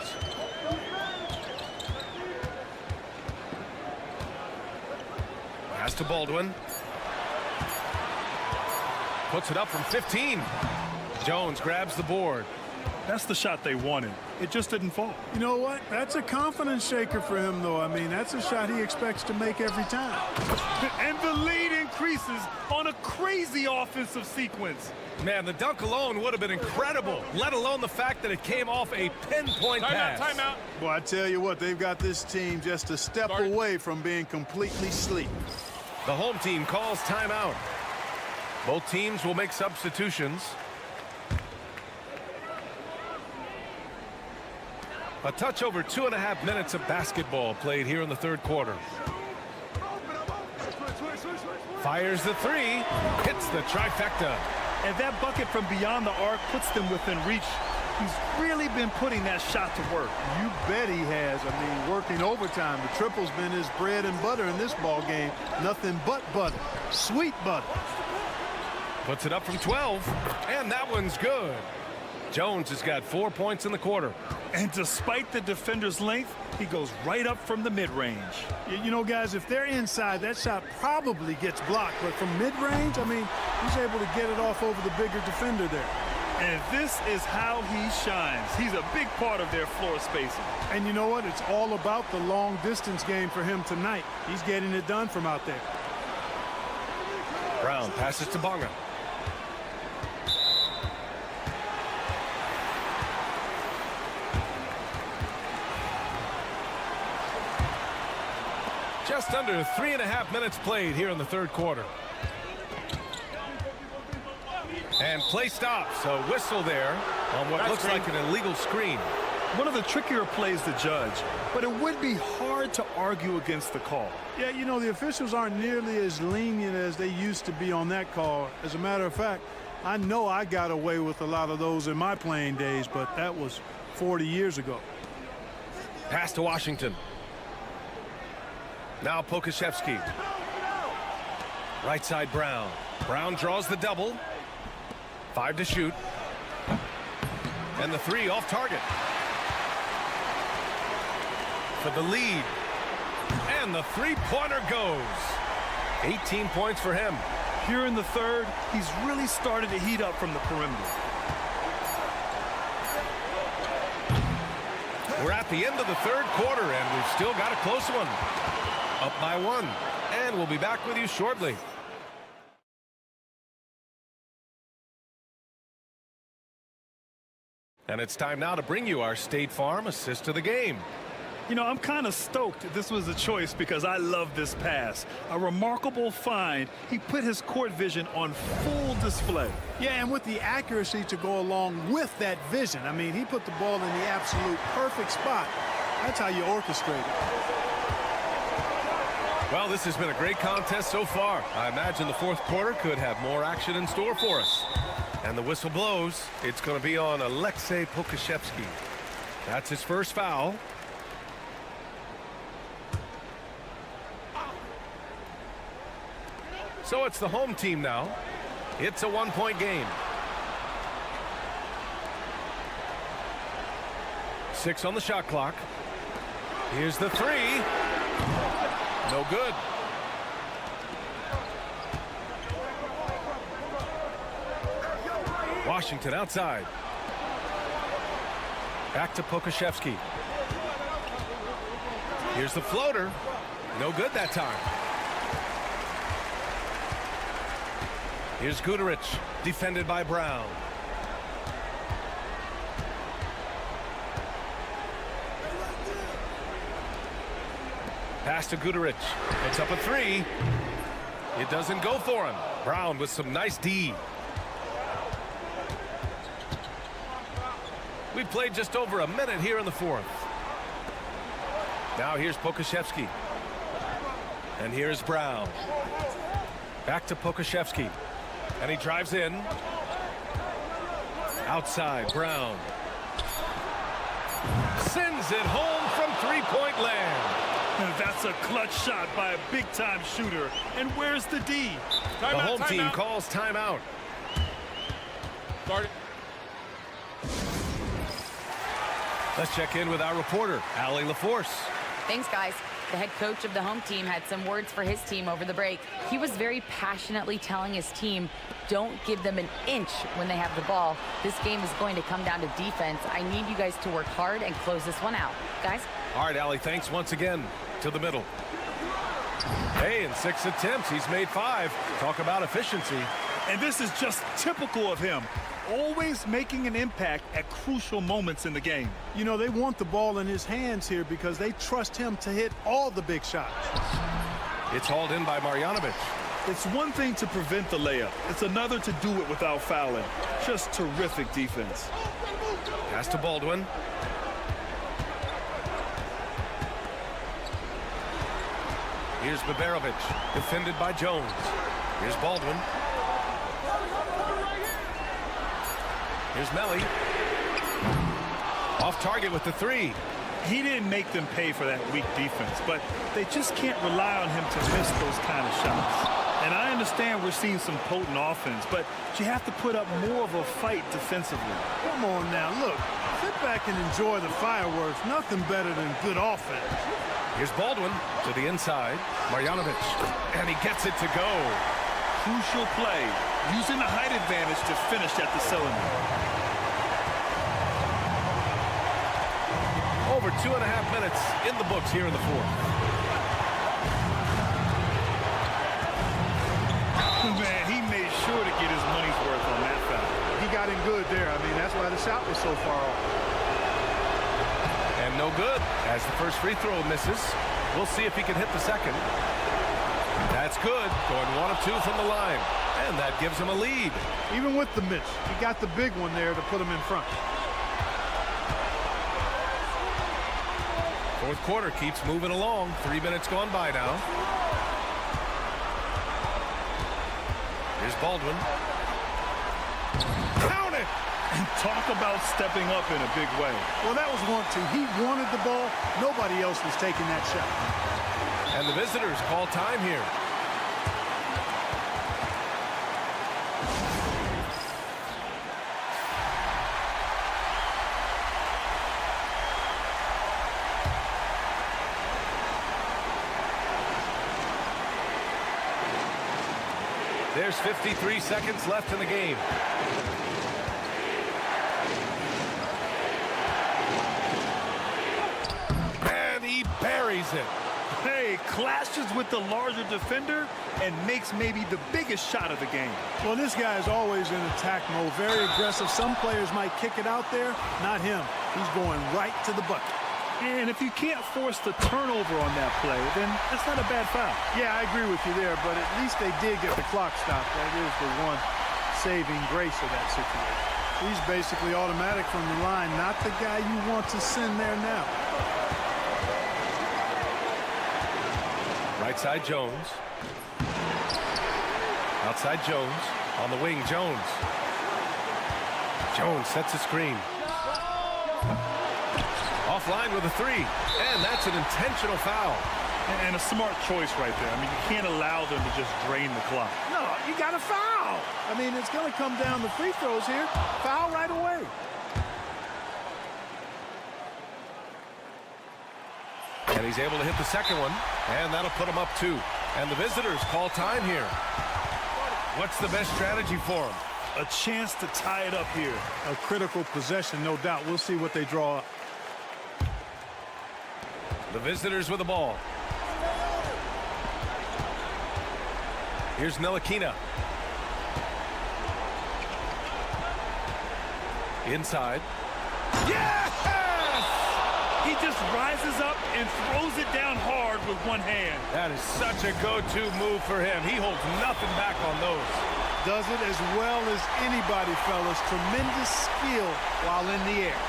Pass to Baldwin. Puts it up from 15. Jones grabs the board. That's the shot they wanted. It just didn't fall. You know what? That's a confidence shaker for him, though. I mean, that's a shot he expects to make every time. And the lead increases on a crazy offensive sequence. Man, the dunk alone would have been incredible, let alone the fact that it came off a pinpoint pass. Timeout. Boy, I tell you what, they've got this team just a step away from being completely asleep. The home team calls timeout. Both teams will make substitutions. A touch over 2.5 minutes of basketball played here in the third quarter. Fires the 3, hits the trifecta. And that bucket from beyond the arc puts them within reach. He's really been putting that shot to work. You bet he has. I mean, working overtime. The triple's been his bread and butter in this ball game. Nothing but butter. Sweet butter. Puts it up from 12, and that one's good. Jones has got 4 points in the quarter. And despite the defender's length, he goes right up from the mid-range. You know, guys, if they're inside, that shot probably gets blocked. But from mid-range, I mean, he's able to get it off over the bigger defender there. And this is how he shines. He's a big part of their floor spacing. And you know what? It's all about the long-distance game for him tonight. He's getting it done from out there. Brown passes to Bonga. Just under 3.5 minutes played here in the third quarter. And play stops. A whistle there on what looks like an illegal screen. One of the trickier plays to judge, but it would be hard to argue against the call. Yeah, you know, the officials aren't nearly as lenient as they used to be on that call. As a matter of fact, I know I got away with a lot of those in my playing days, but that was 40 years ago. Pass to Washington. Now Pokashevsky. Right side Brown. Brown draws the double. 5 to shoot. And the 3 off target. For the lead. And the three-pointer goes. 18 points for him. Here in the third, he's really started to heat up from the perimeter. We're at the end of the third quarter, and we've still got a close one. Up by 1. And we'll be back with you shortly. And it's time now to bring you our State Farm assist to the game. You know, I'm kind of stoked this was a choice because I love this pass. A remarkable find. He put his court vision on full display. Yeah, and with the accuracy to go along with that vision. I mean, he put the ball in the absolute perfect spot. That's how you orchestrate it. Well, this has been a great contest so far. I imagine the fourth quarter could have more action in store for us. And the whistle blows. It's going to be on Alexei Pokashevsky. That's his first foul. So it's the home team now. It's a one-point game. 6 on the shot clock. Here's the 3. No good. Washington outside. Back to Pokashevsky. Here's the floater. No good that time. Here's Guduric, defended by Brown. Pass to Guduric. Puts up a 3. It doesn't go for him. Brown with some nice D. We've played just over a minute here in the fourth. Now here's Pokashevsky. And here's Brown. Back to Pokashevsky. And he drives in. Outside, Brown. Sends it home from three-point land. That's a clutch shot by a big-time shooter. And where's the D? The home team calls timeout. Start it. Let's check in with our reporter, Allie LaForce. Thanks, guys. The head coach of the home team had some words for his team over the break. He was very passionately telling his team, don't give them an inch when they have the ball. This game is going to come down to defense. I need you guys to work hard and close this one out. Guys? All right, Allie, thanks once again. To the middle. Hey, in 6 attempts, he's made 5. Talk about efficiency. And this is just typical of him. Always making an impact at crucial moments in the game. You know, they want the ball in his hands here because they trust him to hit all the big shots. It's hauled in by Marjanovic. It's one thing to prevent the layup. It's another to do it without fouling. Just terrific defense. Pass to Baldwin. Here's Baberovic, defended by Jones. Here's Baldwin. Here's Melly. Off target with the 3. He didn't make them pay for that weak defense, but they just can't rely on him to miss those kind of shots. And I understand we're seeing some potent offense, but you have to put up more of a fight defensively. Come on now, look. Sit back and enjoy the fireworks. Nothing better than good offense. Here's Baldwin to the inside. Marjanovic. And he gets it to go. Crucial play. Using the height advantage to finish at the cylinder. Over 2.5 minutes in the books here in the fourth. Man, got him good there. I mean, that's why the shot was so far off. And no good as the first free throw misses. We'll see if he can hit the second. That's good. Going 1 of 2 from the line. And that gives him a lead. Even with the miss, he got the big one there to put him in front. Fourth quarter keeps moving along. 3 minutes gone by now. Here's Baldwin. Count it! And talk about stepping up in a big way. Well, that was 1-2. He wanted the ball. Nobody else was taking that shot. And the visitors call time here. There's 53 seconds left in the game. And he buries it. Hey, clashes with the larger defender and makes maybe the biggest shot of the game. Well, this guy is always in attack mode, very aggressive. Some players might kick it out there, not him. He's going right to the bucket. And if you can't force the turnover on that play, then that's not a bad foul. Yeah, I agree with you there, but at least they did get the clock stopped. That is the one saving grace of that situation. He's basically automatic from the line, not the guy you want to send there now. Right side Jones. Outside Jones. On the wing, Jones. Jones sets a screen. Offline with a 3. And that's an intentional foul. And a smart choice right there. I mean, you can't allow them to just drain the clock. No, you got to foul. I mean, it's going to come down to free throws here. Foul right away. And he's able to hit the second one. And that'll put him up 2. And the visitors call time here. What's the best strategy for him? A chance to tie it up here. A critical possession, no doubt. We'll see what they draw up. The visitors with the ball. Here's Ntilikina. Inside. Yes! He just rises up and throws it down hard with one hand. That is such a go-to move for him. He holds nothing back on those. Does it as well as anybody, fellas. Tremendous skill while in the air.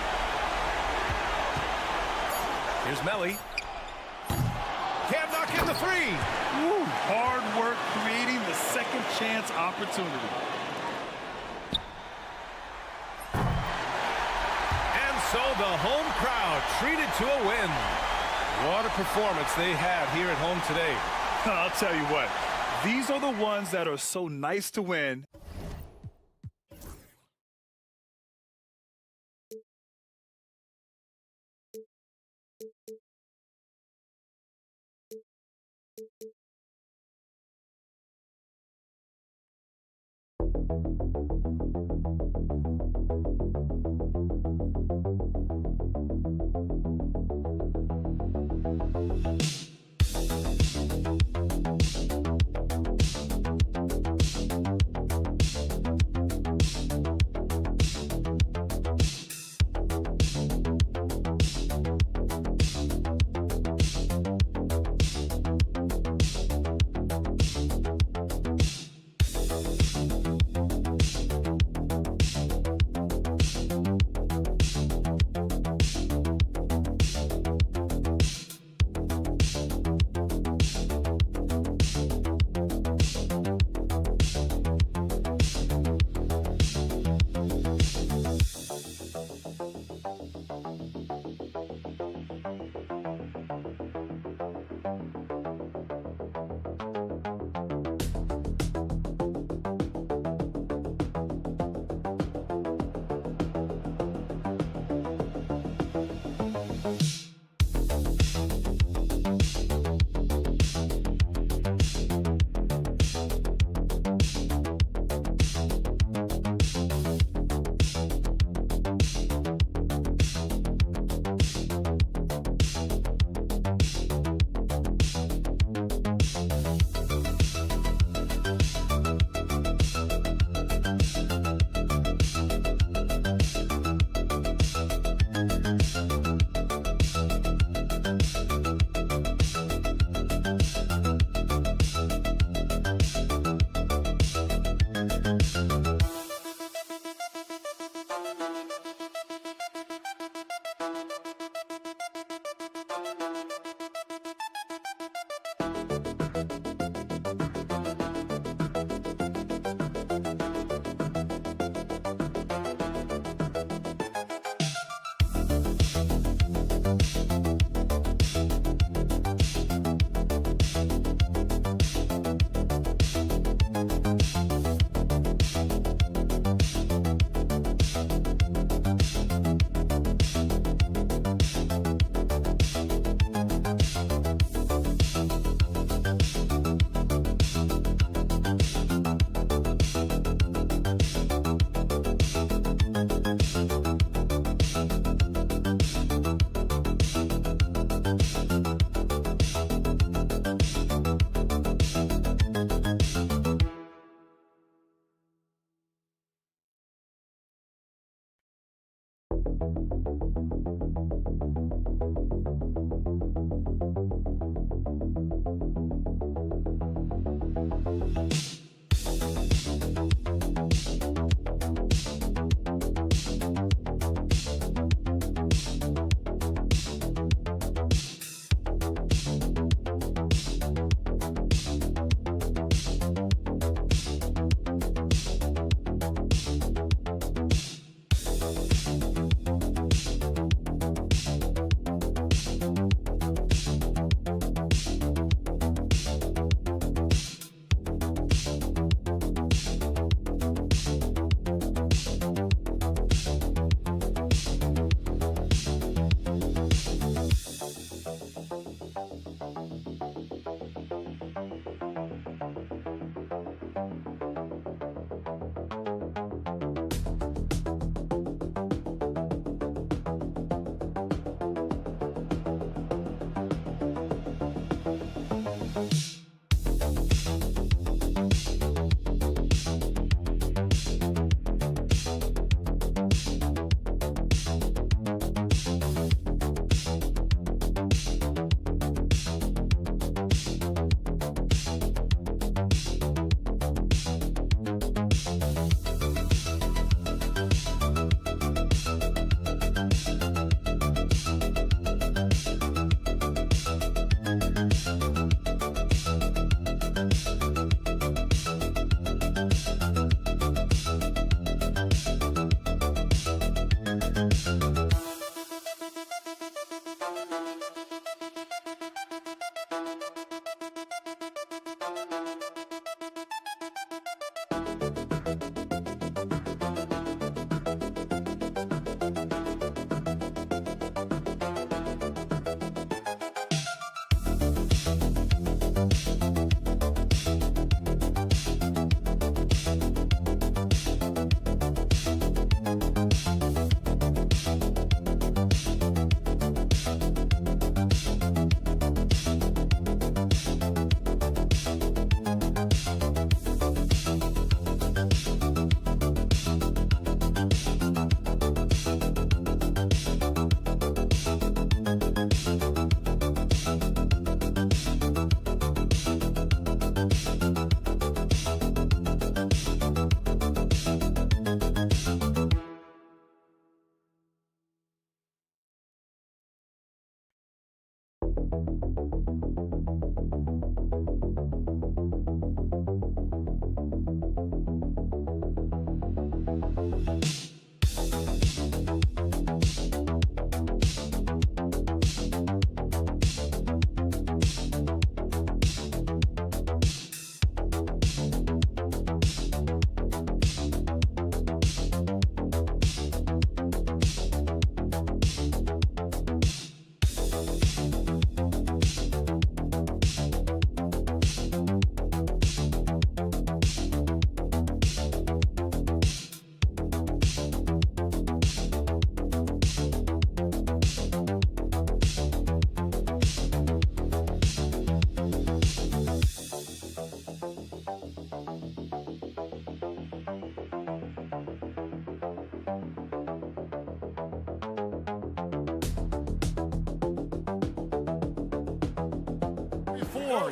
Here's Melly. Can't knock in the 3. Woo, hard work creating the second chance opportunity. And so the home crowd treated to a win. What a performance they had here at home today. I'll tell you what, these are the ones that are so nice to win.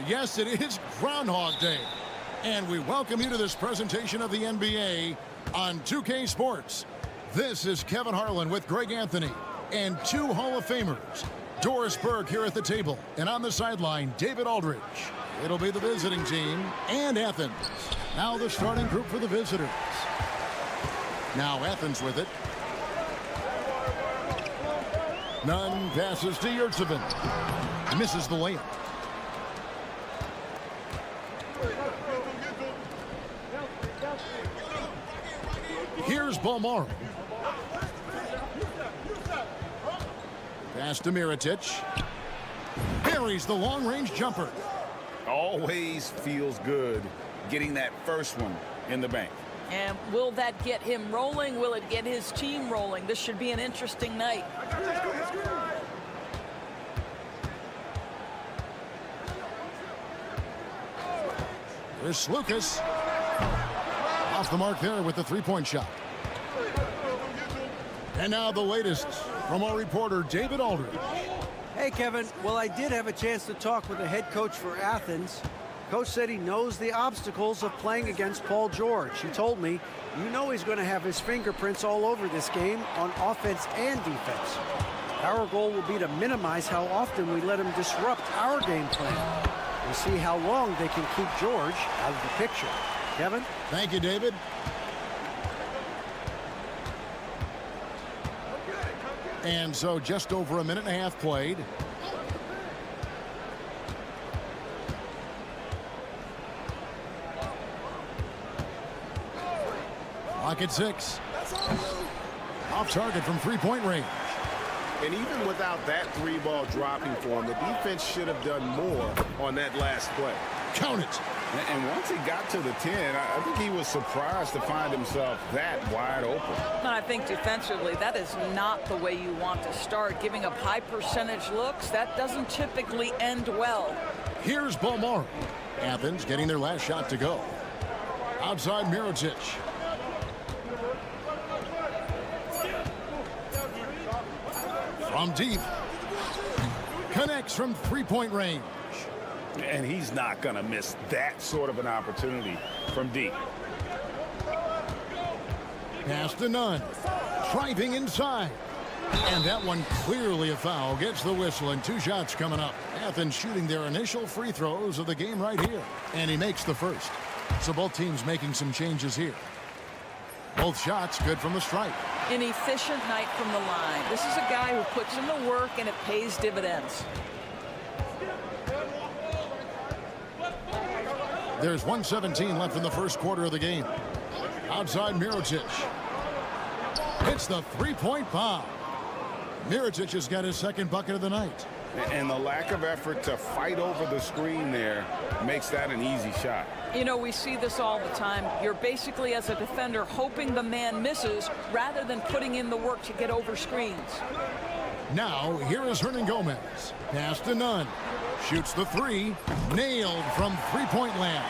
Yes, it is Groundhog Day. And we welcome you to this presentation of the NBA on 2K Sports. This is Kevin Harlan with Greg Anthony and two Hall of Famers, Doris Berg here at the table. And on the sideline, David Aldridge. It'll be the visiting team and Athens. Now the starting group for the visitors. Now Athens with it. Nunn passes to Yurtsevin. Misses the layup. Here's Balmaro. Pass to Mirotic. Buries the long-range jumper. Always feels good getting that first one in the bank. And will that get him rolling? Will it get his team rolling? This should be an interesting night. Here's Lucas. Off the mark there with the three-point shot. And now the latest from our reporter, David Aldridge. Hey, Kevin. Well, I did have a chance to talk with the head coach for Athens. Coach said he knows the obstacles of playing against Paul George. He told me, you know he's going to have his fingerprints all over this game on offense and defense. Our goal will be to minimize how often we let him disrupt our game plan. We'll see how long they can keep George out of the picture. Kevin? Thank you, David. And so just over a minute and a half played. Clock at 6. Off target from three-point range. And even without that three-ball dropping for him, the defense should have done more on that last play. Count it. And once he got to the 10, I think he was surprised to find himself that wide open. And I think defensively, that is not the way you want to start. Giving up high percentage looks, that doesn't typically end well. Here's Balmaro. Athens getting their last shot to go. Outside Mirotic. From deep. Connects from three-point range. And he's not going to miss that sort of an opportunity from deep. Pass to Nunn. Driving inside. And that one clearly a foul. Gets the whistle and 2 shots coming up. Athens shooting their initial free throws of the game right here. And he makes the first. So both teams making some changes here. Both shots good from the stripe. An efficient night from the line. This is a guy who puts in the work and it pays dividends. There's 1:17 left in the first quarter of the game. Outside Mirotic. Hits the three-point bomb. Mirotic has got his second bucket of the night. And the lack of effort to fight over the screen there makes that an easy shot. You know, we see this all the time. You're basically, as a defender, hoping the man misses rather than putting in the work to get over screens. Now, here is Hernan Gomez. Pass to Nunn. Shoots the three. Nailed from three-point land.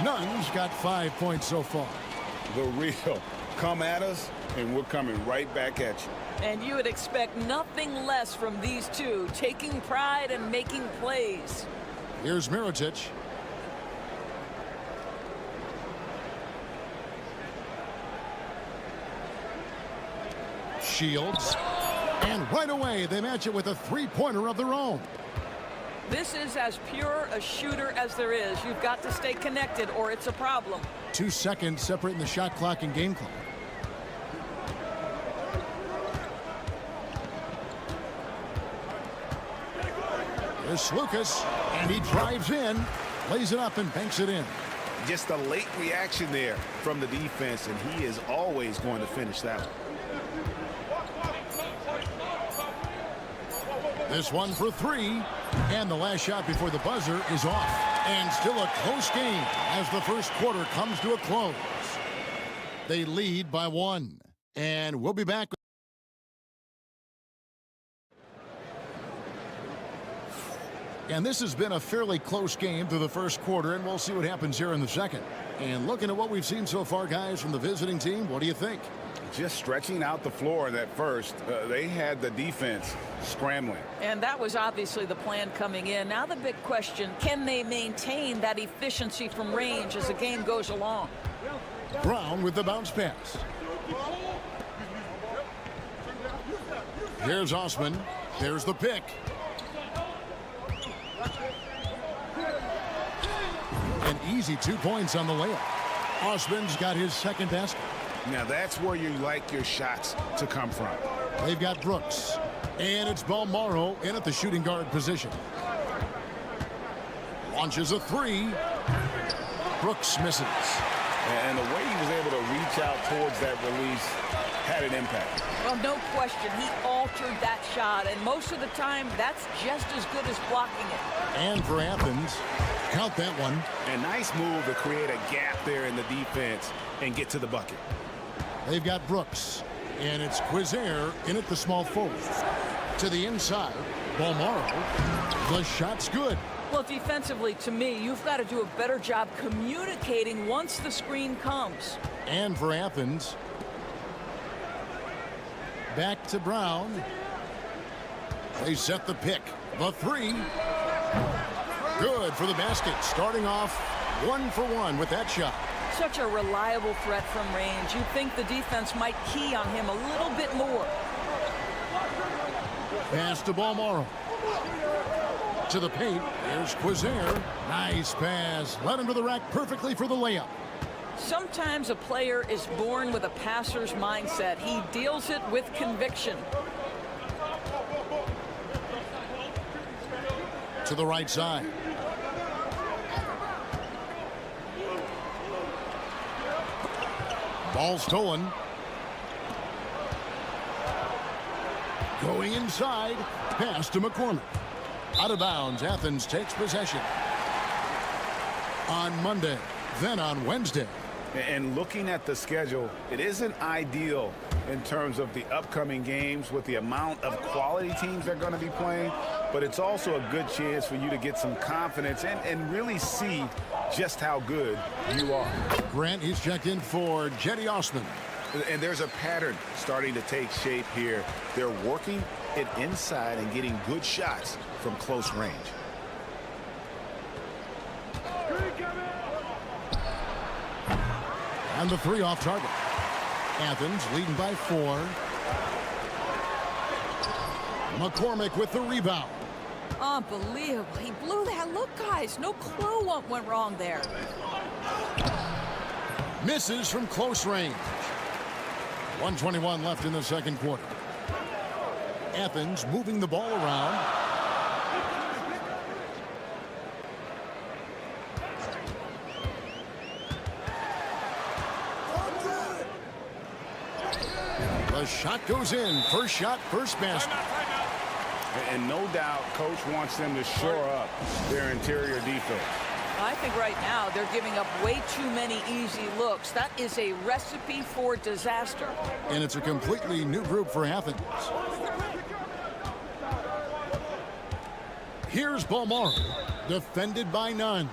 Nunn's got 5 points so far. The real come at us, and we're coming right back at you. And you would expect nothing less from these two, taking pride and making plays. Here's Mirotic. Shields. And right away, they match it with a three-pointer of their own. This is as pure a shooter as there is. You've got to stay connected or it's a problem. 2 seconds separating the shot clock and game clock. Here's Lucas, and he drives in, lays it up and banks it in. Just a late reaction there from the defense, and he is always going to finish that one. This one for 3, and the last shot before the buzzer is off. And still a close game as the first quarter comes to a close. They lead by 1, and we'll be back. And this has been a fairly close game through the first quarter, and we'll see what happens here in the second. And looking at what we've seen so far, guys, from the visiting team, what do you think? Just stretching out the floor in that first. They had the defense scrambling. And that was obviously the plan coming in. Now the big question, can they maintain that efficiency from range as the game goes along? Brown with the bounce pass. Here's Osman. There's the pick. An easy 2 points on the layup. Osman's got his second basket. Now that's where you like your shots to come from. They've got Brooks. And it's Balmaro in at the shooting guard position. Launches a three. Brooks misses. And the way he was able to reach out towards that release had an impact. Well, no question. He altered that shot, and most of the time, that's just as good as blocking it. And for Athens, count that one. A nice move to create a gap there in the defense and get to the bucket. They've got Brooks, and it's Quizair in at the small forward. To the inside, Balmaro. The shot's good. Well, defensively, to me, you've got to do a better job communicating once the screen comes. And for Athens, back to Brown. They set the pick. The three. Good for the basket. Starting off 1 for 1 with that shot. Such a reliable threat from range. You'd think the defense might key on him a little bit more. Pass to Balmaro. To the paint. There's Quizair. Nice pass. Led him to the rack perfectly for the layup. Sometimes a player is born with a passer's mindset. He deals it with conviction. To the right side. Ball stolen. Going inside. Pass to McCormick. Out of bounds. Athens takes possession. On Monday, then on Wednesday. And looking at the schedule, it isn't ideal in terms of the upcoming games with the amount of quality teams they're going to be playing, but it's also a good chance for you to get some confidence and really see just how good you are. Grant, he's checked in for Jetty Osman. And there's a pattern starting to take shape here. They're working it inside and getting good shots from close range. And the three off target. Athens leading by 4. McCormick with the rebound. Unbelievable. He blew that. Look, guys, no clue what went wrong there. Misses from close range. 1:21 left in the second quarter. Athens moving the ball around. The shot goes in. First shot, first basket. And no doubt, Coach wants them to shore up their interior defense. I think right now they're giving up way too many easy looks. That is a recipe for disaster. And it's a completely new group for Athens. Here's Balmaro, defended by none.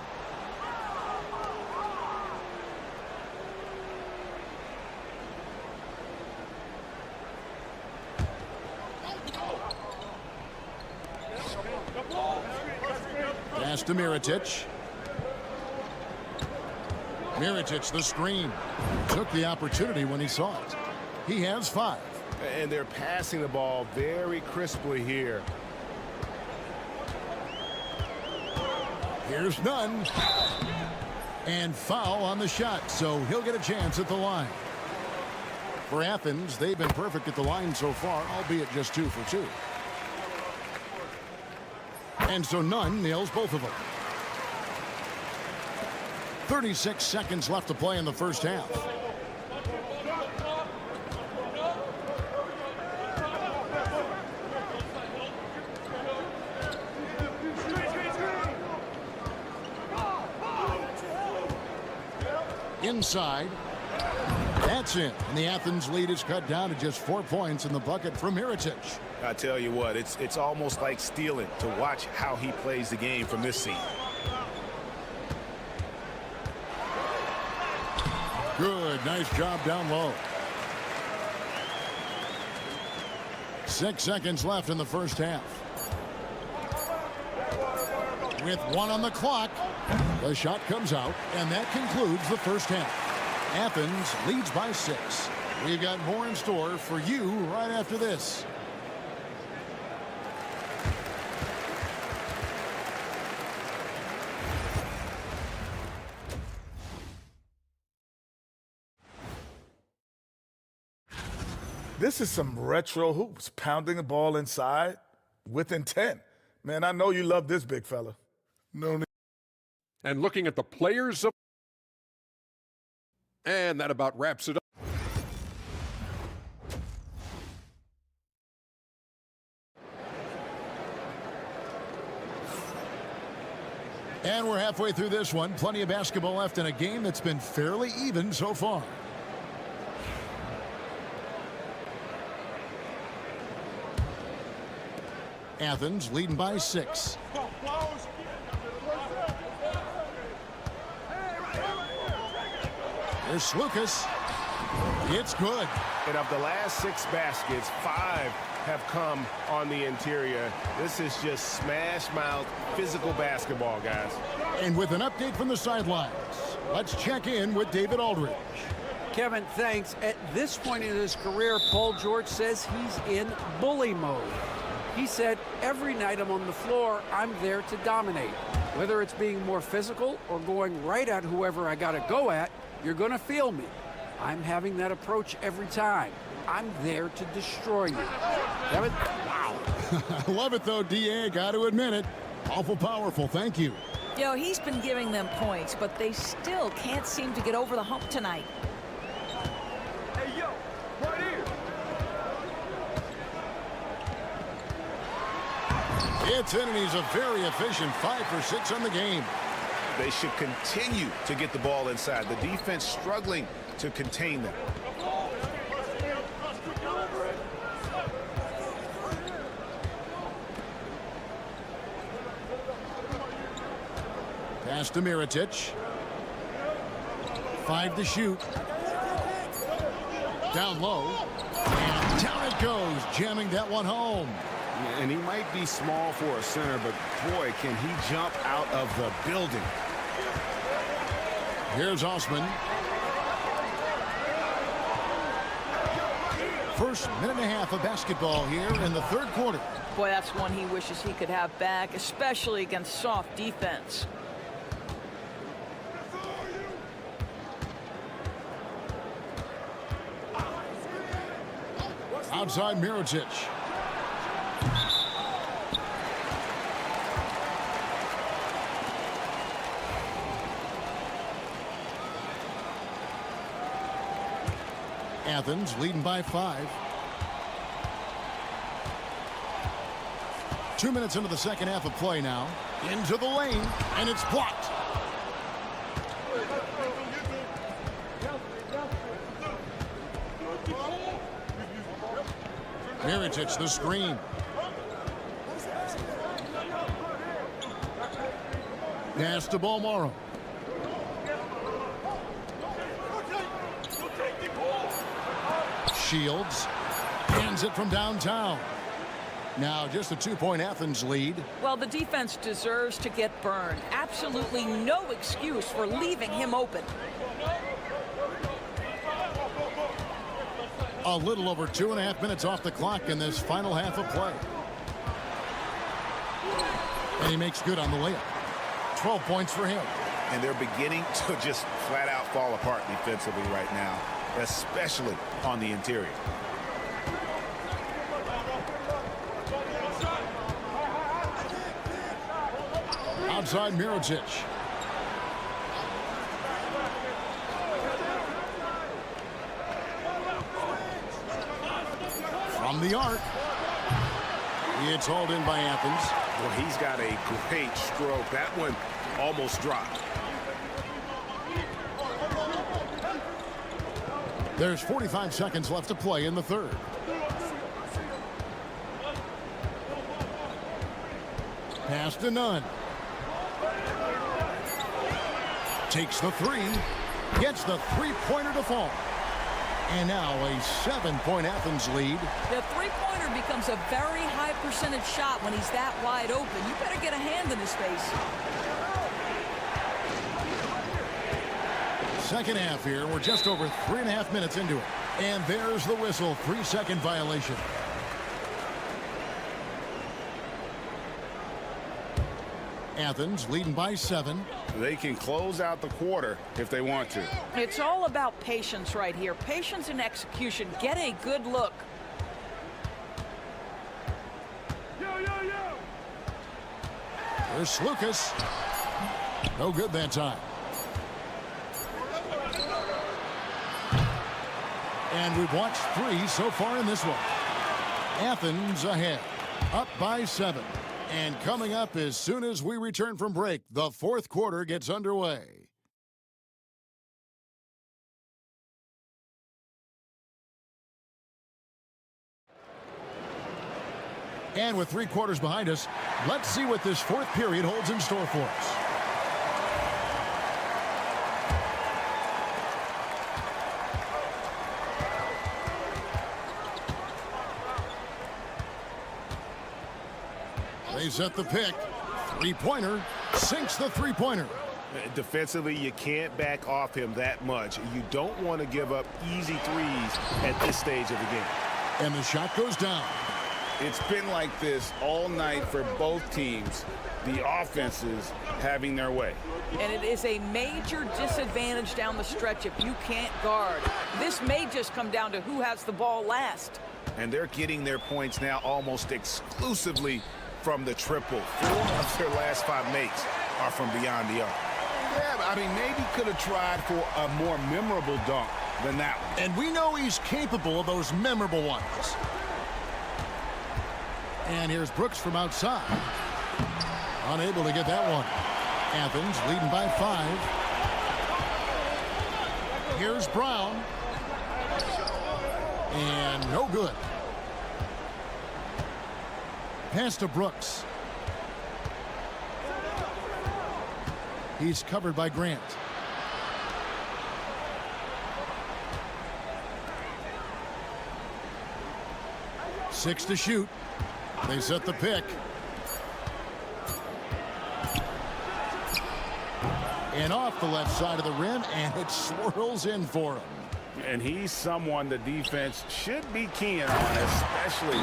Pass to Mirotic. Mirotic, the screen. Took the opportunity when he saw it. He has 5. And they're passing the ball very crisply here. Here's none. And foul on the shot, so he'll get a chance at the line. For Athens, they've been perfect at the line so far, albeit just 2 for 2. And so none nails both of them. 36 seconds left to play in the first half. Inside. That's in. And the Athens lead is cut down to just 4 points in the bucket from Mirotic. I tell you what, it's almost like stealing to watch how he plays the game from this seat. Good, nice job down low. 6 seconds left in the first half. With 1 on the clock, the shot comes out, and that concludes the first half. Athens leads by 6. We've got more in store for you right after this. This is some retro hoops, pounding the ball inside with intent. Man, I know you love this big fella. No need. And looking at the players of... And that about wraps it up. And we're halfway through this one. Plenty of basketball left in a game that's been fairly even so far. Athens leading by 6. Here's Lucas. It's good. And of the last 6 baskets, 5 have come on the interior. This is just smash-mouth, physical basketball, guys. And with an update from the sidelines, let's check in with David Aldridge. Kevin, thanks. At this point in his career, Paul George says he's in bully mode. He said, every night I'm on the floor, I'm there to dominate. Whether it's being more physical or going right at whoever I got to go at, you're going to feel me. I'm having that approach every time. I'm there to destroy you. Kevin? Wow. I love it, though, D.A. Got to admit it. Awful powerful. Thank you. You know, he's been giving them points, but they still can't seem to get over the hump tonight. Hey, yo, right here. It's in, and he's a very efficient 5 for 6 on the game. They should continue to get the ball inside. The defense struggling to contain them. Pass to Mirotic. 5 to shoot. Down low. And down it goes, jamming that one home. And he might be small for a center, but boy, can he jump out of the building. Here's Osman. First minute and a half of basketball here in the third quarter. Boy, that's one he wishes he could have back, especially against soft defense. Outside Mirotic. Athens leading by 5. 2 minutes into the second half of play now. Into the lane, and it's blocked. Mirotic, the screen. Pass to Balmoro. Shields hands it from downtown. Now just a 2-point Athens lead. Well, the defense deserves to get burned. Absolutely no excuse for leaving him open. A little over 2.5 minutes off the clock in this final half of play. And he makes good on the layup. 12 points for him. And they're beginning to just flat out fall apart defensively right now, especially on the interior. Outside Mirotic. From the arc. It's hauled in by Athens. Well, he's got a great stroke. That one almost dropped. There's 45 seconds left to play in the third. Pass to Nunn. Takes the 3. Gets the three-pointer to fall. And now a 7-point Athens lead. The three-pointer becomes a very high percentage shot when he's that wide open. You better get a hand in his face. Second half here. We're just over 3.5 minutes into it. And there's the whistle. 3-second violation. Athens leading by 7. They can close out the quarter if they want to. It's all about patience right here. Patience and execution. Get a good look. Here's Lucas. No good that time. And we've watched 3 so far in this one. Athens ahead, up by 7. And coming up as soon as we return from break, the fourth quarter gets underway. And with 3 quarters behind us, let's see what this fourth period holds in store for us. They set the pick. Three-pointer. Sinks the three-pointer. Defensively, you can't back off him that much. You don't want to give up easy threes at this stage of the game. And the shot goes down. It's been like this all night for both teams. The offenses having their way. And it is a major disadvantage down the stretch if you can't guard. This may just come down to who has the ball last. And they're getting their points now almost exclusively from the triple. 4 of their last 5 makes are from beyond the arc. Yeah, I mean, maybe could have tried for a more memorable dunk than that one. And we know he's capable of those memorable ones. And here's Brooks from outside. Unable to get that one. Athens leading by 5. Here's Brown. And no good. Pass to Brooks. He's covered by Grant. Six to shoot. They set the pick. And off the left side of the rim, and it swirls in for him. And he's someone the defense should be keying on, especially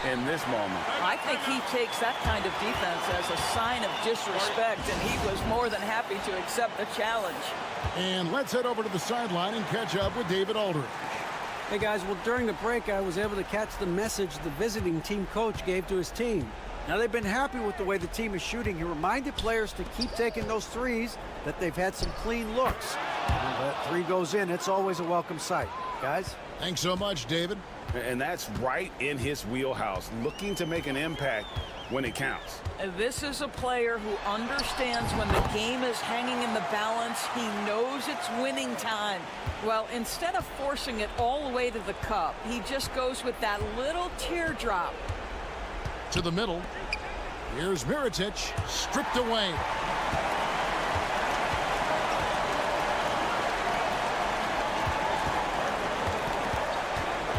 in this moment. I think he takes that kind of defense as a sign of disrespect, and he was more than happy to accept the challenge. And let's head over to the sideline and catch up with David Aldridge. Hey, guys, well, during the break, I was able to catch the message the visiting team coach gave to his team. Now, they've been happy with the way the team is shooting. He reminded players to keep taking those threes, that they've had some clean looks. When that 3 goes in, it's always a welcome sight. Guys? Thanks so much, David. And that's right in his wheelhouse, looking to make an impact when it counts. This is a player who understands when the game is hanging in the balance. He knows it's winning time. Well, instead of forcing it all the way to the cup, he just goes with that little teardrop. To the middle. Here's Mirotic, stripped away.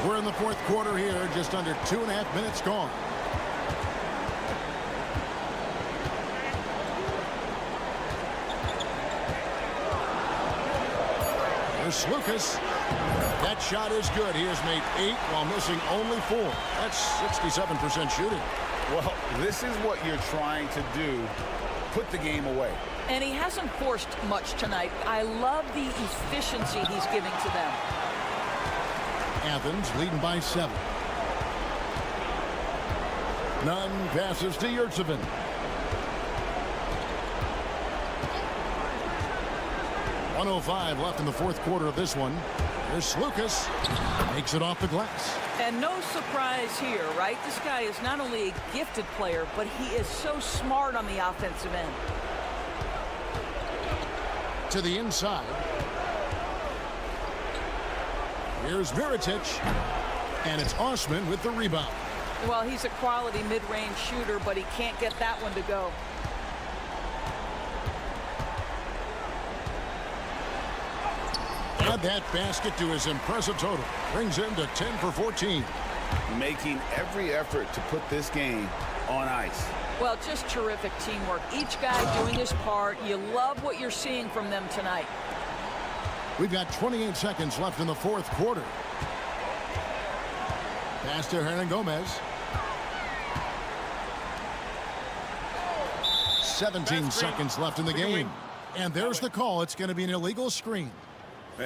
We're in the fourth quarter here, just under 2.5 minutes gone. Here's Lucas. That shot is good. He has made 8 while missing only 4. That's 67% shooting. Well, this is what you're trying to do. Put the game away. And he hasn't forced much tonight. I love the efficiency he's giving to them. Athens leading by 7. Nunn passes to Yurtsevin. .105 left in the fourth quarter of this one. There's Lucas. Makes it off the glass. And no surprise here, right? This guy is not only a gifted player, but he is so smart on the offensive end. To the inside. Here's Mirotic. And it's Osman with the rebound. Well, he's a quality mid-range shooter, but he can't get that one to go. Add that basket to his impressive total. Brings him to 10 for 14. Making every effort to put this game on ice. Well, just terrific teamwork. Each guy doing his part. You love what you're seeing from them tonight. We've got 28 seconds left in the fourth quarter. Pass to Hernan Gomez. 17 seconds left in the game. And there's the call. It's going to be an illegal screen.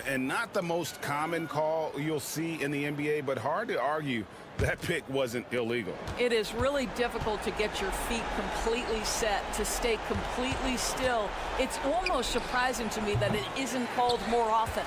And not the most common call you'll see in the NBA, but hard to argue that pick wasn't illegal. It is really difficult to get your feet completely set, to stay completely still. It's almost surprising to me that it isn't called more often.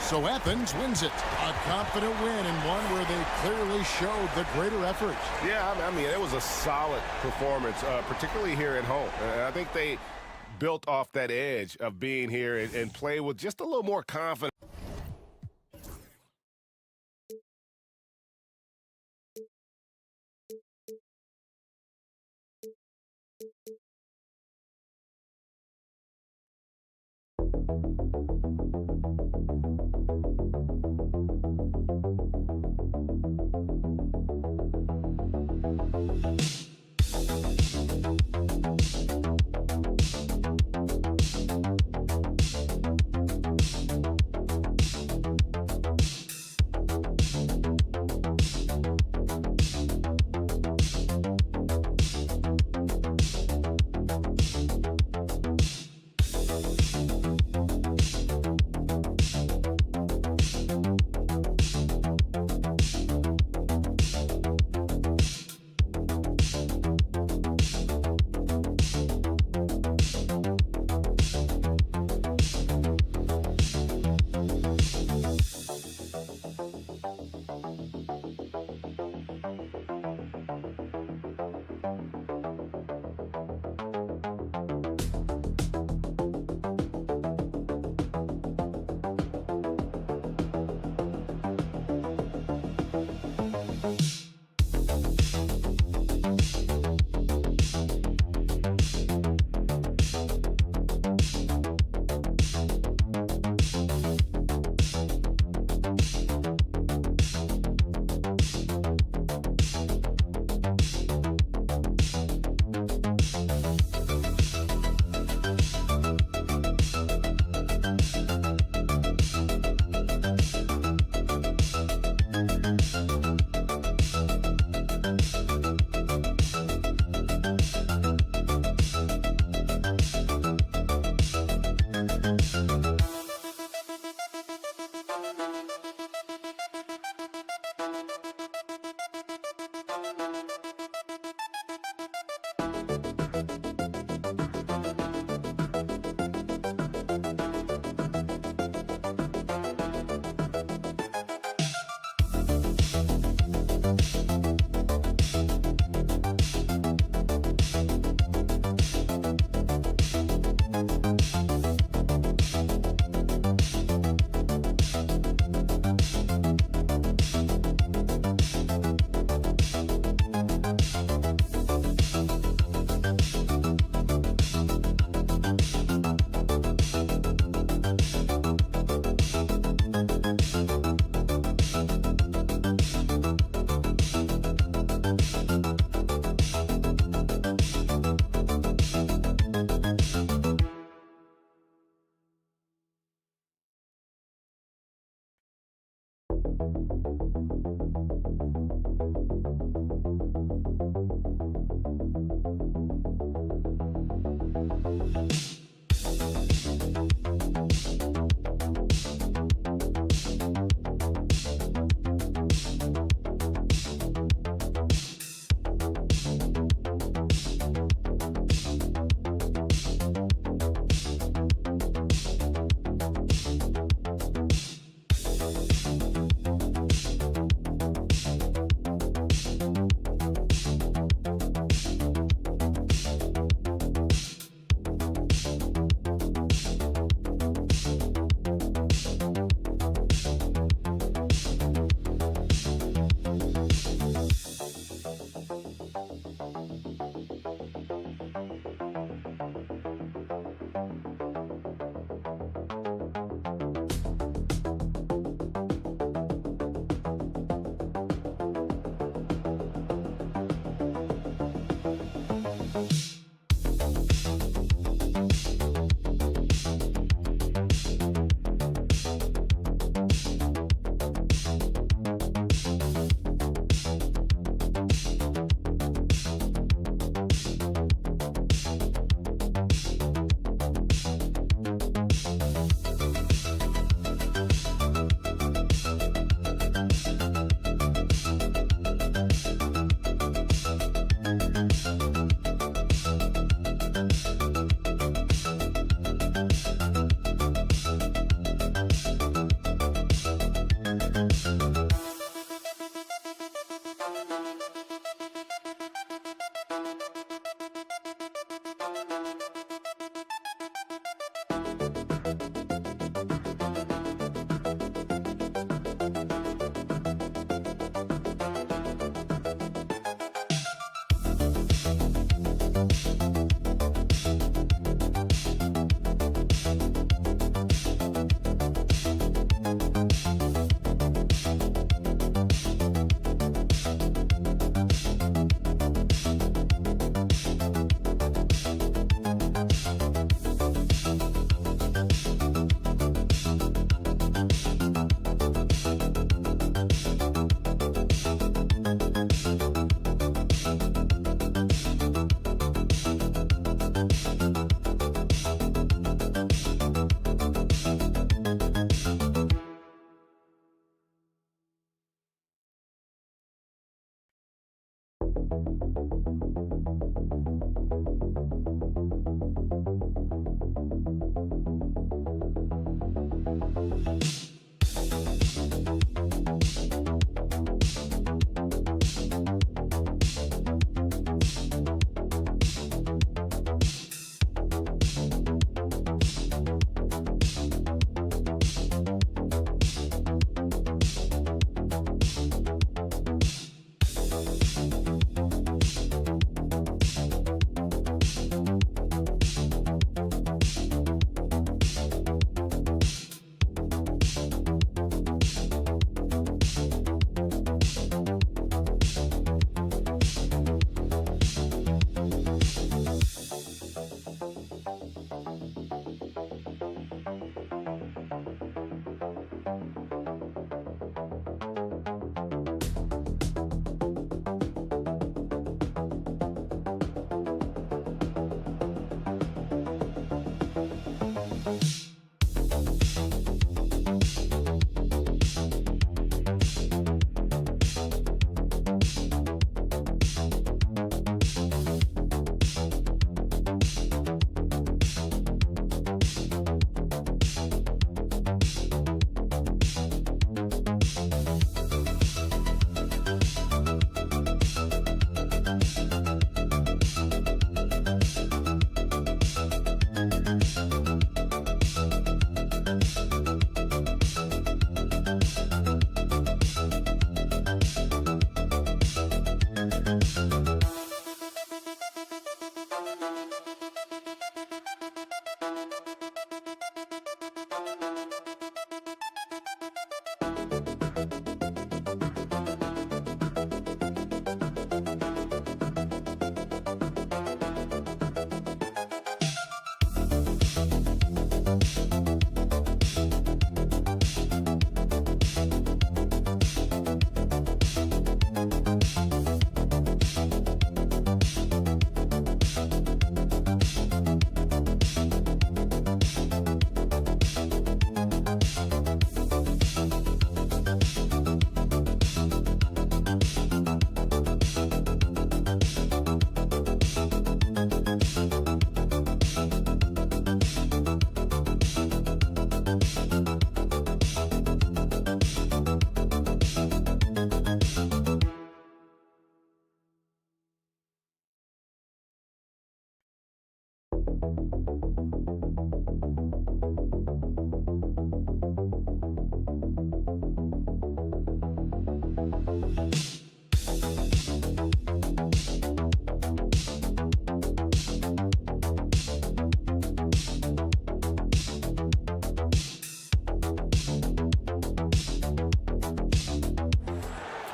So Athens wins it. A confident win and one where they clearly showed the greater effort. Yeah, I mean, it was a solid performance, particularly here at home. And I think they built off that edge of being here and play with just a little more confidence.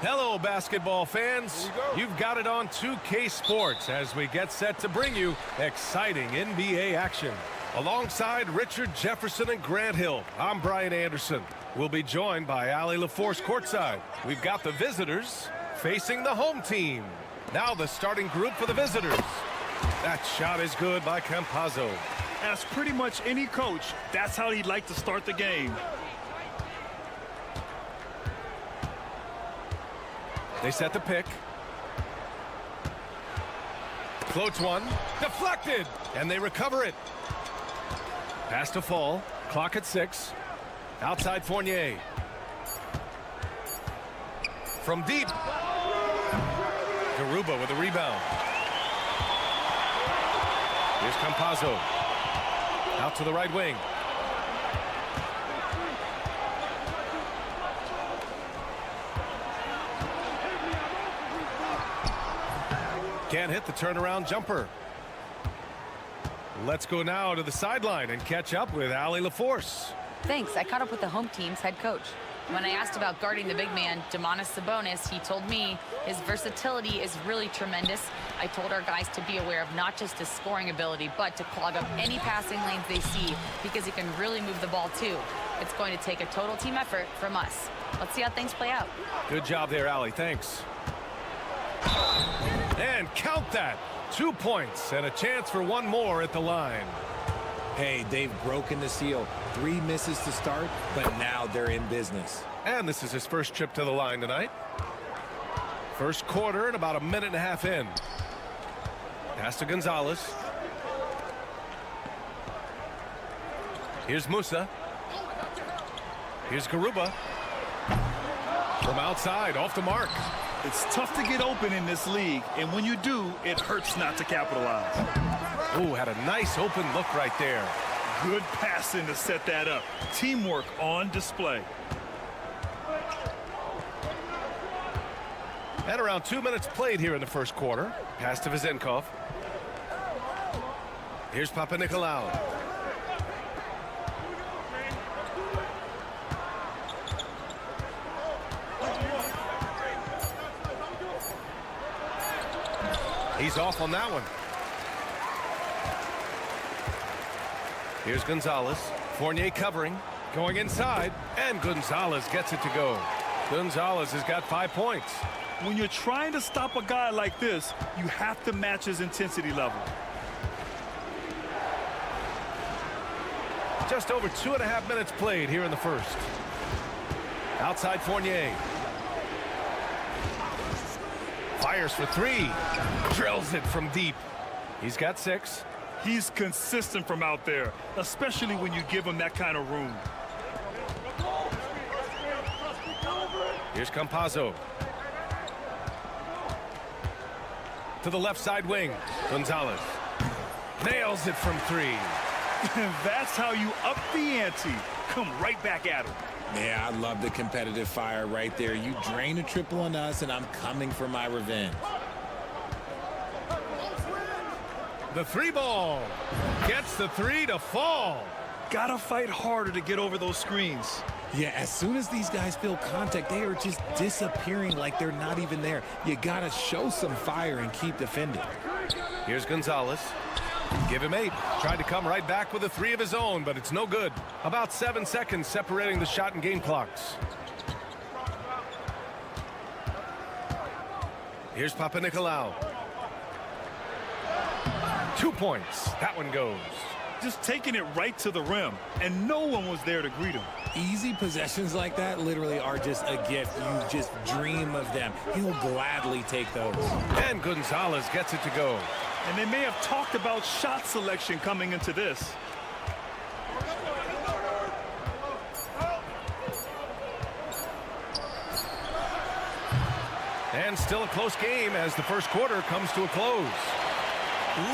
Hello, basketball fans. You've got it on 2K Sports as we get set to bring you exciting NBA action. Alongside Richard Jefferson and Grant Hill, I'm Brian Anderson. We'll be joined by Ali LaForce courtside. We've got the visitors facing the home team. Now the starting group for the visitors. That shot is good by Campazzo. As pretty much any coach, that's how he'd like to start the game. They set the pick. Floats one. Deflected. And they recover it. Pass to fall. Clock at 6. Outside Fournier. From deep. Garuba with a rebound. Here's Campazzo. Out to the right wing. Can't hit the turnaround jumper. Let's go now to the sideline and catch up with Ali LaForce. Thanks. I caught up with the home team's head coach. When I asked about guarding the big man, Domantas Sabonis, he told me his versatility is really tremendous. I told our guys to be aware of not just his scoring ability, but to clog up any passing lanes they see because he can really move the ball too. It's going to take a total team effort from us. Let's see how things play out. Good job there, Ali. Thanks. And count that. 2 points and a chance for one more at the line. Hey, they've broken the seal. 3 misses to start, but now they're in business. And this is his first trip to the line tonight. First quarter and about a minute and a half in. Pass to Gonzalez. Here's Musa. Here's Garuba. From outside, off the mark. It's tough to get open in this league, and when you do, it hurts not to capitalize. Ooh, had a nice open look right there. Good passing to set that up. Teamwork on display. At around 2 minutes played here in the first quarter. Pass to Vezenkov. Here's Papanikolaou. He's off on that one. Here's Gonzalez. Fournier covering. Going inside. And Gonzalez gets it to go. Gonzalez has got 5 points. When you're trying to stop a guy like this, you have to match his intensity level. Just over 2.5 minutes played here in the first. Outside Fournier. Fires for 3. Drills it from deep. He's got 6. He's consistent from out there, especially when you give him that kind of room. Here's Campazzo. To the left side wing. Gonzalez. Nails it from 3. That's how you up the ante. Come right back at him. Yeah, I love the competitive fire right there. You drain a triple on us, and I'm coming for my revenge. The 3 ball. Gets the 3 to fall. Gotta fight harder to get over those screens. Yeah, as soon as these guys feel contact, they are just disappearing like they're not even there. You gotta show some fire and keep defending. Here's Gonzalez. Give him 8. Tried to come right back with a 3 of his own, but it's no good. About 7 seconds separating the shot and game clocks. Here's Papanikolaou. 2 points. That one goes. Just taking it right to the rim, and no one was there to greet him. Easy possessions like that literally are just a gift. You just dream of them. He'll gladly take those. And Gonzalez gets it to go. And they may have talked about shot selection coming into this. And still a close game as the first quarter comes to a close.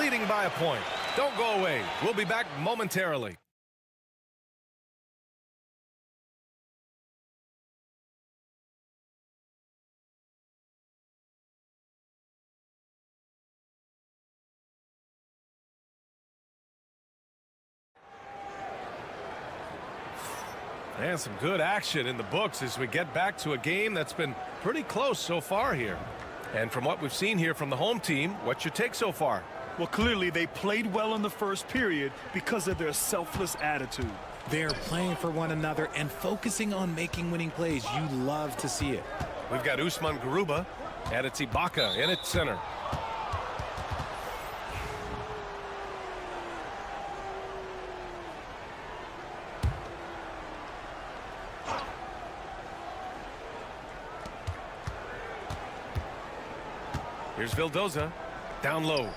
Leading by a point. Don't go away. We'll be back momentarily. And some good action in the books as we get back to a game that's been pretty close so far here. And from what we've seen here from the home team, what's your take so far? Well, clearly they played well in the first period because of their selfless attitude. They're playing for one another and focusing on making winning plays. You love to see it. We've got Usman Garuba, and it's Ibaka in at center. Here's Vildoza, down low.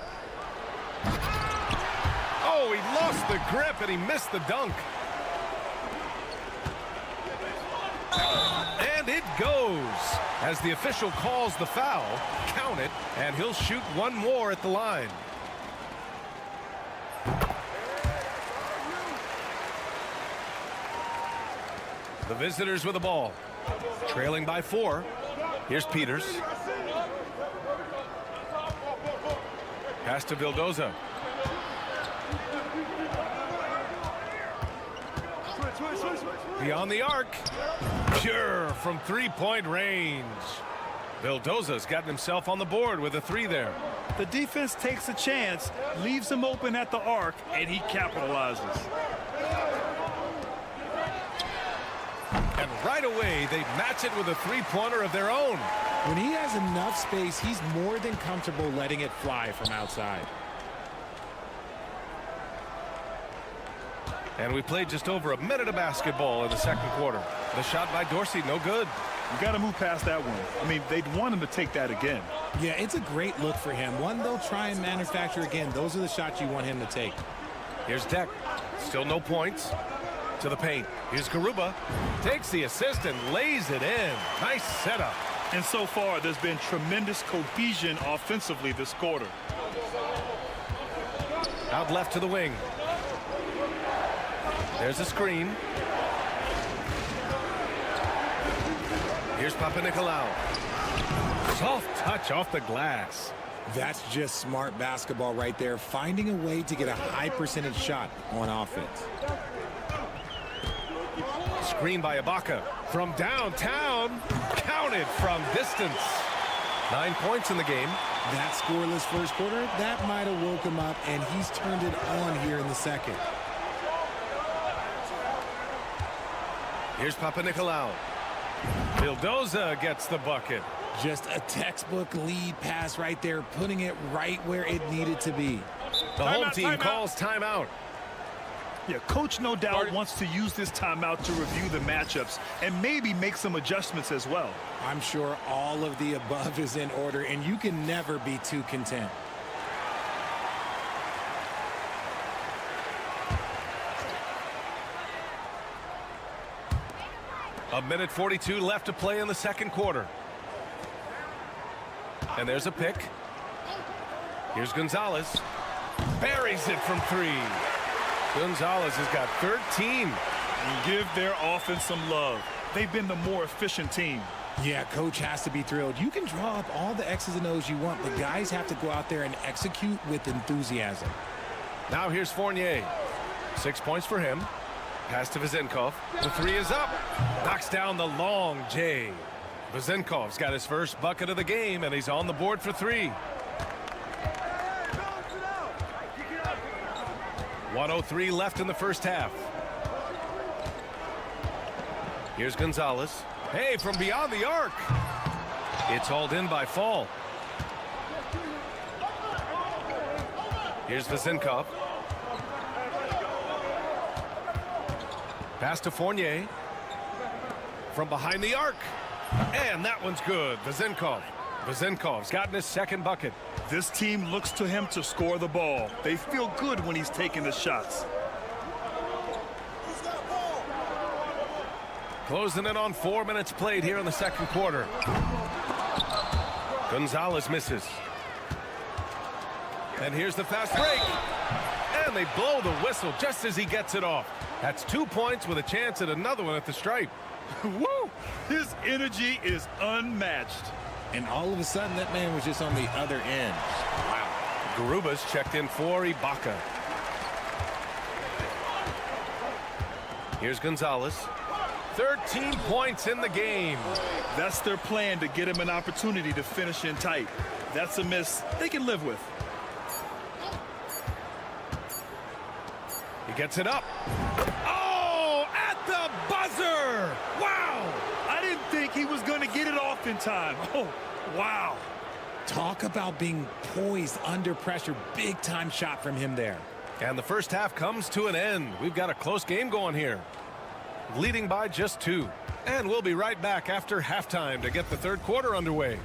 Oh, he lost the grip and he missed the dunk. And it goes. As the official calls the foul, count it, and he'll shoot one more at the line. The visitors with the ball. Trailing by 4. Here's Peters. Pass to Vildoza. Beyond the arc. Pure from 3-point range. Vildoza's gotten himself on the board with a 3 there. The defense takes a chance, leaves him open at the arc, and he capitalizes. And right away, they match it with a 3-pointer of their own. When he has enough space, he's more than comfortable letting it fly from outside. And we played just over a minute of basketball in the second quarter. The shot by Dorsey, no good. You got to move past that one. I mean, they'd want him to take that again. Yeah, it's a great look for him. One they'll try and manufacture again. Those are the shots you want him to take. Here's Deck. Still no points. To the paint. Here's Garuba. Takes the assist and lays it in. Nice setup. And so far, there's been tremendous cohesion offensively this quarter. Out left to the wing. There's a screen. Here's Papanikolaou. Soft touch off the glass. That's just smart basketball right there, finding a way to get a high percentage shot on offense. Screen by Ibaka. From downtown. Counted from distance. 9 points in the game. That scoreless first quarter, that might have woke him up, and he's turned it on here in the second. Here's Papanikolaou. Vildoza gets the bucket. Just a textbook lead pass right there, putting it right where it needed to be. The home team calls timeout. Yeah, coach no doubt wants to use this timeout to review the matchups and maybe make some adjustments as well. I'm sure all of the above is in order, and you can never be too content. A minute 42 left to play in the second quarter. And there's a pick. Here's Gonzalez. Buries it from three. Gonzalez has got 13. Give their offense some love. They've been the more efficient team. Yeah, coach has to be thrilled. You can draw up all the X's and O's you want, but guys have to go out there and execute with enthusiasm. Now here's Fournier. 6 points for him. Pass to Vezenkov. The three is up. Knocks down the long J. Vezenkov's got his first bucket of the game, and he's on the board for three. 1:03 left in the first half. Here's Gonzalez. Hey, from beyond the arc. It's hauled in by Fall. Here's Vezenkov. Pass to Fournier. From behind the arc. And that one's good. Vezenkov. Vezenkov's gotten his second bucket. This team looks to him to score the ball. They feel good when he's taking the shots. Closing in on 4 minutes played here in the second quarter. Gonzalez misses. And here's the fast break. And they blow the whistle just as he gets it off. That's 2 points with a chance at another one at the stripe. Woo! His energy is unmatched. And all of a sudden, that man was just on the other end. Wow. Garuba's checked in for Ibaka. Here's Gonzalez. 13 points in the game. That's their plan, to get him an opportunity to finish in tight. That's a miss they can live with. He gets it up. Oh, at the buzzer! Wow! I didn't think he was going to get it off in time. Oh, wow. Talk about being poised under pressure. Big time shot from him there. And the first half comes to an end. We've got a close game going here. Leading by just 2. And we'll be right back after halftime to get the third quarter underway.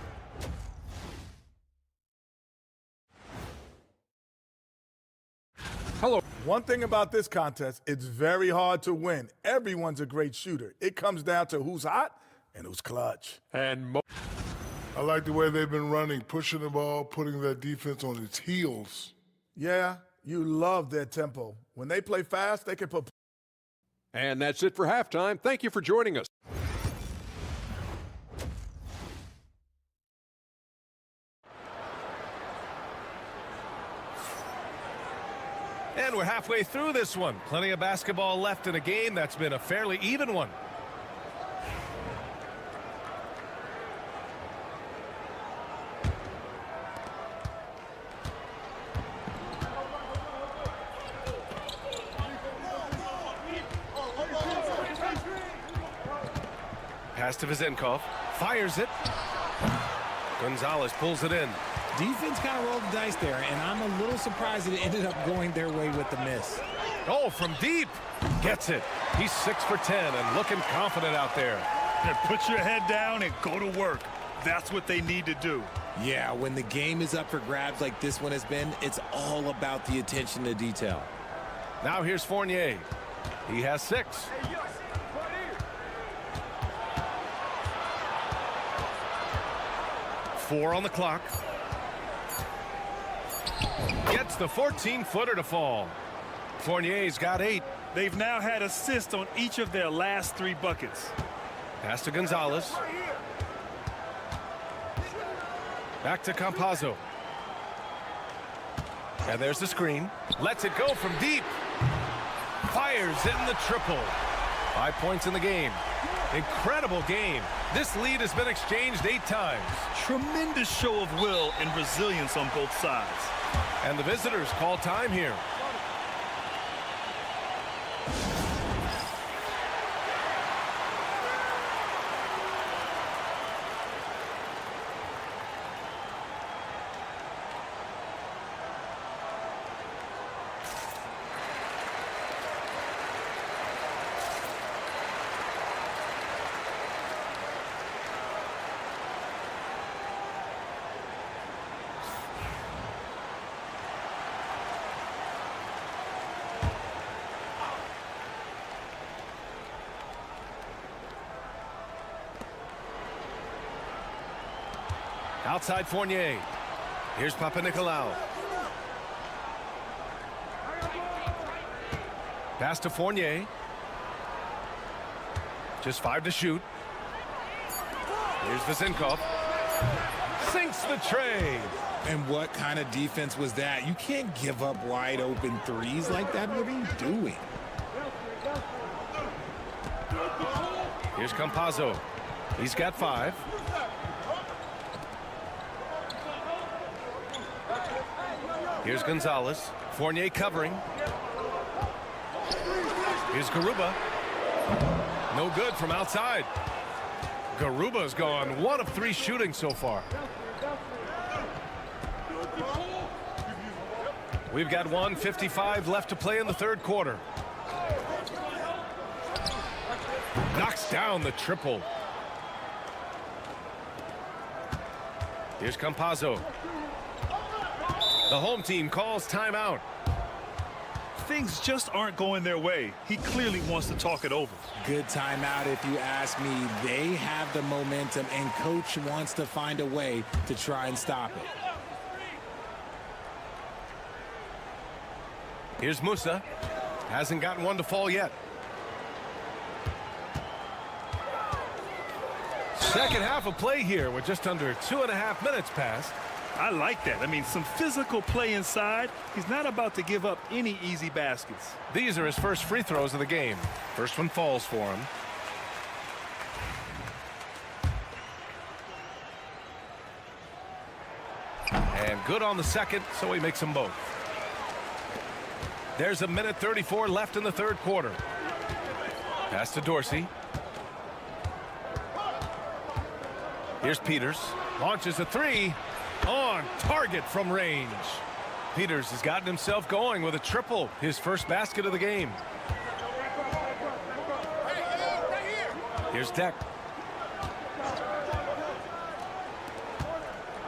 Hello. One thing about this contest, it's very hard to win. Everyone's a great shooter. It comes down to who's hot and who's clutch. And I like the way they've been running, pushing the ball, putting their defense on its heels. Yeah, you love their tempo. When they play fast, they can put... And that's it for halftime. Thank you for joining us. And we're halfway through this one. Plenty of basketball left in a game that's been a fairly even one. Pass to Vezenkov. Fires it. Gonzalez pulls it in. Defense kind of rolled the dice there, and I'm a little surprised that it ended up going their way with the miss. Oh, from deep. Gets it. He's 6 for 10 and looking confident out there. Put your head down and go to work. That's what they need to do. Yeah, when the game is up for grabs like this one has been, it's all about the attention to detail. Now here's Fournier. He has 6. 4 on the clock. Gets the 14-footer to fall. Fournier's got 8. They've now had assists on each of their last 3 buckets. Pass to Gonzalez. Back to Campazzo. And there's the screen. Lets it go from deep. Fires in the triple. 5 points in the game. Incredible game. This lead has been exchanged 8 times. Tremendous show of will and resilience on both sides. And the visitors call time here. Outside Fournier. Here's Papanikolaou. Pass to Fournier. Just 5 to shoot. Here's Vezinkov. Sinks the tray. And what kind of defense was that? You can't give up wide open threes like that. What are you doing? Here's Campazzo. He's got 5. Here's Gonzalez. Fournier covering. Here's Garuba. No good from outside. Garuba's gone 1 of 3 shooting so far. We've got 1:55 left to play in the 3rd quarter. Knocks down the triple. Here's Campazzo. The home team calls timeout. Things just aren't going their way. He clearly wants to talk it over. Good timeout if you ask me. They have the momentum, and coach wants to find a way to try and stop it. Here's Musa. Hasn't gotten one to fall yet. Second half of play here with just under 2.5 minutes passed. I like that. I mean, some physical play inside. He's not about to give up any easy baskets. These are his first free throws of the game. First one falls for him. And good on the second, so he makes them both. There's 1:34 left in the 3rd quarter. Pass to Dorsey. Here's Peters. Launches a 3. On target from range. Peters has gotten himself going with a triple. His first basket of the game. Here's Deck.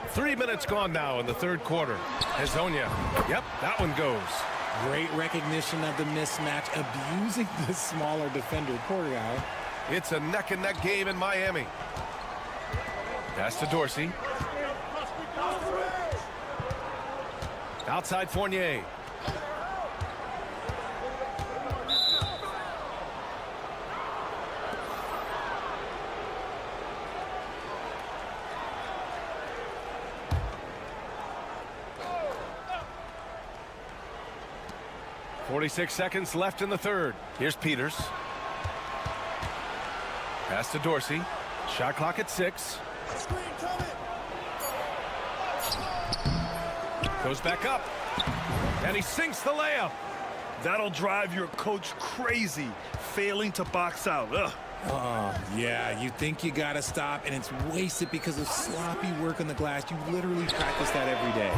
3 minutes gone now in the 3rd quarter. Hezonja. Yep, that one goes. Great recognition of the mismatch, abusing the smaller defender. Poor guy. It's a neck-and-neck game in Miami. Pass to Dorsey. Outside Fournier. .46 seconds left in the 3rd. Here's Peters. Pass to Dorsey. Shot clock at 6. Goes back up. And he sinks the layup. That'll drive your coach crazy, failing to box out. Ugh. Yeah, you think you got to stop, and it's wasted because of sloppy work on the glass. You literally practice that every day.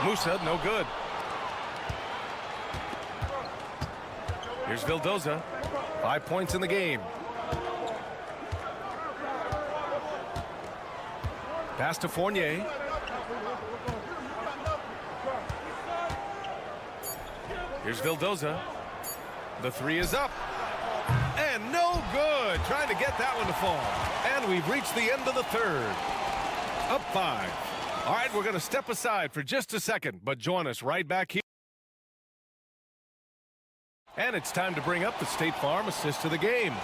Musa, no good. Here's Vildoza. 5 points in the game. Pass to Fournier. Here's Vildoza. The three is up. And no good. Trying to get that one to fall. And we've reached the end of the third. Up 5. All right, we're going to step aside for just a second, but join us right back here. And it's time to bring up the State Farm assist of the game.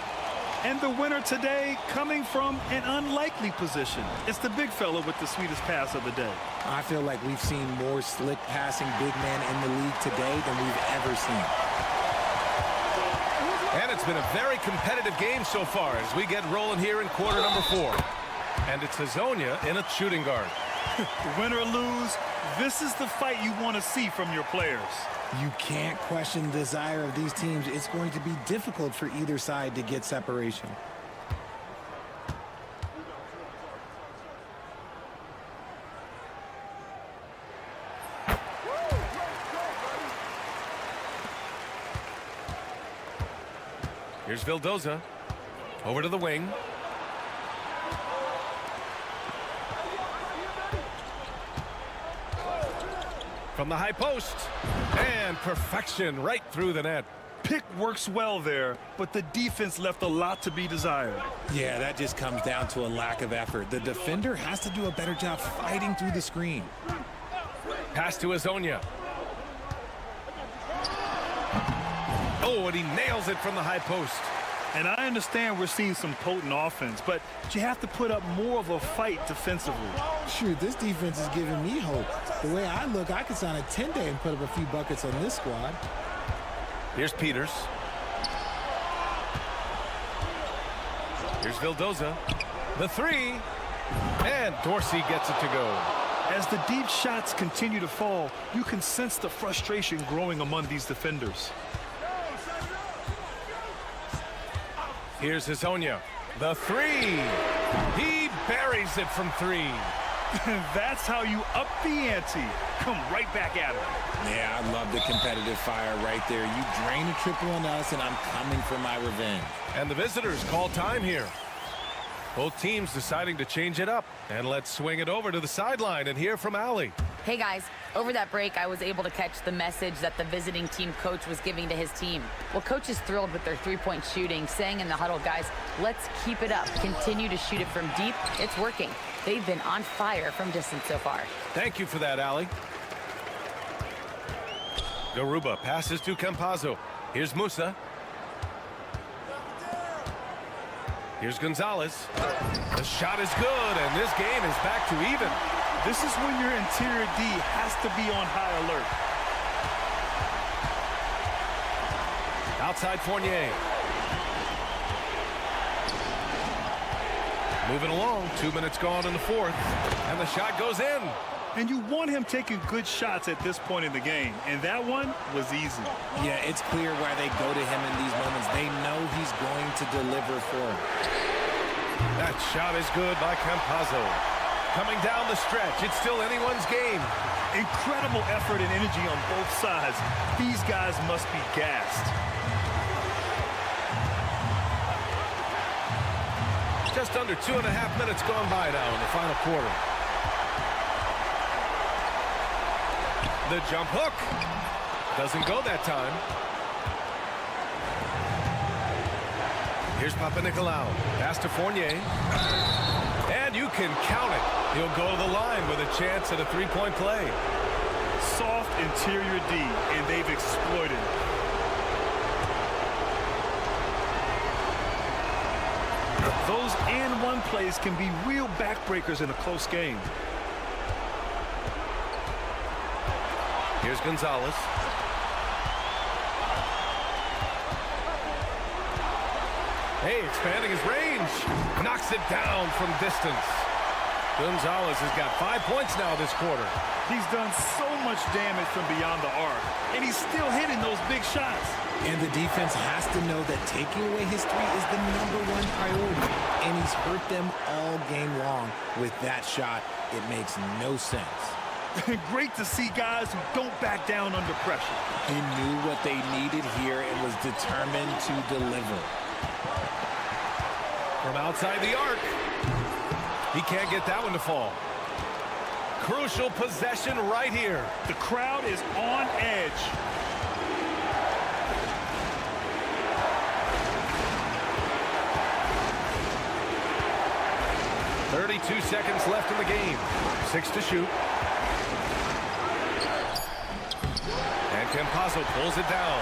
And the winner today coming from an unlikely position. It's the big fella with the sweetest pass of the day. I feel like we've seen more slick passing big men in the league today than we've ever seen. And it's been a very competitive game so far as we get rolling here in quarter number 4. And it's Hezonja in a shooting guard. Win or lose, this is the fight you want to see from your players. You can't question the desire of these teams. It's going to be difficult for either side to get separation. Here's Vildoza. Over to the wing. From the high post. And perfection right through the net. Pick works well there, but the defense left a lot to be desired. Yeah, that just comes down to a lack of effort. The defender has to do a better job fighting through the screen. Pass to Hezonja. Oh, and he nails it from the high post. And I understand we're seeing some potent offense, but you have to put up more of a fight defensively. Shoot, this defense is giving me hope. The way I look, I could sign a 10-day and put up a few buckets on this squad. Here's Peters. Here's Vildoza. The three. And Dorsey gets it to go. As the deep shots continue to fall, you can sense the frustration growing among these defenders. Here's Hezonja. The three. He buries it from 3. That's how you up the ante. Come right back at him. Yeah, I love the competitive fire right there. You drain a triple on us, and I'm coming for my revenge. And the visitors call time here. Both teams deciding to change it up. And let's swing it over to the sideline and hear from Allie. Hey guys, over that break, I was able to catch the message that the visiting team coach was giving to his team. Well, coach is thrilled with their three-point shooting, saying in the huddle, guys, let's keep it up. Continue to shoot it from deep. It's working. They've been on fire from distance so far. Thank you for that, Allie. Garuba passes to Campazzo. Here's Musa. Here's Gonzalez. The shot is good, and this game is back to even. This is when your interior D has to be on high alert. Outside Fournier. Moving along, 2 minutes gone in the 4th, and the shot goes in. And you want him taking good shots at this point in the game, and that one was easy. Yeah, it's clear why they go to him in these moments. They know he's going to deliver for them. That shot is good by Campazzo. Coming down the stretch, it's still anyone's game. Incredible effort and energy on both sides. These guys must be gassed. Just under 2.5 minutes gone by now in the final quarter. The jump hook. Doesn't go that time. Here's Papanikolaou. Pass to Fournier. And you can count it. He'll go to the line with a chance at a three-point play. Soft interior D, and they've exploited it. Those and one plays can be real backbreakers in a close game. Here's Gonzalez. Hey, expanding his range. Knocks it down from distance. Gonzalez has got 5 points now this quarter. He's done so much damage from beyond the arc, and he's still hitting those big shots. And the defense has to know that taking away his three is the #1 priority. And he's hurt them all game long with that shot. It makes no sense. Great to see guys who don't back down under pressure. He knew what they needed here and was determined to deliver. From outside the arc. He can't get that one to fall. Crucial possession right here. The crowd is on edge. .32 seconds left in the game. 6 to shoot. And Campazzo pulls it down.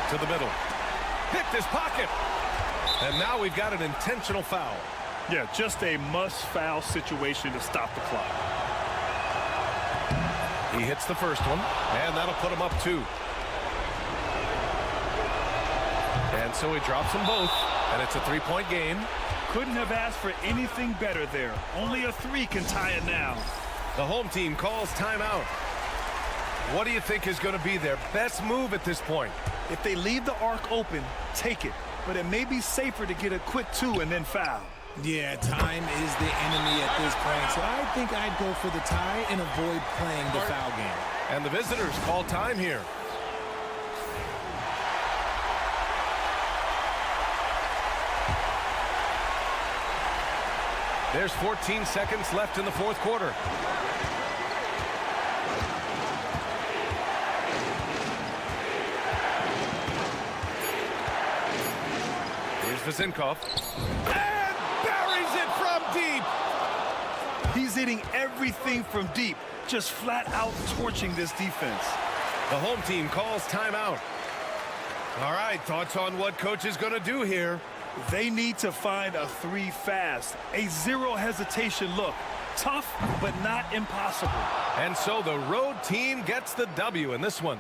To the middle. Picked his pocket. And now we've got an intentional foul. Yeah, just a must-foul situation to stop the clock. He hits the first one, and that'll put him up 2. And so he drops them both, and it's a 3-point game. Couldn't have asked for anything better there. Only a 3 can tie it now. The home team calls timeout. What do you think is going to be their best move at this point? If they leave the arc open, take it. But it may be safer to get a quick 2 and then foul. Yeah, time is the enemy at this point, so I think I'd go for the tie and avoid playing the foul game. And the visitors call time here. There's 14 seconds left in the fourth quarter. Here's Vazinkov. And buries it from deep. He's hitting everything from deep, just flat out torching this defense. The home team calls timeout. All right, thoughts on what coach is going to do here? They need to find a 3 fast, a 0 hesitation look. Tough, but not impossible. And so the road team gets the W in this one.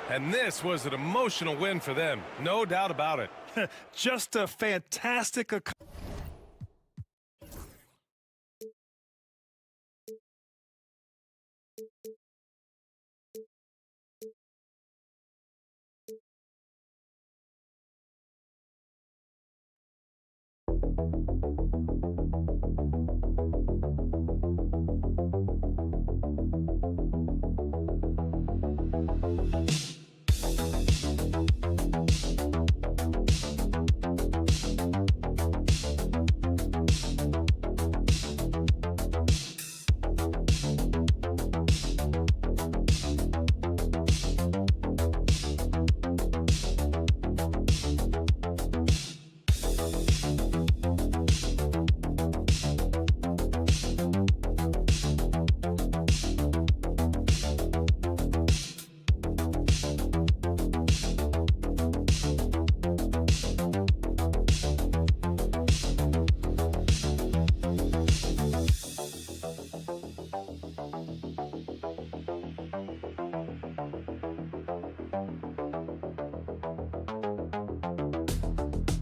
And this was an emotional win for them, no doubt about it. Just a fantastic accomplishment.